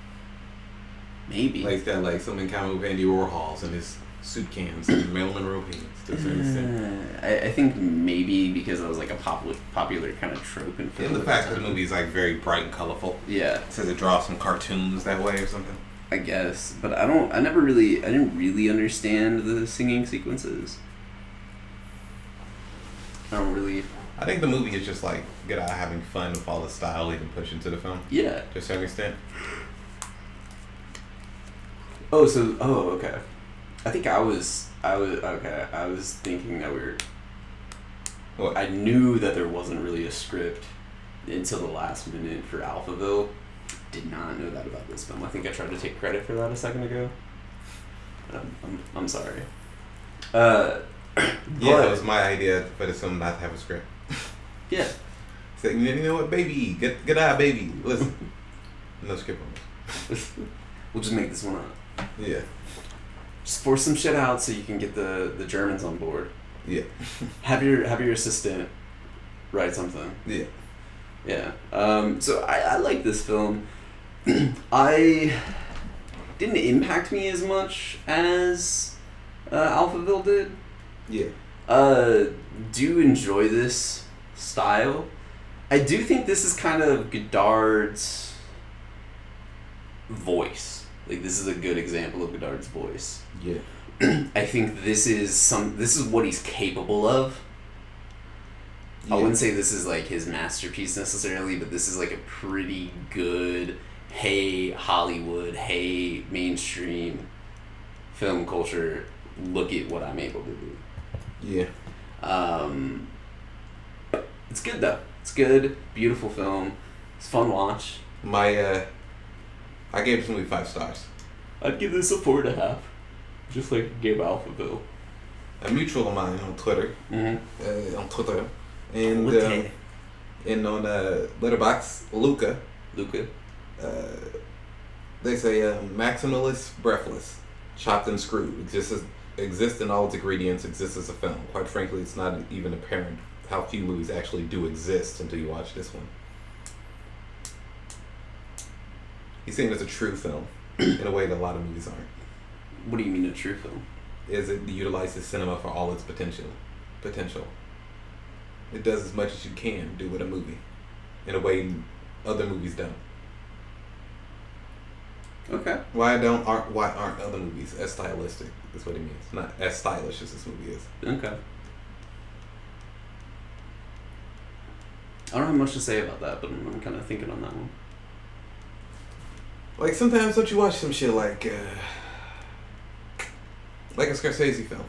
Maybe. Like it's got like something common with Andy Warhol's and his soup cans and Marilyn Monroe paintings to a certain extent. I think maybe because it was like a popular kind of trope in film. And the fact that the movie is like very bright and colorful. Yeah. It says it draws some cartoons that way or something. I guess, but I didn't really understand the singing sequences. I think the movie is just like get out having fun with all the style they can push into the film. Yeah. To a certain extent. Okay. I think I was thinking that What? I knew that there wasn't really a script until the last minute for Alphaville. Did not know that about this film. I think I tried to take credit for that a second ago. I'm sorry. Yeah, that was my idea for this film not to have a script. Yeah. Say, you know what, baby, get out, baby. Listen, no script on this. We'll just make this one up. Yeah. Just force some shit out so you can get the Germans on board. Yeah. Have your assistant write something. Yeah. Yeah. So I like this film. I didn't impact me as much as Alphaville did. Yeah. Do enjoy this style. I do think this is kind of Godard's voice. Like, this is a good example of Godard's voice. Yeah. I think this is what he's capable of. Yeah. I wouldn't say this is like his masterpiece necessarily, but this is like a pretty good, hey Hollywood, hey mainstream film culture, look at what I'm able to do. Yeah. It's good though. It's good, beautiful film. It's fun to watch. I gave this movie 5 stars. I'd give this a 4.5, just like I gave Alphaville. A mutual of mine on Twitter. Mm-hmm. On Twitter. And on Letterboxd, Luca. They say maximalist, breathless, chopped and screwed, exists in all its ingredients, exists as a film. Quite frankly, it's not even apparent how few movies actually do exist until you watch this one. He's saying it's a true film in a way that a lot of movies aren't. What do you mean a true film? Is it utilizes cinema for all its potential. It does as much as you can do with a movie in a way other movies don't. Okay. Why aren't other movies as stylistic? That's what he means. Not as stylish as this movie is. Okay. I don't have much to say about that, but I'm kind of thinking on that one. Like sometimes don't you watch some shit like a Scorsese film,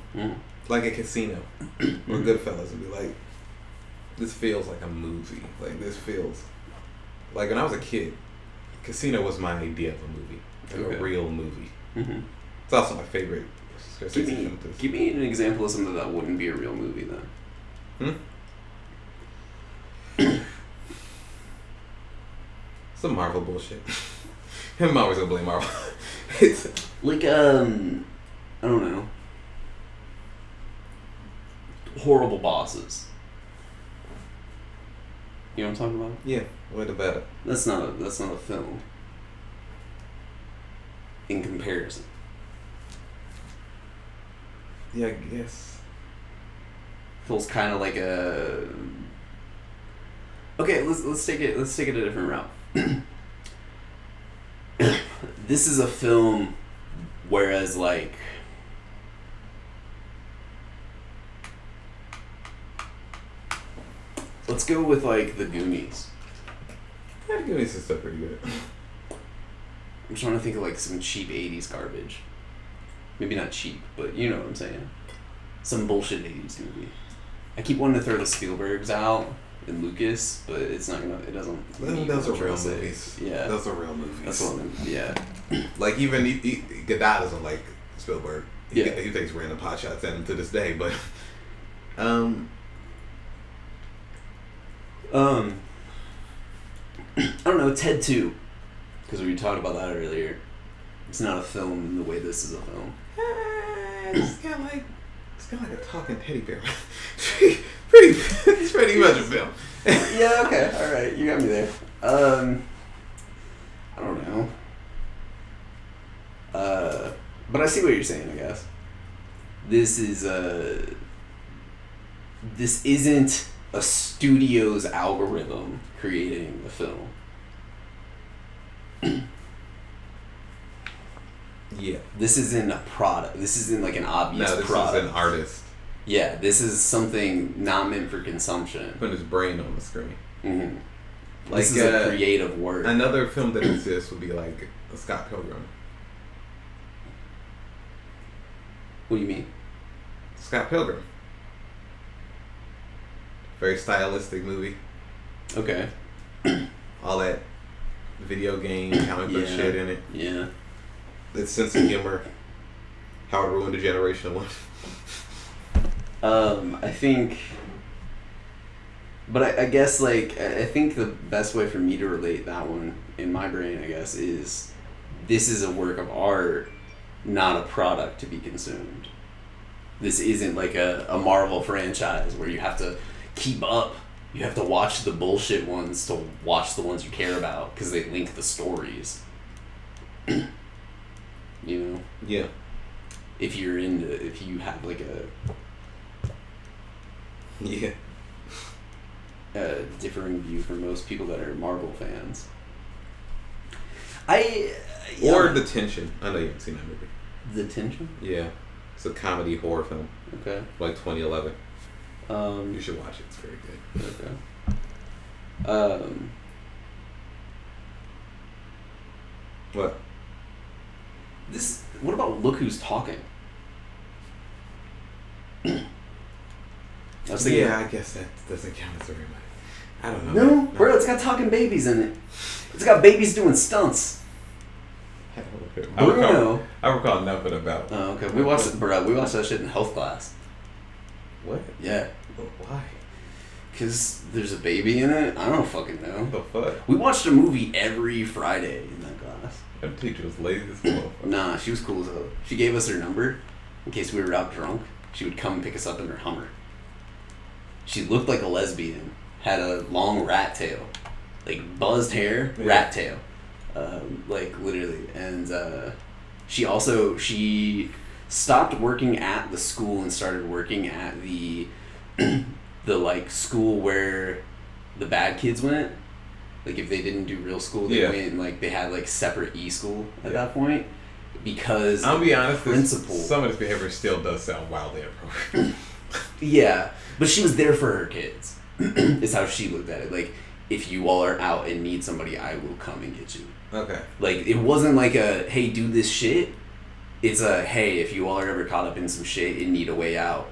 like a Casino or Goodfellas, and be like, this feels like a movie. Like this feels like when I was a kid, Casino was my idea of a movie, like a real movie. Mm-hmm. It's also my favorite Scorsese film. Give me an example of something that wouldn't be a real movie then. Some Marvel bullshit. I'm always gonna blame Marvel. It's like I don't know. Horrible Bosses. You know what I'm talking about? Yeah, what about it? That's not a film. In comparison. Yeah, I guess. Feels kind of like a. Okay, let's take it a different route. This is a film, whereas like. Let's go with like The Goonies. Yeah, The Goonies is still pretty good. I'm trying to think of like some cheap 80s garbage. Maybe not cheap, but you know what I'm saying. Some bullshit 80s movie. I keep wanting to throw the Spielbergs out and Lucas, but it's not gonna. It doesn't. Those are real movies. Yeah. Those are real movies. That's what I'm. Yeah. Like even Godard doesn't like Spielberg. Yeah. He takes random pot shots at him to this day, but. I don't know, Ted 2, because we talked about that earlier. It's not a film in the way this is a film. It's got like a talking teddy bear. It's pretty much a film. Yeah, okay, all right, you got me there. I don't know. But I see what you're saying, I guess. This isn't a studio's algorithm creating the film. Yeah. This isn't a product. This isn't like an obvious product. No, this is an artist. Yeah, this is something not meant for consumption. Putting his brain on the screen. Mm-hmm. Like, this is a creative work. Another film that exists would be like a Scott Pilgrim. What do you mean? Scott Pilgrim. Very stylistic movie. Okay. All that video game, comic book shit in it. Yeah. Its sense of humor. How it ruined a generation of one. I think... But I guess, like, I think the best way for me to relate that one, in my brain, I guess, is this is a work of art, not a product to be consumed. This isn't like a Marvel franchise where you have to keep up. You have to watch the bullshit ones to watch the ones you care about because they link the stories. You know? Yeah. If you have like a differing view from most people that are Marvel fans. Or The Tension. I know you haven't seen that movie. The Tension? Yeah. It's a comedy horror film. Okay. Like 2011. You should watch it. It's very good. Okay. What? What about Look Who's Talking? I was thinking, I guess that doesn't count as a remake. I don't know. No, bro, it's got talking babies in it. It's got babies doing stunts. Bruno. I recall nothing about. Oh, okay. We watched that shit in health class. What? Yeah. Why? Because there's a baby in it? I don't fucking know. What the fuck? We watched a movie every Friday in that class. That teacher was lazy as motherfucker. Nah, she was cool as hell. She gave us her number in case we were out drunk. She would come pick us up in her Hummer. She looked like a lesbian. Had a long rat tail. Like buzzed hair, rat tail. Like literally. And she stopped working at the school and started working at the like school where the bad kids went. Like if they didn't do real school, they went and like they had like separate e-school at that point. Because I'll be honest, principal, some of this behavior still does sound wildly inappropriate. Yeah, but she was there for her kids. Is how she looked at it. Like, if you all are out and need somebody, I will come and get you. Okay. Like, it wasn't like a, hey, do this shit. It's a, hey, if you all are ever caught up in some shit and need a way out,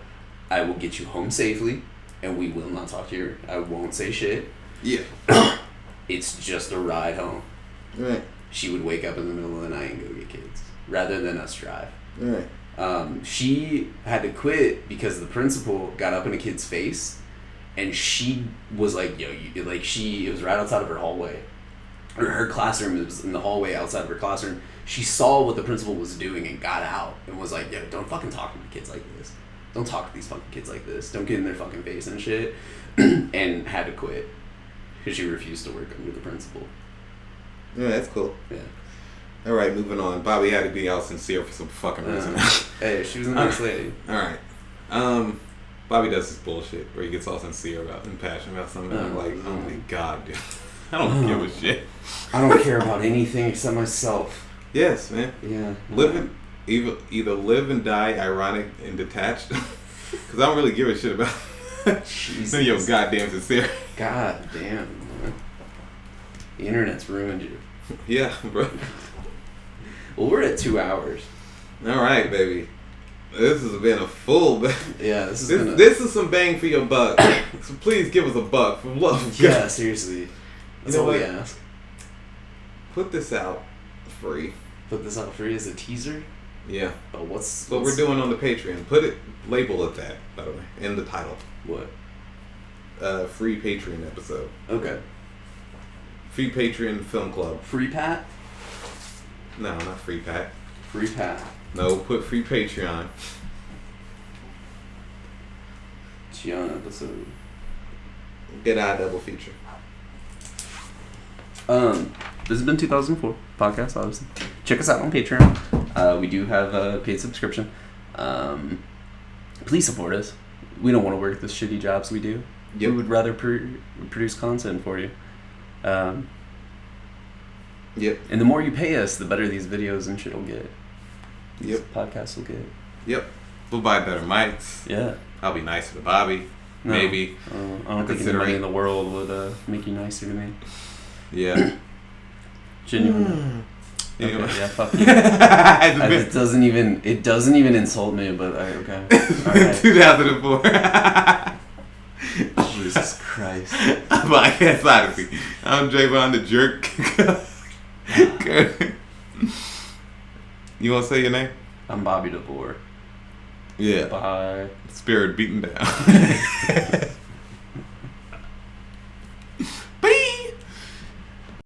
I will get you home safely, and we will not talk to you. I won't say shit. Yeah. It's just a ride home. Right. She would wake up in the middle of the night and go get kids, rather than us drive. Right. She had to quit because the principal got up in a kid's face, and she was like, yo, it was right outside of her hallway. Or her classroom, it was in the hallway outside of her classroom. She saw what the principal was doing and got out and was like, yo, don't fucking talk to my kids like this. Don't talk to these fucking kids like this. Don't get in their fucking face and shit. And had to quit because she refused to work under the principal. Yeah, that's cool. Yeah. All right, moving on. Bobby had to be all sincere for some fucking reason. Hey, she was a nice lady. All right. Bobby does this bullshit where he gets all sincere about and passionate about something. I'm like, oh my god, dude. I don't give a shit. I don't care about anything except myself. Yes, man. Yeah. Either live and die ironic and detached. Because I don't really give a shit about none of your goddamn sincere. God damn, man. The internet's ruined you. Yeah, bro. Well, we're at 2 hours. All right, baby. This has been a full. Yeah, this is some bang for your buck. So please give us a buck for love of God. Yeah, seriously. That's all we ask. Put this out free. Put this out free as a teaser? Yeah. Oh, what's what we're doing on the Patreon. Label it that, by the way, in the title. What? Free Patreon episode. Okay. Free Patreon Film Club. Free Pat? No, not Free Pat. Free Pat. No, put Free Patreon. Patreon episode. Get our double feature. This has been 2004 podcast, obviously. Check us out on Patreon. We do have a paid subscription. Please support us. We don't want to work the shitty jobs we do. Yep. We would rather produce content for you. Yep. And the more you pay us, the better these videos and shit will get. These Yep. podcasts will get. Yep. We'll buy better mics. Yeah. I'll be nicer to Bobby. No, Maybe. I don't think anybody in the world would make you nicer to me. Yeah. Genuinely. Okay, Anyway. yeah, fuck you. It doesn't even insult me, but okay. Alright. 2004. Jesus Christ. Podcast Odyssey. I'm Javon the Jerk. You want to say your name? I'm Bobby DeVore. Yeah. Bye. Spirit beaten down.